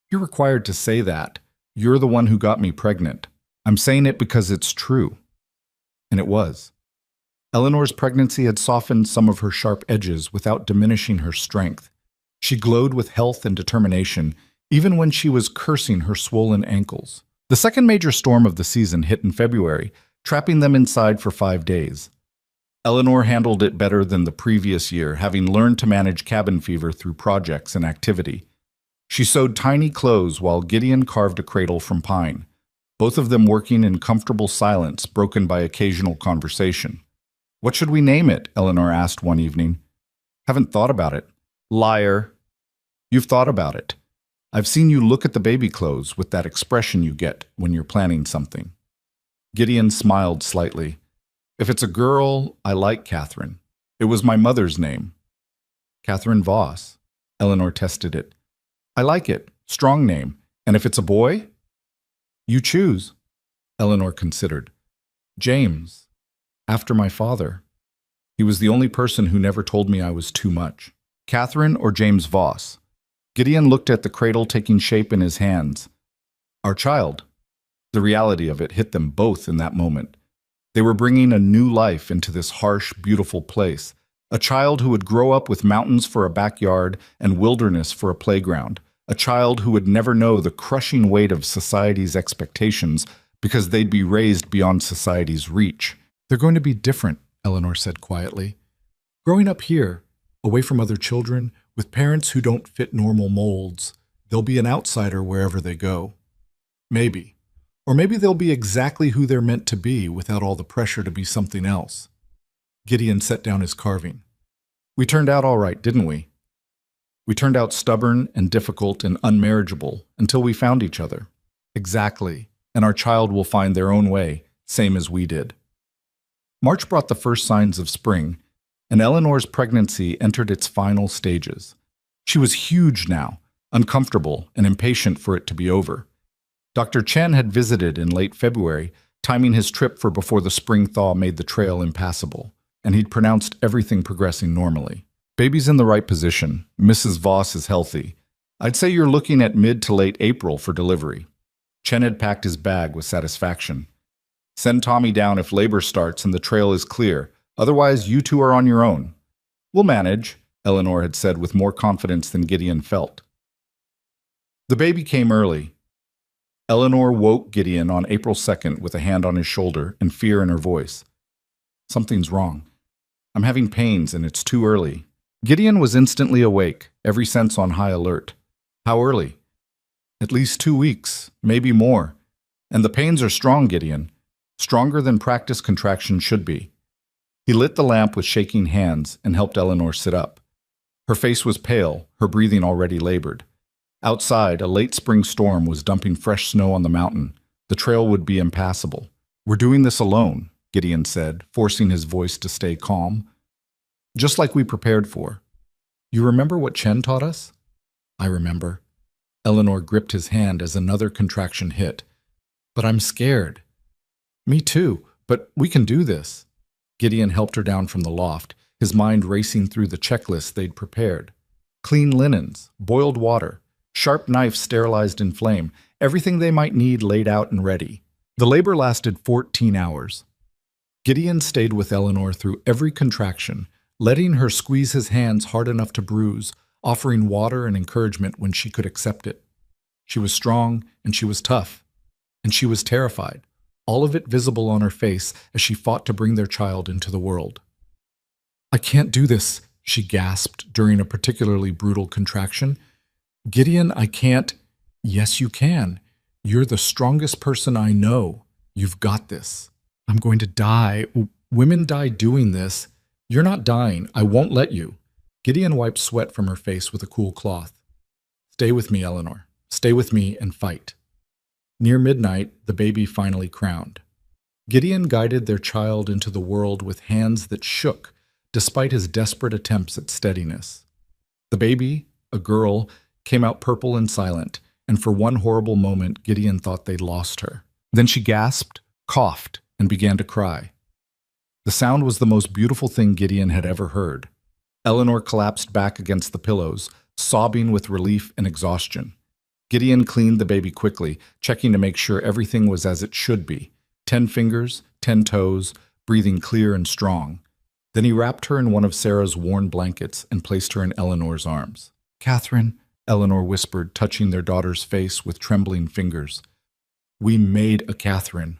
You're required to say that. You're the one who got me pregnant. I'm saying it because it's true. And it was. Eleanor's pregnancy had softened some of her sharp edges without diminishing her strength. She glowed with health and determination, even when she was cursing her swollen ankles. The second major storm of the season hit in February, trapping them inside for 5 days. Eleanor handled it better than the previous year, having learned to manage cabin fever through projects and activity. She sewed tiny clothes while Gideon carved a cradle from pine, both of them working in comfortable silence broken by occasional conversation. What should we name it? Eleanor asked one evening. Haven't thought about it. Liar. You've thought about it. I've seen you look at the baby clothes with that expression you get when you're planning something. Gideon smiled slightly. If it's a girl, I like Catherine. It was my mother's name. Catherine Voss. Eleanor tested it. I like it. Strong name. And if it's a boy? You choose. Eleanor considered. James. After my father. He was the only person who never told me I was too much. Catherine or James Voss? Gideon looked at the cradle taking shape in his hands. Our child. The reality of it hit them both in that moment. They were bringing a new life into this harsh, beautiful place. A child who would grow up with mountains for a backyard and wilderness for a playground. A child who would never know the crushing weight of society's expectations because they'd be raised beyond society's reach. They're going to be different, Eleanor said quietly. Growing up here, away from other children, with parents who don't fit normal molds, they'll be an outsider wherever they go. Maybe. Or maybe they'll be exactly who they're meant to be without all the pressure to be something else. Gideon set down his carving. We turned out all right, didn't we? We turned out stubborn and difficult and unmarriageable until we found each other. Exactly. And our child will find their own way, same as we did. March brought the first signs of spring, and Eleanor's pregnancy entered its final stages. She was huge now, uncomfortable and impatient for it to be over. Dr. Chen had visited in late February, timing his trip for before the spring thaw made the trail impassable, and he'd pronounced everything progressing normally. Baby's in the right position. Mrs. Voss is healthy. I'd say you're looking at mid to late April for delivery. Chen had packed his bag with satisfaction. Send Tommy down if labor starts and the trail is clear. Otherwise, you two are on your own. We'll manage, Eleanor had said with more confidence than Gideon felt. The baby came early. Eleanor woke Gideon on April 2nd with a hand on his shoulder and fear in her voice. Something's wrong. I'm having pains and it's too early. Gideon was instantly awake, every sense on high alert. How early? At least 2 weeks, maybe more. And the pains are strong, Gideon. Stronger than practice contractions should be. He lit the lamp with shaking hands and helped Eleanor sit up. Her face was pale, her breathing already labored. Outside, a late spring storm was dumping fresh snow on the mountain. The trail would be impassable. We're doing this alone, Gideon said, forcing his voice to stay calm. Just like we prepared for. You remember what Chen taught us? I remember. Eleanor gripped his hand as another contraction hit. But I'm scared. Me too, but we can do this. Gideon helped her down from the loft, his mind racing through the checklist they'd prepared. Clean linens, boiled water, sharp knife sterilized in flame, everything they might need laid out and ready. The labor lasted 14 hours. Gideon stayed with Eleanor through every contraction, letting her squeeze his hands hard enough to bruise, offering water and encouragement when she could accept it. She was strong, and she was tough, and she was terrified, all of it visible on her face as she fought to bring their child into the world. I can't do this, she gasped during a particularly brutal contraction. Gideon, I can't. Yes, you can. You're the strongest person I know. You've got this. I'm going to die. Women die doing this. You're not dying. I won't let you. Gideon wiped sweat from her face with a cool cloth. Stay with me, Eleanor. Stay with me and fight. Near midnight, the baby finally crowned. Gideon guided their child into the world with hands that shook, despite his desperate attempts at steadiness. The baby, a girl, came out purple and silent, and for one horrible moment, Gideon thought they'd lost her. Then she gasped, coughed, and began to cry. The sound was the most beautiful thing Gideon had ever heard. Eleanor collapsed back against the pillows, sobbing with relief and exhaustion. Gideon cleaned the baby quickly, checking to make sure everything was as it should be. 10 fingers, 10 toes, breathing clear and strong. Then he wrapped her in one of Sarah's worn blankets and placed her in Eleanor's arms. "Catherine," Eleanor whispered, touching their daughter's face with trembling fingers. "We made a Catherine."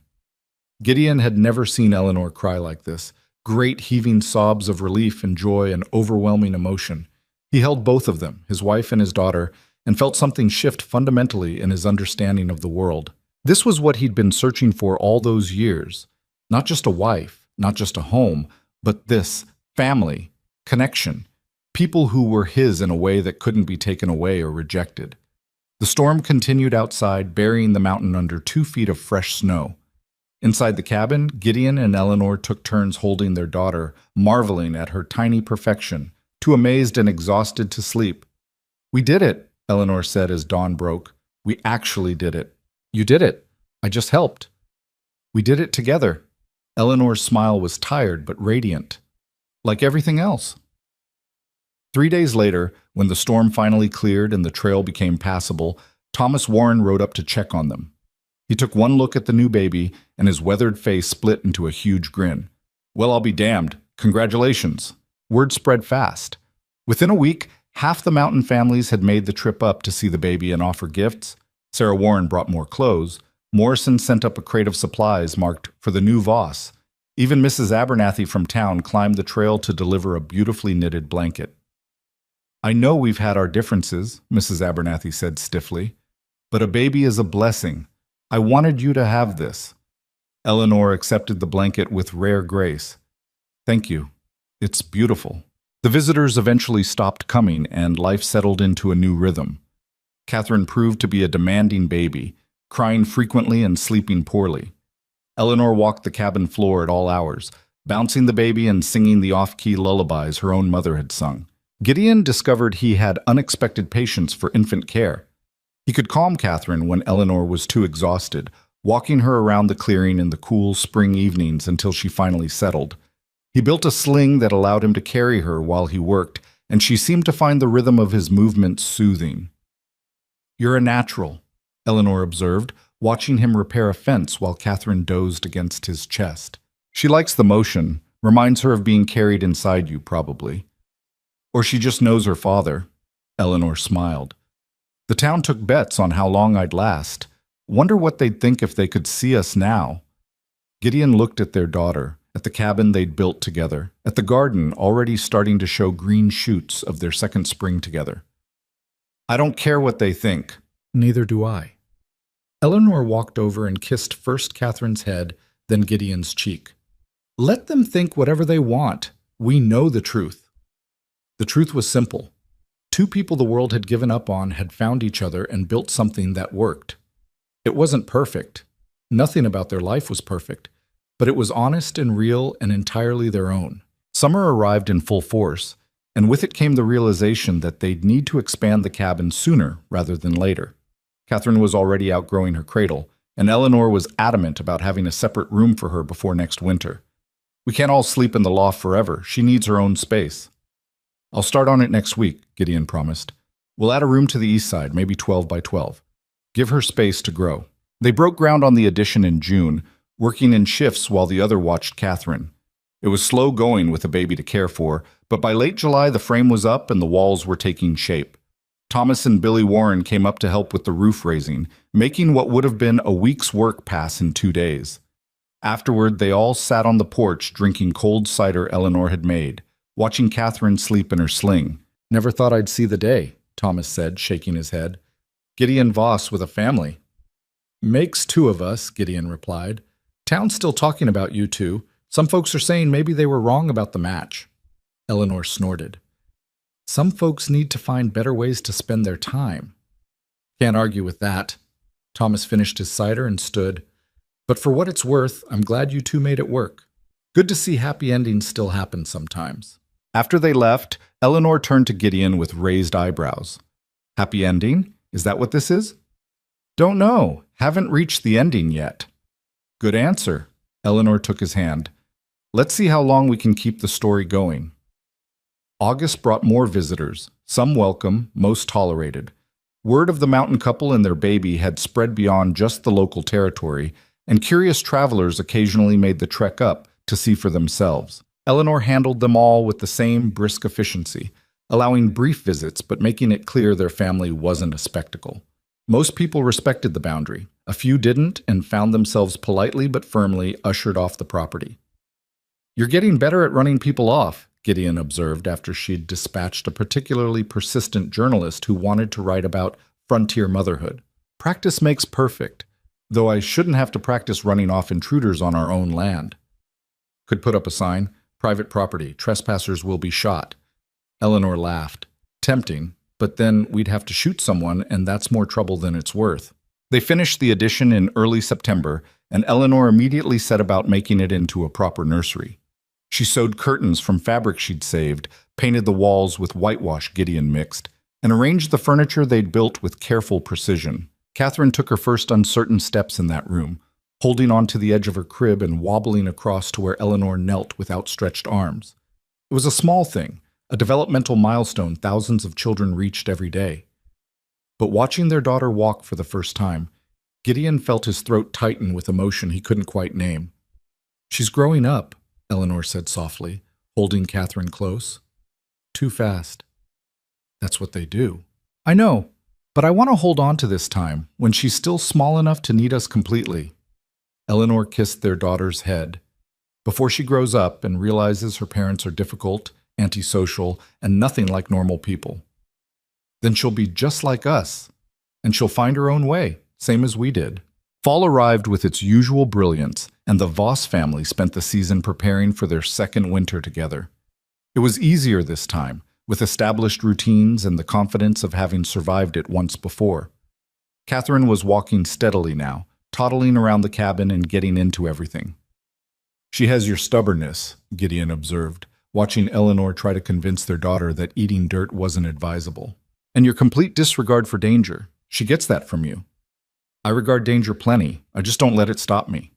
Gideon had never seen Eleanor cry like this, great heaving sobs of relief and joy and overwhelming emotion. He held both of them, his wife and his daughter, and felt something shift fundamentally in his understanding of the world. This was what he'd been searching for all those years. Not just a wife, not just a home, but this, family, connection, people who were his in a way that couldn't be taken away or rejected. The storm continued outside, burying the mountain under 2 feet of fresh snow. Inside the cabin, Gideon and Eleanor took turns holding their daughter, marveling at her tiny perfection, too amazed and exhausted to sleep. "We did it," Eleanor said as dawn broke. "We actually did it." "You did it. I just helped." "We did it together." Eleanor's smile was tired but radiant. "Like everything else." 3 days later, when the storm finally cleared and the trail became passable, Thomas Warren rode up to check on them. He took one look at the new baby, and his weathered face split into a huge grin. "Well, I'll be damned. Congratulations." Word spread fast. Within a week, half the Mountain families had made the trip up to see the baby and offer gifts. Sarah Warren brought more clothes. Morrison sent up a crate of supplies marked for the new Voss. Even Mrs. Abernathy from town climbed the trail to deliver a beautifully knitted blanket. "I know we've had our differences," Mrs. Abernathy said stiffly, "but a baby is a blessing. I wanted you to have this." Eleanor accepted the blanket with rare grace. "Thank you. It's beautiful." The visitors eventually stopped coming, and life settled into a new rhythm. Catherine proved to be a demanding baby, crying frequently and sleeping poorly. Eleanor walked the cabin floor at all hours, bouncing the baby and singing the off-key lullabies her own mother had sung. Gideon discovered he had unexpected patience for infant care. He could calm Catherine when Eleanor was too exhausted, walking her around the clearing in the cool spring evenings until she finally settled. He built a sling that allowed him to carry her while he worked, and she seemed to find the rhythm of his movements soothing. "You're a natural," Eleanor observed, watching him repair a fence while Catherine dozed against his chest. "She likes the motion, reminds her of being carried inside you, probably. Or she just knows her father." Eleanor smiled. "The town took bets on how long I'd last. Wonder what they'd think if they could see us now." Gideon looked at their daughter, at the cabin they'd built together, at the garden already starting to show green shoots of their second spring together. "I don't care what they think." "Neither do I." Eleanor walked over and kissed first Catherine's head, then Gideon's cheek. "Let them think whatever they want. We know the truth." The truth was simple. 2 people the world had given up on had found each other and built something that worked. It wasn't perfect. Nothing about their life was perfect. But it was honest and real and entirely their own. Summer arrived in full force, and with it came the realization that they'd need to expand the cabin sooner rather than later. Catherine was already outgrowing her cradle, and Eleanor was adamant about having a separate room for her before next winter. "We can't all sleep in the loft forever. She needs her own space." "I'll start on it next week," Gideon promised. "We'll add a room to the east side, maybe 12 by 12. Give her space to grow." They broke ground on the addition in June, working in shifts while the other watched Catherine. It was slow going with a baby to care for, but by late July the frame was up and the walls were taking shape. Thomas and Billy Warren came up to help with the roof raising, making what would have been a week's work pass in 2 days. Afterward, they all sat on the porch drinking cold cider Eleanor had made, watching Catherine sleep in her sling. "Never thought I'd see the day," Thomas said, shaking his head. "Gideon Voss with a family." Makes two of us, Gideon replied. Town's still talking about you two. Some folks are saying maybe they were wrong about the match. Eleanor snorted. Some folks need to find better ways to spend their time. Can't argue with that. Thomas finished his cider and stood. But for what it's worth, I'm glad you two made it work. Good to see happy endings still happen sometimes. After they left, Eleanor turned to Gideon with raised eyebrows. Happy ending? Is that what this is? Don't know. Haven't reached the ending yet. Good answer. Eleanor took his hand. Let's see how long we can keep the story going. August brought more visitors, some welcome, most tolerated. Word of the mountain couple and their baby had spread beyond just the local territory, and curious travelers occasionally made the trek up to see for themselves. Eleanor handled them all with the same brisk efficiency, allowing brief visits but making it clear their family wasn't a spectacle. Most people respected the boundary. A few didn't and found themselves politely but firmly ushered off the property. You're getting better at running people off, Gideon observed after she'd dispatched a particularly persistent journalist who wanted to write about frontier motherhood. Practice makes perfect, though I shouldn't have to practice running off intruders on our own land. Could put up a sign, private property, trespassers will be shot. Eleanor laughed. Tempting, but then we'd have to shoot someone, and that's more trouble than it's worth. They finished the addition in early September, and Eleanor immediately set about making it into a proper nursery. She sewed curtains from fabric she'd saved, painted the walls with whitewash Gideon mixed, and arranged the furniture they'd built with careful precision. Catherine took her first uncertain steps in that room, holding onto the edge of her crib and wobbling across to where Eleanor knelt with outstretched arms. It was a small thing, a developmental milestone thousands of children reached every day. But watching their daughter walk for the first time, Gideon felt his throat tighten with emotion he couldn't quite name. She's growing up, Eleanor said softly, holding Catherine close. Too fast. That's what they do. I know, but I want to hold on to this time, when she's still small enough to need us completely. Eleanor kissed their daughter's head. Before she grows up and realizes her parents are difficult, antisocial, and nothing like normal people. Then she'll be just like us, and she'll find her own way, same as we did. Fall arrived with its usual brilliance, and the Voss family spent the season preparing for their second winter together. It was easier this time, with established routines and the confidence of having survived it once before. Catherine was walking steadily now, toddling around the cabin and getting into everything. She has your stubbornness, Gideon observed, watching Eleanor try to convince their daughter that eating dirt wasn't advisable. And your complete disregard for danger. She gets that from you. I regard danger plenty. I just don't let it stop me.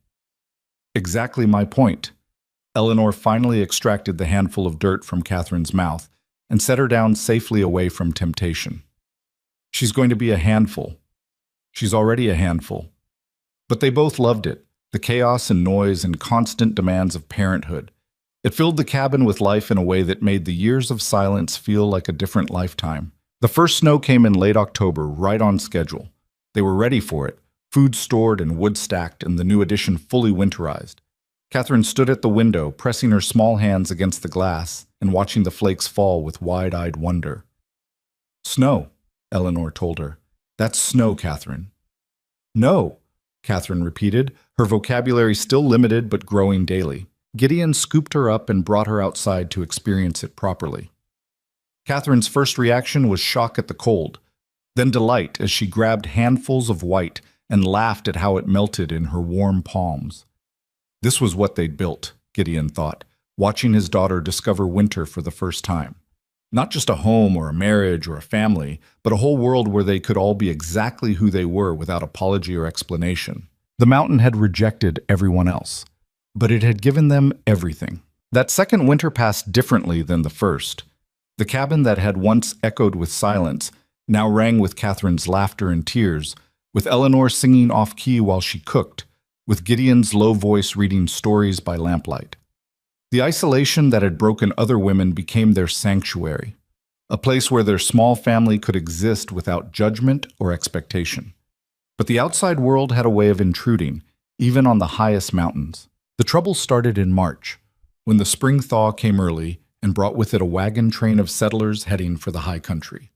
Exactly my point. Eleanor finally extracted the handful of dirt from Catherine's mouth and set her down safely away from temptation. She's going to be a handful. She's already a handful. But they both loved it, the chaos and noise and constant demands of parenthood. It filled the cabin with life in a way that made the years of silence feel like a different lifetime. The first snow came in late October, right on schedule. They were ready for it, food stored and wood stacked, and the new addition fully winterized. Catherine stood at the window, pressing her small hands against the glass and watching the flakes fall with wide-eyed wonder. Snow, Eleanor told her. That's snow, Catherine. No, Catherine repeated, her vocabulary still limited but growing daily. Gideon scooped her up and brought her outside to experience it properly. Catherine's first reaction was shock at the cold, then delight as she grabbed handfuls of white and laughed at how it melted in her warm palms. This was what they'd built, Gideon thought, watching his daughter discover winter for the first time. Not just a home or a marriage or a family, but a whole world where they could all be exactly who they were without apology or explanation. The mountain had rejected everyone else, but it had given them everything. That second winter passed differently than the first. The cabin that had once echoed with silence now rang with Catherine's laughter and tears, with Eleanor singing off-key while she cooked, with Gideon's low voice reading stories by lamplight. The isolation that had broken other women became their sanctuary, a place where their small family could exist without judgment or expectation. But the outside world had a way of intruding, even on the highest mountains. The trouble started in March, when the spring thaw came early and brought with it a wagon train of settlers heading for the high country.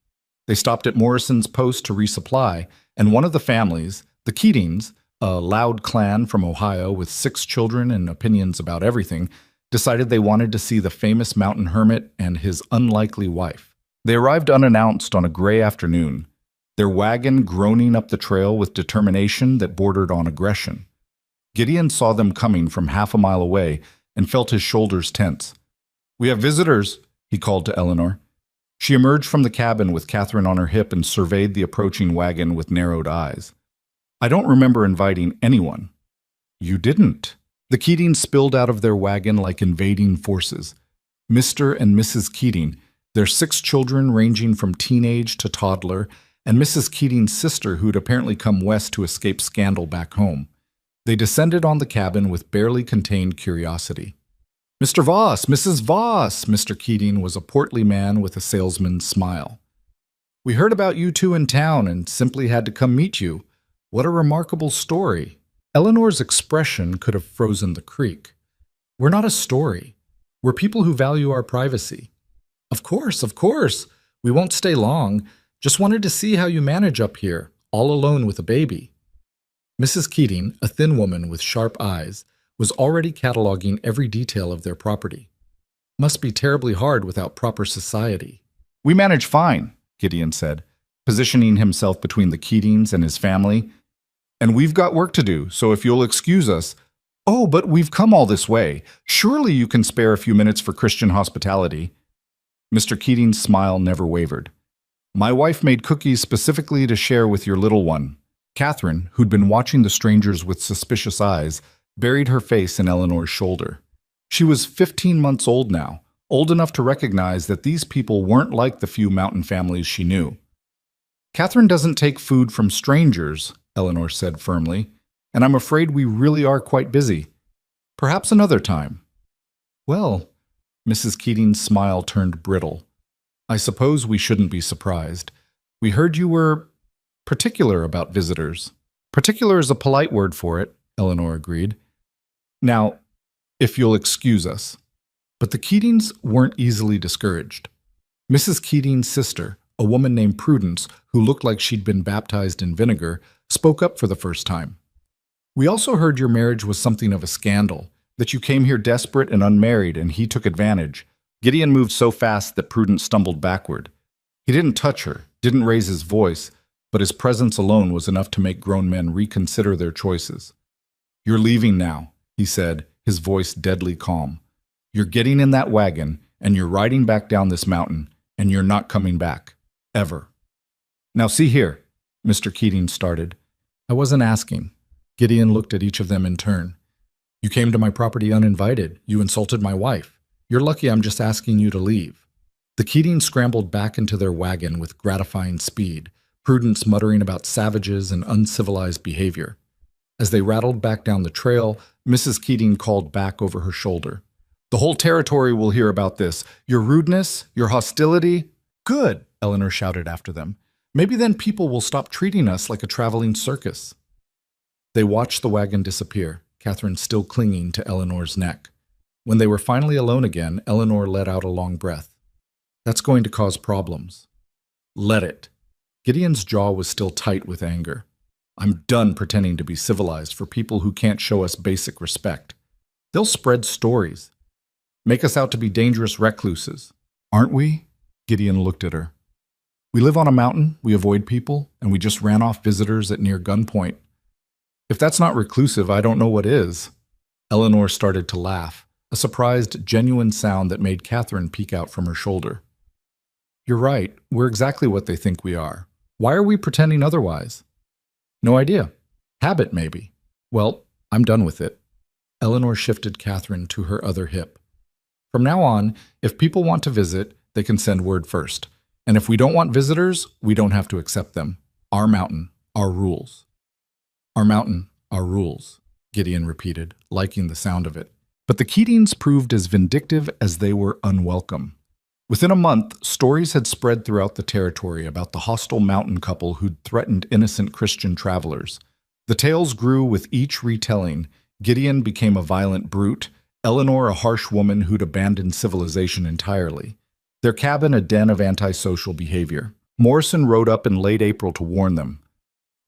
They stopped at Morrison's post to resupply, and one of the families, the Keatings, a loud clan from Ohio with 6 children and opinions about everything, decided they wanted to see the famous mountain hermit and his unlikely wife. They arrived unannounced on a gray afternoon, their wagon groaning up the trail with determination that bordered on aggression. Gideon saw them coming from half a mile away and felt his shoulders tense. "We have visitors," he called to Eleanor. She emerged from the cabin with Catherine on her hip and surveyed the approaching wagon with narrowed eyes. "I don't remember inviting anyone." "You didn't." The Keatings spilled out of their wagon like invading forces. Mr. and Mrs. Keating, their 6 children ranging from teenage to toddler, and Mrs. Keating's sister who'd apparently come west to escape scandal back home. They descended on the cabin with barely contained curiosity. "Mr. Voss, Mrs. Voss!" Mr. Keating was a portly man with a salesman's smile. "We heard about you two in town and simply had to come meet you. What a remarkable story." Eleanor's expression could have frozen the creek. "We're not a story. We're people who value our privacy." Of course. We won't stay long. Just wanted to see how you manage up here, all alone with a baby." Mrs. Keating, a thin woman with sharp eyes, was already cataloging every detail of their property. "Must be terribly hard without proper society." "We manage fine," Gideon said, positioning himself between the Keatings and his family. "And we've got work to do, so if you'll excuse us—" "Oh, but we've come all this way. Surely you can spare a few minutes for Christian hospitality." Mr. Keating's smile never wavered. "My wife made cookies specifically to share with your little one." Catherine, who'd been watching the strangers with suspicious eyes, buried her face in Eleanor's shoulder. She was 15 months old now, old enough to recognize that these people weren't like the few mountain families she knew. "Catherine doesn't take food from strangers," Eleanor said firmly, "and I'm afraid we really are quite busy. Perhaps another time." "Well," Mrs. Keating's smile turned brittle. "I suppose we shouldn't be surprised. We heard you were particular about visitors." "Particular is a polite word for it," Eleanor agreed. "Now, if you'll excuse us." But the Keatings weren't easily discouraged. Mrs. Keating's sister, a woman named Prudence, who looked like she'd been baptized in vinegar, spoke up for the first time. "We also heard your marriage was something of a scandal, that you came here desperate and unmarried and he took advantage." Gideon moved so fast that Prudence stumbled backward. He didn't touch her, didn't raise his voice, but his presence alone was enough to make grown men reconsider their choices. "You're leaving now," he said, his voice deadly calm. "You're getting in that wagon, and you're riding back down this mountain, and you're not coming back. Ever." "Now see here," Mr. Keating started. "I wasn't asking." Gideon looked at each of them in turn. "You came to my property uninvited. You insulted my wife. You're lucky I'm just asking you to leave." The Keatings scrambled back into their wagon with gratifying speed, Prudence muttering about savages and uncivilized behavior. As they rattled back down the trail, Mrs. Keating called back over her shoulder. "The whole territory will hear about this. Your rudeness, your hostility." "Good," Eleanor shouted after them. "Maybe then people will stop treating us like a traveling circus." They watched the wagon disappear, Catherine still clinging to Eleanor's neck. When they were finally alone again, Eleanor let out a long breath. "That's going to cause problems." "Let it." Gideon's jaw was still tight with anger. "I'm done pretending to be civilized for people who can't show us basic respect. They'll spread stories, make us out to be dangerous recluses." "Aren't we?" Gideon looked at her. "We live on a mountain, we avoid people, and we just ran off visitors at near gunpoint. If that's not reclusive, I don't know what is." Eleanor started to laugh, a surprised, genuine sound that made Catherine peek out from her shoulder. "You're right, we're exactly what they think we are. Why are we pretending otherwise?" "No idea. Habit, maybe." "Well, I'm done with it." Eleanor shifted Catherine to her other hip. "From now on, if people want to visit, they can send word first. And if we don't want visitors, we don't have to accept them. Our mountain, our rules." "Our mountain, our rules," Gideon repeated, liking the sound of it. But the Keatings proved as vindictive as they were unwelcome. Within a month, stories had spread throughout the territory about the hostile mountain couple who'd threatened innocent Christian travelers. The tales grew with each retelling. Gideon became a violent brute, Eleanor a harsh woman who'd abandoned civilization entirely. Their cabin a den of antisocial behavior. Morrison rode up in late April to warn them.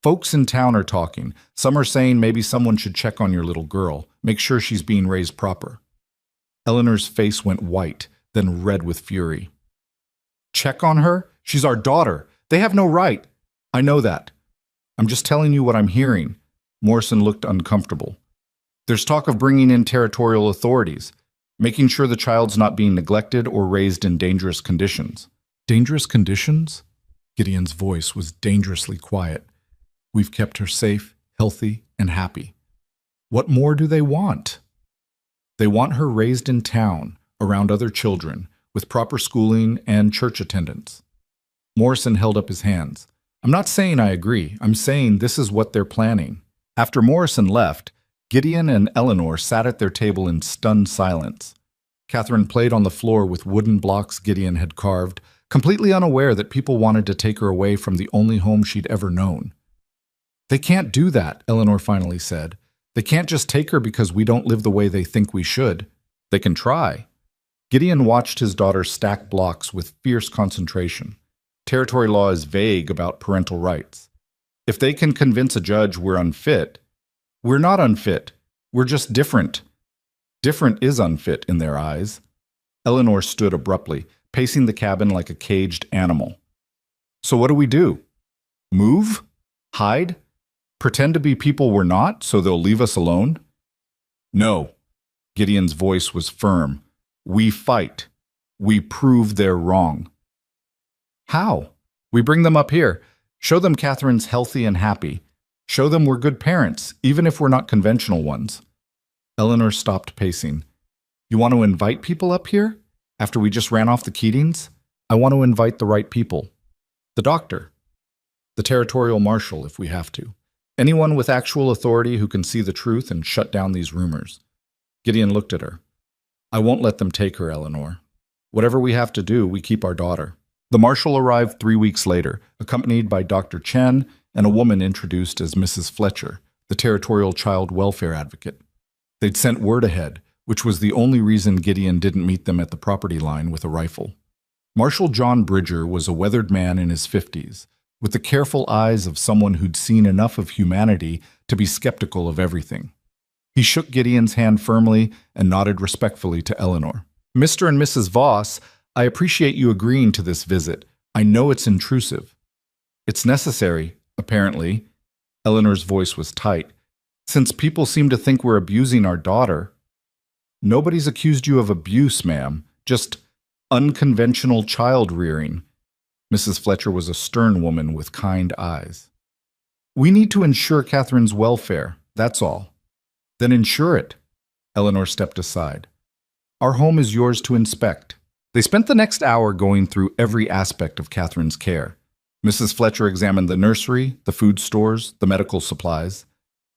Folks in town are talking. Some are saying maybe someone should check on your little girl, make sure she's being raised proper. Eleanor's face went white, then red with fury. Check on her? She's our daughter. They have no right. I know that. I'm just telling you what I'm hearing. Morrison looked uncomfortable. There's talk of bringing in territorial authorities, making sure the child's not being neglected or raised in dangerous conditions. Dangerous conditions? Gideon's voice was dangerously quiet. We've kept her safe, healthy, and happy. What more do they want? They want her raised in town, around other children, with proper schooling and church attendance. Morrison held up his hands. I'm not saying I agree. I'm saying this is what they're planning. After Morrison left, Gideon and Eleanor sat at their table in stunned silence. Catherine played on the floor with wooden blocks Gideon had carved, completely unaware that people wanted to take her away from the only home she'd ever known. They can't do that, Eleanor finally said. They can't just take her because we don't live the way they think we should. They can try. Gideon watched his daughter stack blocks with fierce concentration. Territory law is vague about parental rights. If they can convince a judge we're unfit, we're not unfit. We're just different. Different is unfit in their eyes. Eleanor stood abruptly, pacing the cabin like a caged animal. So what do we do? Move? Hide? Pretend to be people we're not so they'll leave us alone? No. Gideon's voice was firm. We fight. We prove they're wrong. How? We bring them up here. Show them Catherine's healthy and happy. Show them we're good parents, even if we're not conventional ones. Eleanor stopped pacing. You want to invite people up here? After we just ran off the Keatings? I want to invite the right people. The doctor. The territorial marshal, if we have to. Anyone with actual authority who can see the truth and shut down these rumors. Gideon looked at her. I won't let them take her, Eleanor. Whatever we have to do, we keep our daughter. The marshal arrived 3 weeks later, accompanied by Dr. Chen and a woman introduced as Mrs. Fletcher, the territorial child welfare advocate. They'd sent word ahead, which was the only reason Gideon didn't meet them at the property line with a rifle. Marshal John Bridger was a weathered man in his 50s, with the careful eyes of someone who'd seen enough of humanity to be skeptical of everything. He shook Gideon's hand firmly and nodded respectfully to Eleanor. Mr. and Mrs. Voss, I appreciate you agreeing to this visit. I know it's intrusive. It's necessary, apparently. Eleanor's voice was tight. Since people seem to think we're abusing our daughter. Nobody's accused you of abuse, ma'am. Just unconventional child rearing. Mrs. Fletcher was a stern woman with kind eyes. We need to ensure Catherine's welfare, that's all. Then ensure it. Eleanor stepped aside. Our home is yours to inspect. They spent the next hour going through every aspect of Catherine's care. Mrs. Fletcher examined the nursery, the food stores, the medical supplies.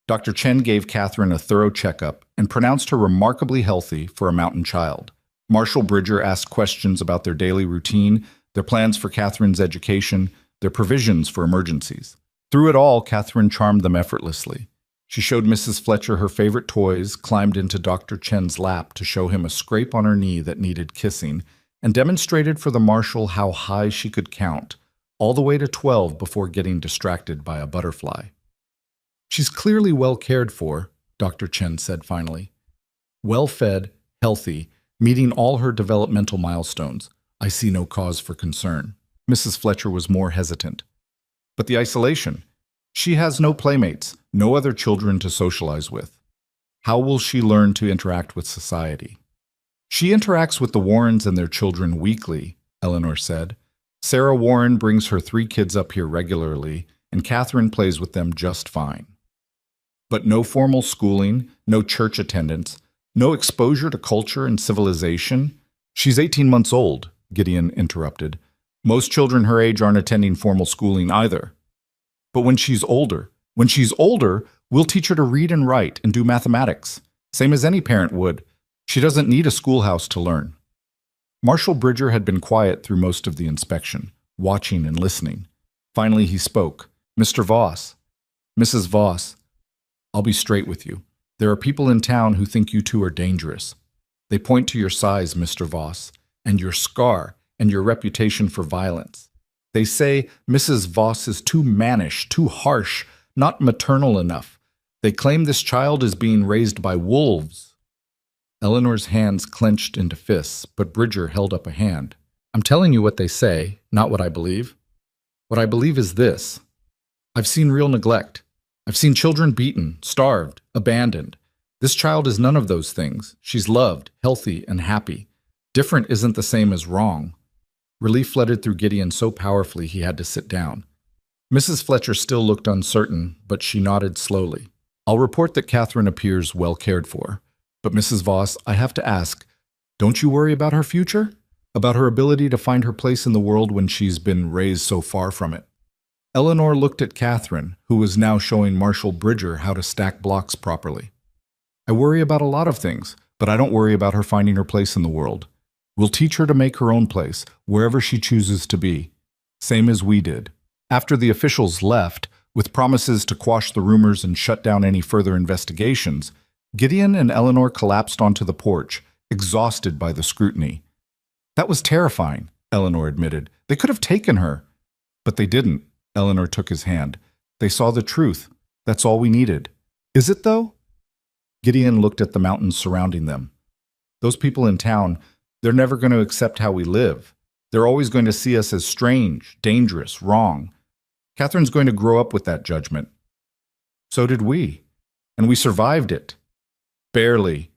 Dr. Chen gave Catherine a thorough checkup and pronounced her remarkably healthy for a mountain child. Marshal Bridger asked questions about their daily routine, their plans for Catherine's education, their provisions for emergencies. Through it all, Catherine charmed them effortlessly. She showed Mrs. Fletcher her favorite toys, climbed into Dr. Chen's lap to show him a scrape on her knee that needed kissing, and demonstrated for the marshal how high she could count, all the way to 12 before getting distracted by a butterfly. She's clearly well cared for, Dr. Chen said finally. Well-fed, healthy, meeting all her developmental milestones. I see no cause for concern. Mrs. Fletcher was more hesitant. But the isolation. She has no playmates, no other children to socialize with. How will she learn to interact with society? She interacts with the Warrens and their children weekly, Eleanor said. Sarah Warren brings her 3 kids up here regularly, and Catherine plays with them just fine. But no formal schooling, no church attendance, no exposure to culture and civilization. She's 18 months old, Gideon interrupted. Most children her age aren't attending formal schooling either. But when she's older, we'll teach her to read and write and do mathematics, same as any parent would. She doesn't need a schoolhouse to learn. Marshal Bridger had been quiet through most of the inspection, watching and listening. Finally he spoke. Mr. Voss, Mrs. Voss, I'll be straight with you. There are people in town who think you two are dangerous. They point to your size, Mr. Voss, and your scar, and your reputation for violence. They say Mrs. Voss is too mannish, too harsh, Not maternal enough. They claim this child is being raised by wolves. Eleanor's hands clenched into fists, but Bridger held up a hand. I'm telling you what they say, not what I believe. What I believe is this. I've seen real neglect. I've seen children beaten, starved, abandoned. This child is none of those things. She's loved, healthy, and happy. Different isn't the same as wrong. Relief flooded through Gideon so powerfully he had to sit down. Mrs. Fletcher still looked uncertain, but she nodded slowly. I'll report that Catherine appears well cared for. But Mrs. Voss, I have to ask, don't you worry about her future? About her ability to find her place in the world when she's been raised so far from it? Eleanor looked at Catherine, who was now showing Marshal Bridger how to stack blocks properly. I worry about a lot of things, but I don't worry about her finding her place in the world. We'll teach her to make her own place, wherever she chooses to be. Same as we did. After the officials left, with promises to quash the rumors and shut down any further investigations, Gideon and Eleanor collapsed onto the porch, exhausted by the scrutiny. That was terrifying, Eleanor admitted. They could have taken her. But they didn't. Eleanor took his hand. They saw the truth. That's all we needed. Is it, though? Gideon looked at the mountains surrounding them. Those people in town, they're never going to accept how we live. They're always going to see us as strange, dangerous, wrong. Catherine's going to grow up with that judgment. So did we. And we survived it. Barely.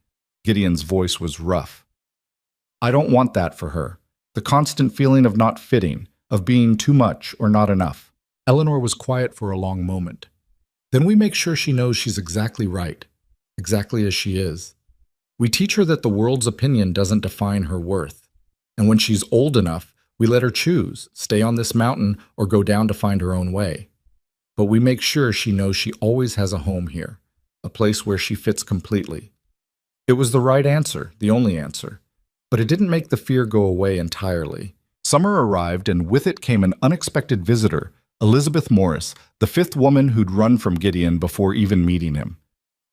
Gideon's voice was rough. I don't want that for her. The constant feeling of not fitting, of being too much or not enough. Eleanor was quiet for a long moment. Then we make sure she knows she's exactly right, exactly as she is. We teach her that the world's opinion doesn't define her worth. And when she's old enough, we let her choose, stay on this mountain or go down to find her own way. But we make sure she knows she always has a home here, a place where she fits completely. It was the right answer, the only answer. But it didn't make the fear go away entirely. Summer arrived, and with it came an unexpected visitor, Elizabeth Morris, the fifth woman who'd run from Gideon before even meeting him.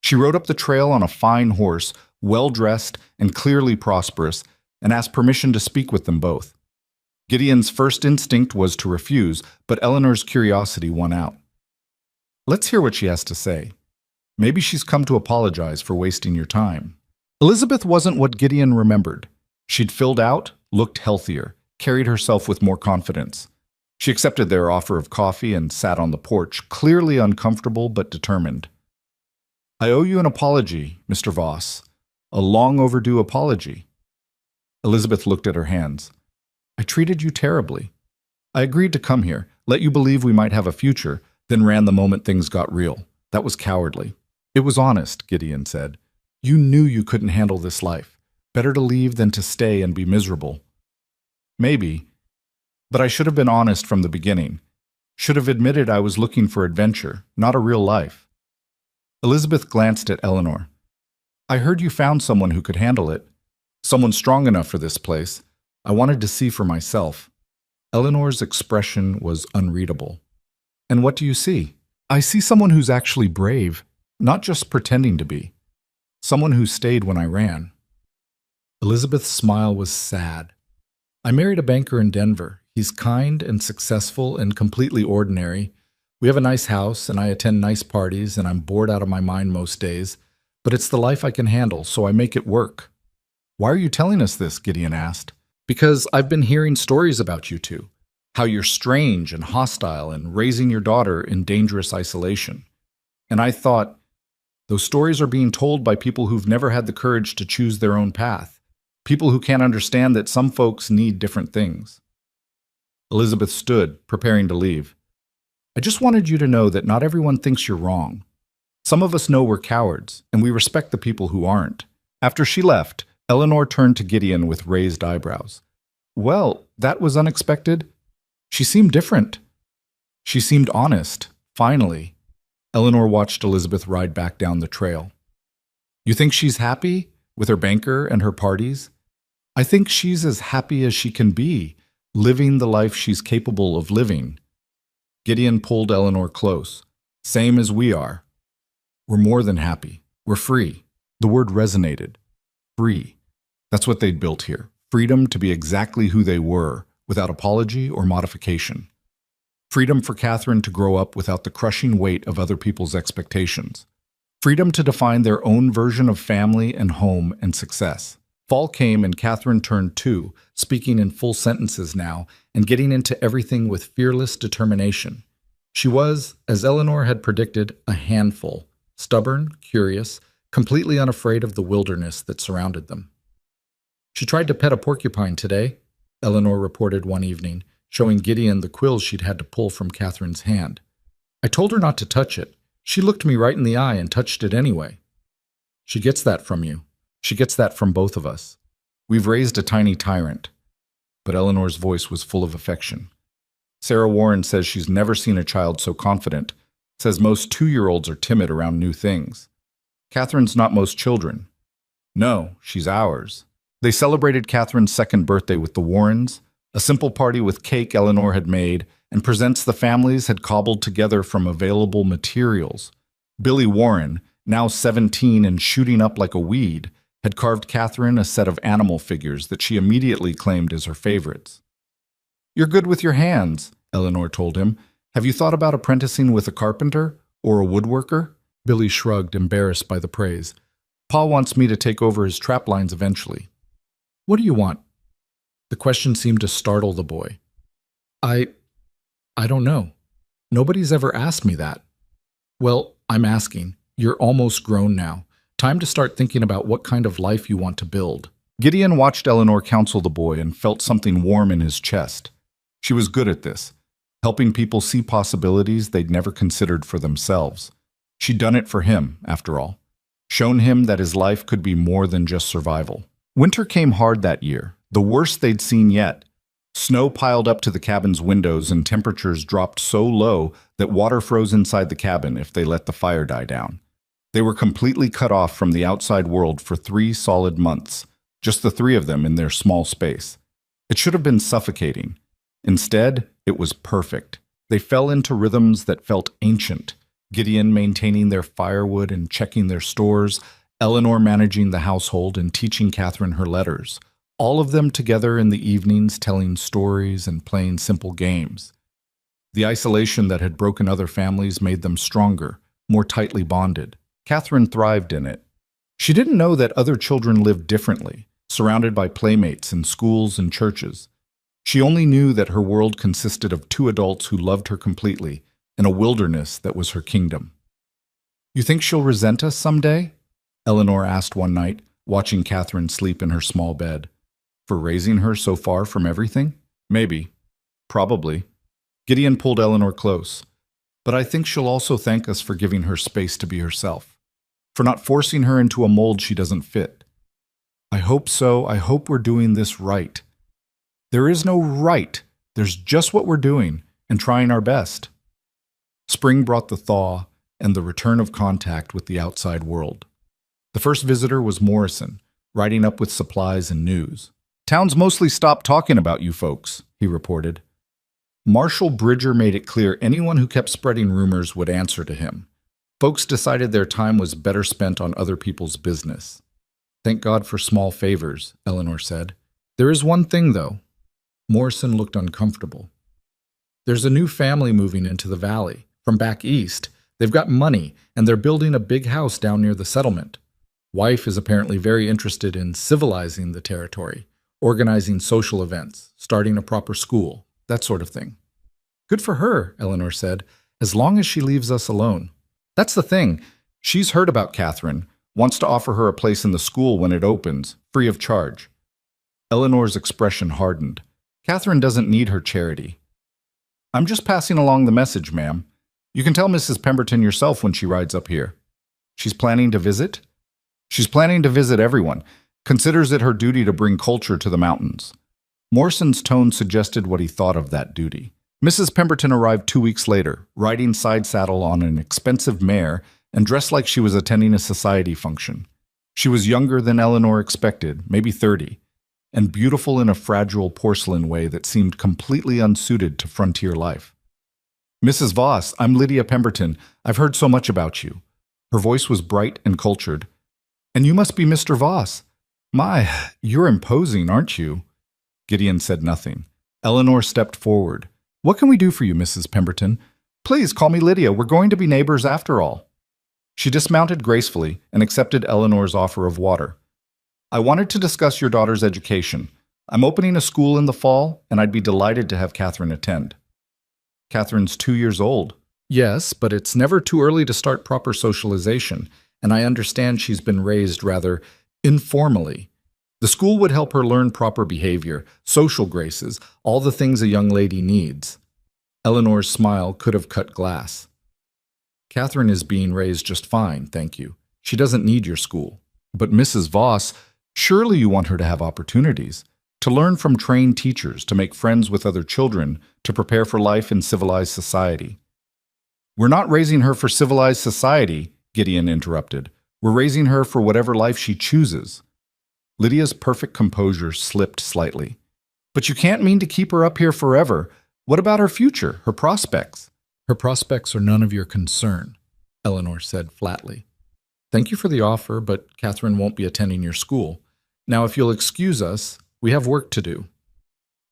She rode up the trail on a fine horse, well-dressed and clearly prosperous, and asked permission to speak with them both. Gideon's first instinct was to refuse, but Eleanor's curiosity won out. Let's hear what she has to say. Maybe she's come to apologize for wasting your time. Elizabeth wasn't what Gideon remembered. She'd filled out, looked healthier, carried herself with more confidence. She accepted their offer of coffee and sat on the porch, clearly uncomfortable but determined. I owe you an apology, Mr. Voss. A long overdue apology. Elizabeth looked at her hands. I treated you terribly. I agreed to come here, let you believe we might have a future, then ran the moment things got real. That was cowardly. It was honest, Gideon said. You knew you couldn't handle this life. Better to leave than to stay and be miserable. Maybe, but I should have been honest from the beginning. Should have admitted I was looking for adventure, not a real life. Elizabeth glanced at Eleanor. I heard you found someone who could handle it. Someone strong enough for this place. I wanted to see for myself. Eleanor's expression was unreadable. And what do you see? I see someone who's actually brave, not just pretending to be. Someone who stayed when I ran. Elizabeth's smile was sad. I married a banker in Denver. He's kind and successful and completely ordinary. We have a nice house, and I attend nice parties, and I'm bored out of my mind most days. But it's the life I can handle, so I make it work. Why are you telling us this? Gideon asked. Because I've been hearing stories about you two. How you're strange and hostile and raising your daughter in dangerous isolation. And I thought, those stories are being told by people who've never had the courage to choose their own path. People who can't understand that some folks need different things. Elizabeth stood, preparing to leave. I just wanted you to know that not everyone thinks you're wrong. Some of us know we're cowards, and we respect the people who aren't. After she left, Eleanor turned to Gideon with raised eyebrows. Well, that was unexpected. She seemed different. She seemed honest, finally. Eleanor watched Elizabeth ride back down the trail. You think she's happy with her banker and her parties? I think she's as happy as she can be, living the life she's capable of living. Gideon pulled Eleanor close. Same as we are. We're more than happy. We're free. The word resonated. Free. That's what they'd built here. Freedom to be exactly who they were, without apology or modification. Freedom for Catherine to grow up without the crushing weight of other people's expectations. Freedom to define their own version of family and home and success. Fall came and Catherine turned 2, speaking in full sentences now and getting into everything with fearless determination. She was, as Eleanor had predicted, a handful, stubborn, curious, completely unafraid of the wilderness that surrounded them. She tried to pet a porcupine today, Eleanor reported one evening, showing Gideon the quills she'd had to pull from Catherine's hand. I told her not to touch it. She looked me right in the eye and touched it anyway. She gets that from you. She gets that from both of us. We've raised a tiny tyrant. But Eleanor's voice was full of affection. Sarah Warren says she's never seen a child so confident, says most 2-year-olds are timid around new things. Catherine's not most children. No, she's ours. They celebrated Catherine's 2nd birthday with the Warrens, a simple party with cake Eleanor had made, and presents the families had cobbled together from available materials. Billy Warren, now 17 and shooting up like a weed, had carved Catherine a set of animal figures that she immediately claimed as her favorites. You're good with your hands, Eleanor told him. Have you thought about apprenticing with a carpenter or a woodworker? Billy shrugged, embarrassed by the praise. Pa wants me to take over his trap lines eventually. What do you want? The question seemed to startle the boy. I don't know. Nobody's ever asked me that. Well, I'm asking. You're almost grown now. Time to start thinking about what kind of life you want to build. Gideon watched Eleanor counsel the boy and felt something warm in his chest. She was good at this, helping people see possibilities they'd never considered for themselves. She'd done it for him, after all. Shown him that his life could be more than just survival. Winter came hard that year, the worst they'd seen yet. Snow piled up to the cabin's windows and temperatures dropped so low that water froze inside the cabin if they let the fire die down. They were completely cut off from the outside world for 3 solid months, just the 3 of them in their small space. It should have been suffocating. Instead, it was perfect. They fell into rhythms that felt ancient. Gideon maintaining their firewood and checking their stores, Eleanor managing the household and teaching Catherine her letters. All of them together in the evenings telling stories and playing simple games. The isolation that had broken other families made them stronger, more tightly bonded. Catherine thrived in it. She didn't know that other children lived differently, surrounded by playmates in schools and churches. She only knew that her world consisted of 2 adults who loved her completely, in a wilderness that was her kingdom. You think she'll resent us someday? Eleanor asked one night, watching Catherine sleep in her small bed. For raising her so far from everything? Maybe. Probably. Gideon pulled Eleanor close. But I think she'll also thank us for giving her space to be herself. For not forcing her into a mold she doesn't fit. I hope so. I hope we're doing this right. There is no right. There's just what we're doing and trying our best. Spring brought the thaw and the return of contact with the outside world. The first visitor was Morrison, riding up with supplies and news. Town's mostly stopped talking about you folks, he reported. Marshal Bridger made it clear anyone who kept spreading rumors would answer to him. Folks decided their time was better spent on other people's business. Thank God for small favors, Eleanor said. There is one thing, though. Morrison looked uncomfortable. There's a new family moving into the valley, from back east. They've got money, and they're building a big house down near the settlement. Wife is apparently very interested in civilizing the territory, organizing social events, starting a proper school, that sort of thing. Good for her, Eleanor said, as long as she leaves us alone. That's the thing. She's heard about Catherine, wants to offer her a place in the school when it opens, free of charge. Eleanor's expression hardened. Catherine doesn't need her charity. I'm just passing along the message, ma'am. You can tell Mrs. Pemberton yourself when she rides up here. She's planning to visit? She's planning to visit everyone. Considers it her duty to bring culture to the mountains. Morrison's tone suggested what he thought of that duty. Mrs. Pemberton arrived 2 weeks later, riding side saddle on an expensive mare and dressed like she was attending a society function. She was younger than Eleanor expected, maybe 30, and beautiful in a fragile porcelain way that seemed completely unsuited to frontier life. Mrs. Voss, I'm Lydia Pemberton. I've heard so much about you. Her voice was bright and cultured. And you must be Mr. Voss. My, you're imposing, aren't you? Gideon said nothing. Eleanor stepped forward. What can we do for you, Mrs. Pemberton? Please call me Lydia. We're going to be neighbors after all. She dismounted gracefully and accepted Eleanor's offer of water. I wanted to discuss your daughter's education. I'm opening a school in the fall, and I'd be delighted to have Catherine attend. Catherine's 2 years old. Yes, but it's never too early to start proper socialization, and I understand she's been raised rather informally. The school would help her learn proper behavior, social graces, all the things a young lady needs. Eleanor's smile could have cut glass. Catherine is being raised just fine, thank you. She doesn't need your school. But Mrs. Voss, surely you want her to have opportunities, to learn from trained teachers, to make friends with other children, to prepare for life in civilized society. We're not raising her for civilized society, Gideon interrupted. We're raising her for whatever life she chooses. Lydia's perfect composure slipped slightly. But you can't mean to keep her up here forever. What about her future, her prospects? Her prospects are none of your concern, Eleanor said flatly. Thank you for the offer, but Catherine won't be attending your school. Now, if you'll excuse us, we have work to do.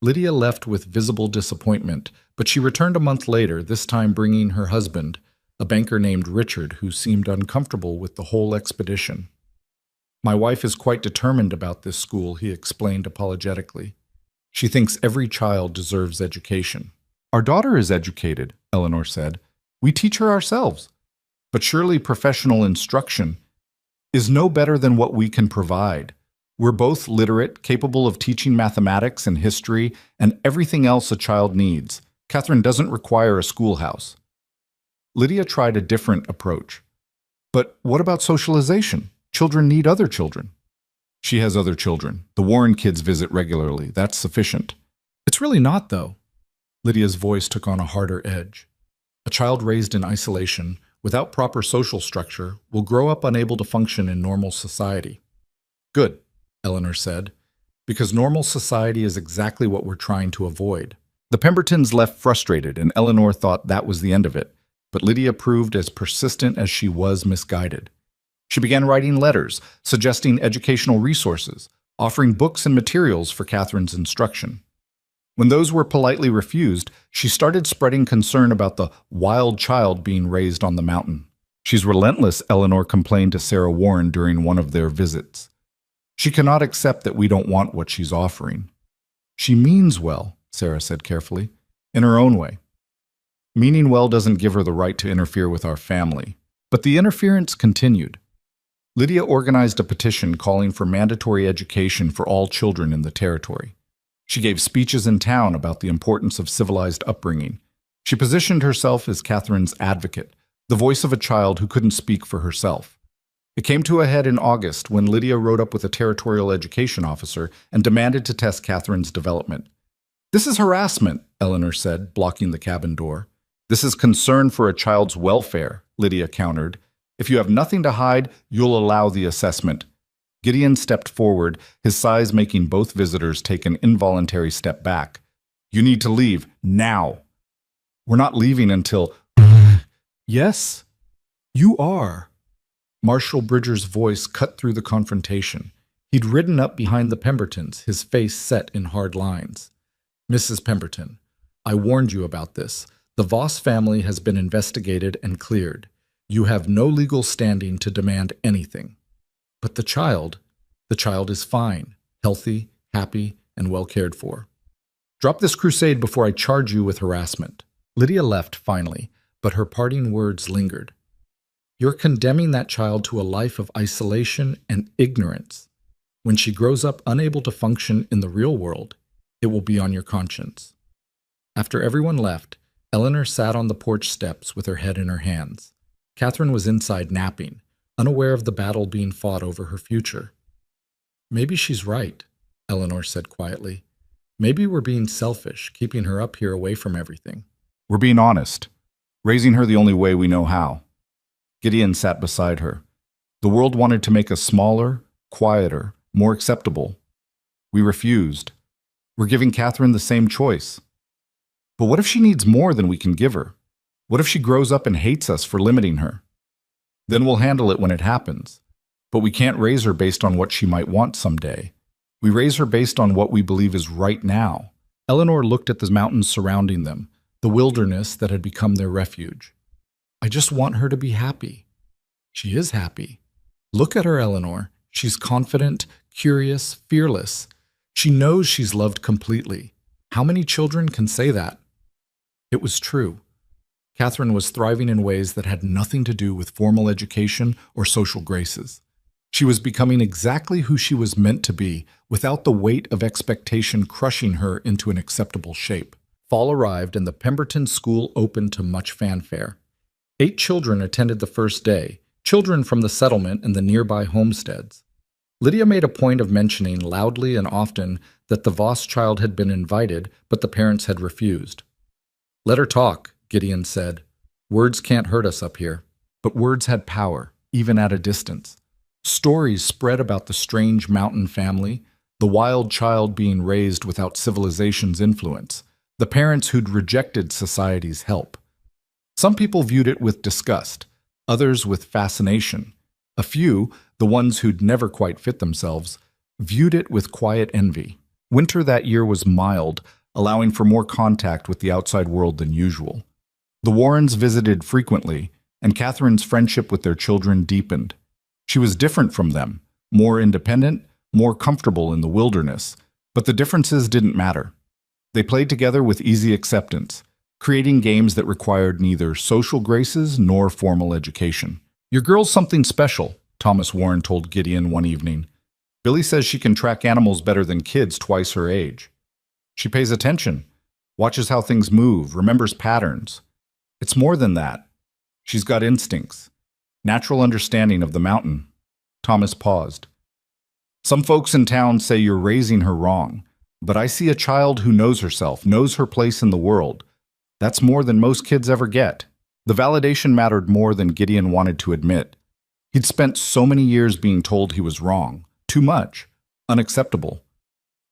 Lydia left with visible disappointment, but she returned a month later, this time bringing her husband, a banker named Richard, who seemed uncomfortable with the whole expedition. My wife is quite determined about this school, he explained apologetically. She thinks every child deserves education. Our daughter is educated, Eleanor said. We teach her ourselves. But surely professional instruction is no better than what we can provide. We're both literate, capable of teaching mathematics and history and everything else a child needs. Catherine doesn't require a schoolhouse. Lydia tried a different approach. But what about socialization? Children need other children. She has other children. The Warren kids visit regularly. That's sufficient. It's really not, though. Lydia's voice took on a harder edge. A child raised in isolation, without proper social structure, will grow up unable to function in normal society. Good, Eleanor said, because normal society is exactly what we're trying to avoid. The Pembertons left frustrated, and Eleanor thought that was the end of it, but Lydia proved as persistent as she was misguided. She began writing letters, suggesting educational resources, offering books and materials for Catherine's instruction. When those were politely refused, she started spreading concern about the wild child being raised on the mountain. She's relentless, Eleanor complained to Sarah Warren during one of their visits. She cannot accept that we don't want what she's offering. She means well, Sarah said carefully, in her own way. Meaning well doesn't give her the right to interfere with our family. But the interference continued. Lydia organized a petition calling for mandatory education for all children in the territory. She gave speeches in town about the importance of civilized upbringing. She positioned herself as Catherine's advocate, the voice of a child who couldn't speak for herself. It came to a head in August when Lydia rode up with a territorial education officer and demanded to test Catherine's development. This is harassment, Eleanor said, blocking the cabin door. This is concern for a child's welfare, Lydia countered. If you have nothing to hide, you'll allow the assessment. Gideon stepped forward, his size making both visitors take an involuntary step back. You need to leave, now. We're not leaving until... Yes, you are. Marshal Bridger's voice cut through the confrontation. He'd ridden up behind the Pembertons, his face set in hard lines. Mrs. Pemberton, I warned you about this. The Voss family has been investigated and cleared. You have no legal standing to demand anything. But the child is fine, healthy, happy, and well cared for. Drop this crusade before I charge you with harassment. Lydia left finally, but her parting words lingered. You're condemning that child to a life of isolation and ignorance. When she grows up unable to function in the real world, it will be on your conscience. After everyone left, Eleanor sat on the porch steps with her head in her hands. Catherine was inside napping, unaware of the battle being fought over her future. Maybe she's right, Eleanor said quietly. Maybe we're being selfish, keeping her up here away from everything. We're being honest, raising her the only way we know how. Gideon sat beside her. The world wanted to make us smaller, quieter, more acceptable. We refused. We're giving Catherine the same choice. But what if she needs more than we can give her? What if she grows up and hates us for limiting her? Then we'll handle it when it happens. But we can't raise her based on what she might want someday. We raise her based on what we believe is right now. Eleanor looked at the mountains surrounding them, the wilderness that had become their refuge. I just want her to be happy. She is happy. Look at her, Eleanor. She's confident, curious, fearless. She knows she's loved completely. How many children can say that? It was true. Catherine was thriving in ways that had nothing to do with formal education or social graces. She was becoming exactly who she was meant to be, without the weight of expectation crushing her into an acceptable shape. Fall arrived and the Pemberton School opened to much fanfare. 8 children attended the first day, children from the settlement and the nearby homesteads. Lydia made a point of mentioning loudly and often that the Voss child had been invited, but the parents had refused. "Let her talk," Gideon said. "Words can't hurt us up here." But words had power, even at a distance. Stories spread about the strange mountain family, the wild child being raised without civilization's influence, the parents who'd rejected society's help. Some people viewed it with disgust, others with fascination. A few, the ones who'd never quite fit themselves, viewed it with quiet envy. Winter that year was mild, allowing for more contact with the outside world than usual. The Warrens visited frequently, and Catherine's friendship with their children deepened. She was different from them, more independent, more comfortable in the wilderness, but the differences didn't matter. They played together with easy acceptance, creating games that required neither social graces nor formal education. "Your girl's something special," Thomas Warren told Gideon one evening. "Billy says she can track animals better than kids twice her age. She pays attention, watches how things move, remembers patterns. It's more than that. She's got instincts, natural understanding of the mountain." Thomas paused. "Some folks in town say you're raising her wrong, but I see a child who knows herself, knows her place in the world. That's more than most kids ever get." The validation mattered more than Gideon wanted to admit. He'd spent so many years being told he was wrong, too much, unacceptable.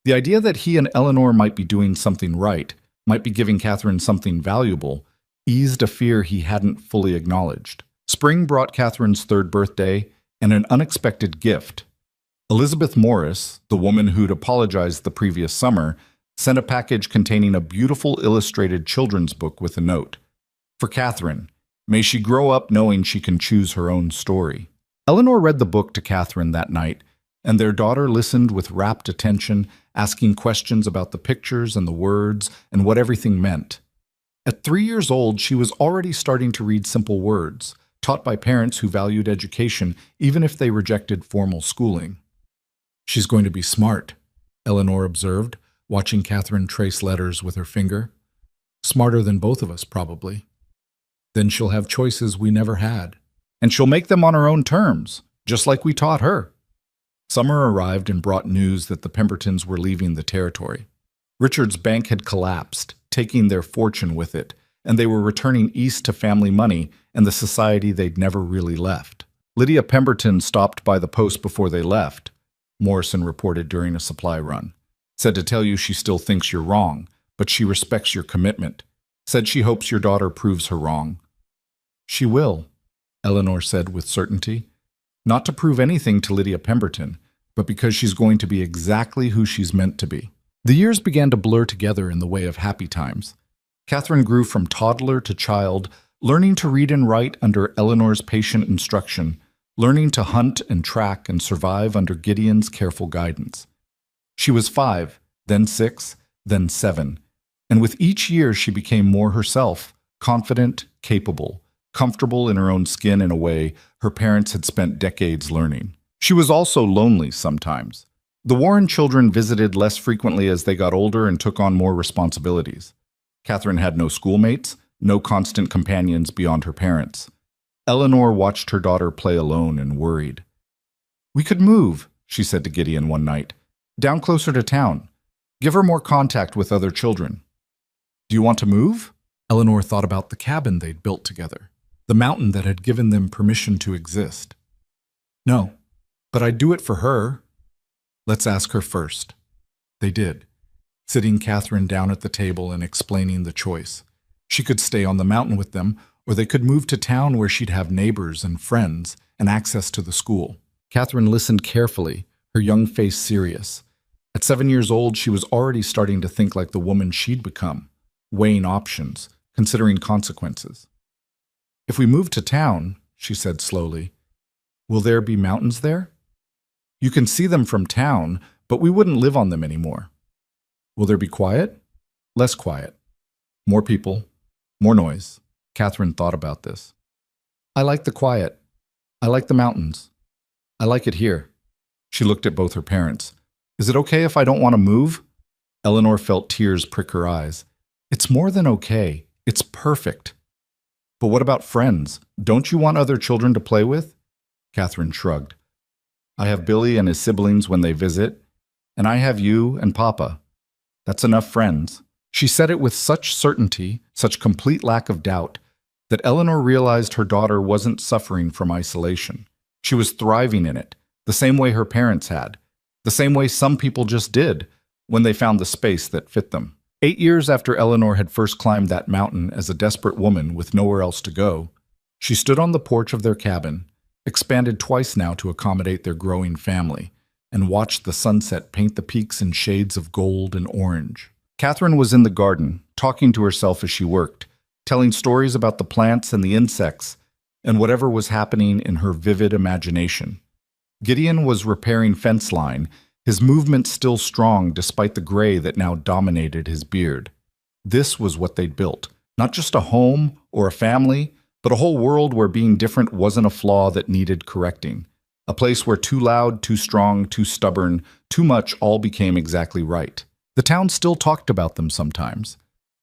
The idea that he and Eleanor might be doing something right, might be giving Catherine something valuable, eased a fear he hadn't fully acknowledged. Spring brought Catherine's 3rd birthday and an unexpected gift. Elizabeth Morris, the woman who'd apologized the previous summer, sent a package containing a beautiful illustrated children's book with a note. "For Catherine, may she grow up knowing she can choose her own story." Eleanor read the book to Catherine that night, and their daughter listened with rapt attention, asking questions about the pictures and the words and what everything meant. At 3 years old, she was already starting to read simple words, taught by parents who valued education even if they rejected formal schooling. "She's going to be smart," Eleanor observed, watching Catherine trace letters with her finger. "Smarter than both of us, probably. Then she'll have choices we never had. And she'll make them on her own terms, just like we taught her." Summer arrived and brought news that the Pembertons were leaving the territory. Richard's bank had collapsed, taking their fortune with it, and they were returning east to family money and the society they'd never really left. "Lydia Pemberton stopped by the post before they left," Morrison reported during a supply run. "Said to tell you she still thinks you're wrong, but she respects your commitment. Said she hopes your daughter proves her wrong." "She will," Eleanor said with certainty. "Not to prove anything to Lydia Pemberton, but because she's going to be exactly who she's meant to be." The years began to blur together in the way of happy times. Catherine grew from toddler to child, learning to read and write under Eleanor's patient instruction, learning to hunt and track and survive under Gideon's careful guidance. She was 5, then 6, then 7, and with each year she became more herself, confident, capable, comfortable in her own skin in a way her parents had spent decades learning. She was also lonely sometimes. The Warren children visited less frequently as they got older and took on more responsibilities. Catherine had no schoolmates, no constant companions beyond her parents. Eleanor watched her daughter play alone and worried. "We could move," she said to Gideon one night, "down closer to town. Give her more contact with other children." "Do you want to move?" Eleanor thought about the cabin they'd built together, the mountain that had given them permission to exist. "No, but I'd do it for her." "Let's ask her first." They did, sitting Catherine down at the table and explaining the choice. She could stay on the mountain with them, or they could move to town where she'd have neighbors and friends and access to the school. Catherine listened carefully, her young face serious. At 7 years old, she was already starting to think like the woman she'd become, weighing options, considering consequences. If we move to town, she said slowly, will there be mountains there? You can see them from town, but we wouldn't live on them anymore. Will there be quiet? Less quiet. More people. More noise. Catherine thought about this. I like the quiet. I like the mountains. I like it here. She looked at both her parents. Is it okay if I don't want to move? Eleanor felt tears prick her eyes. It's more than okay. It's perfect. But what about friends? Don't you want other children to play with? Catherine shrugged. I have Billy and his siblings when they visit, and I have you and Papa. That's enough friends. She said it with such certainty, such complete lack of doubt, that Eleanor realized her daughter wasn't suffering from isolation. She was thriving in it, the same way her parents had, the same way some people just did when they found the space that fit them. 8 years after Eleanor had first climbed that mountain as a desperate woman with nowhere else to go, she stood on the porch of their cabin, expanded twice now to accommodate their growing family, and watched the sunset paint the peaks in shades of gold and orange. Catherine was in the garden, talking to herself as she worked, telling stories about the plants and the insects, and whatever was happening in her vivid imagination. Gideon was repairing fence line, his movement still strong despite the gray that now dominated his beard. This was what they'd built, not just a home or a family, but a whole world where being different wasn't a flaw that needed correcting. A place where too loud, too strong, too stubborn, too much all became exactly right. The town still talked about them sometimes.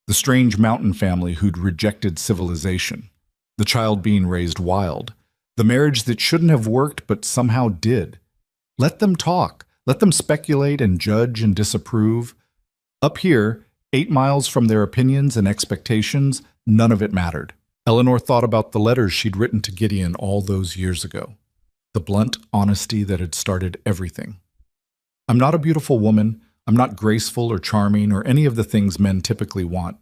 The strange mountain family who'd rejected civilization. The child being raised wild. The marriage that shouldn't have worked but somehow did. Let them talk. Let them speculate and judge and disapprove. Up here, 8 miles from their opinions and expectations, none of it mattered. Eleanor thought about the letters she'd written to Gideon all those years ago. The blunt honesty that had started everything. I'm not a beautiful woman. I'm not graceful or charming or any of the things men typically want.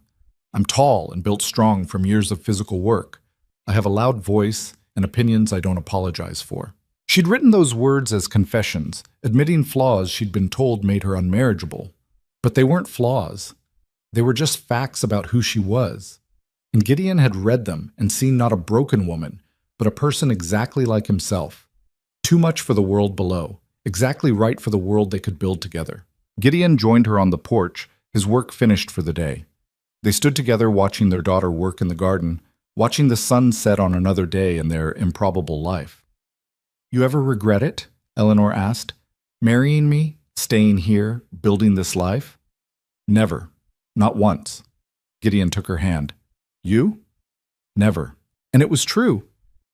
I'm tall and built strong from years of physical work. I have a loud voice and opinions I don't apologize for. She'd written those words as confessions, admitting flaws she'd been told made her unmarriageable. But they weren't flaws. They were just facts about who she was. And Gideon had read them and seen not a broken woman, but a person exactly like himself. Too much for the world below, exactly right for the world they could build together. Gideon joined her on the porch, his work finished for the day. They stood together watching their daughter work in the garden, watching the sun set on another day in their improbable life. You ever regret it? Eleanor asked. Marrying me? Staying here? Building this life? Never. Not once. Gideon took her hand. You? Never. And it was true.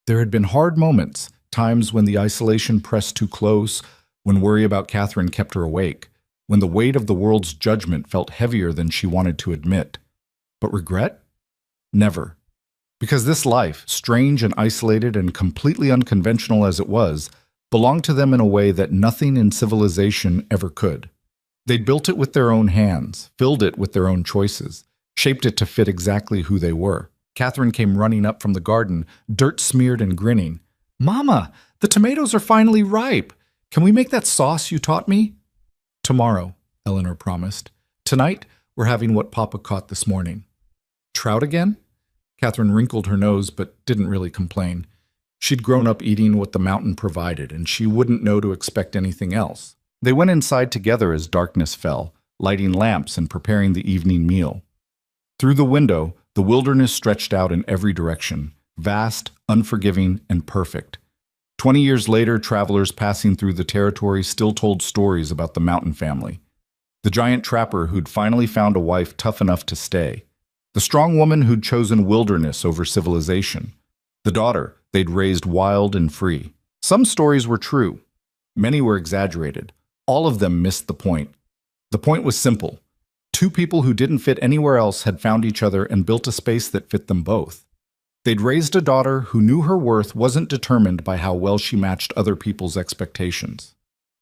There had been hard moments, times when the isolation pressed too close, when worry about Catherine kept her awake, when the weight of the world's judgment felt heavier than she wanted to admit. But regret? Never. Because this life, strange and isolated and completely unconventional as it was, belonged to them in a way that nothing in civilization ever could. They'd built it with their own hands, filled it with their own choices, shaped it to fit exactly who they were. Catherine came running up from the garden, dirt-smeared and grinning. Mama, the tomatoes are finally ripe. Can we make that sauce you taught me? Tomorrow, Eleanor promised. Tonight, we're having what Papa caught this morning. Trout again? Catherine wrinkled her nose but didn't really complain. She'd grown up eating what the mountain provided, and she wouldn't know to expect anything else. They went inside together as darkness fell, lighting lamps and preparing the evening meal. Through the window, the wilderness stretched out in every direction, vast, unforgiving, and perfect. 20 years later, travelers passing through the territory still told stories about the mountain family. The giant trapper who'd finally found a wife tough enough to stay. The strong woman who'd chosen wilderness over civilization. The daughter they'd raised wild and free. Some stories were true. Many were exaggerated. All of them missed the point. The point was simple. Two people who didn't fit anywhere else had found each other and built a space that fit them both. They'd raised a daughter who knew her worth wasn't determined by how well she matched other people's expectations.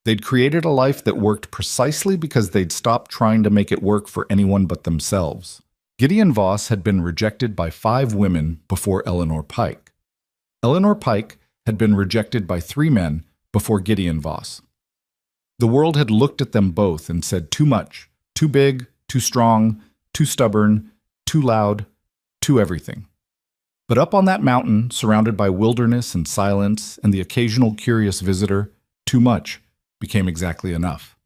They'd created a life that worked precisely because they'd stopped trying to make it work for anyone but themselves. Gideon Voss had been rejected by 5 women before Eleanor Pike. Eleanor Pike had been rejected by 3 men before Gideon Voss. The world had looked at them both and said too much, too big, too strong, too stubborn, too loud, to everything. But up on that mountain, surrounded by wilderness and silence and the occasional curious visitor, too much became exactly enough.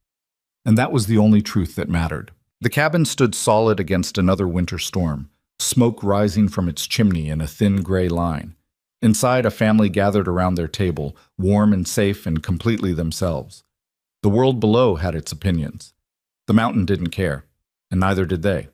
And that was the only truth that mattered. The cabin stood solid against another winter storm, smoke rising from its chimney in a thin gray line. Inside, a family gathered around their table, warm and safe and completely themselves. The world below had its opinions. The mountain didn't care, and neither did they.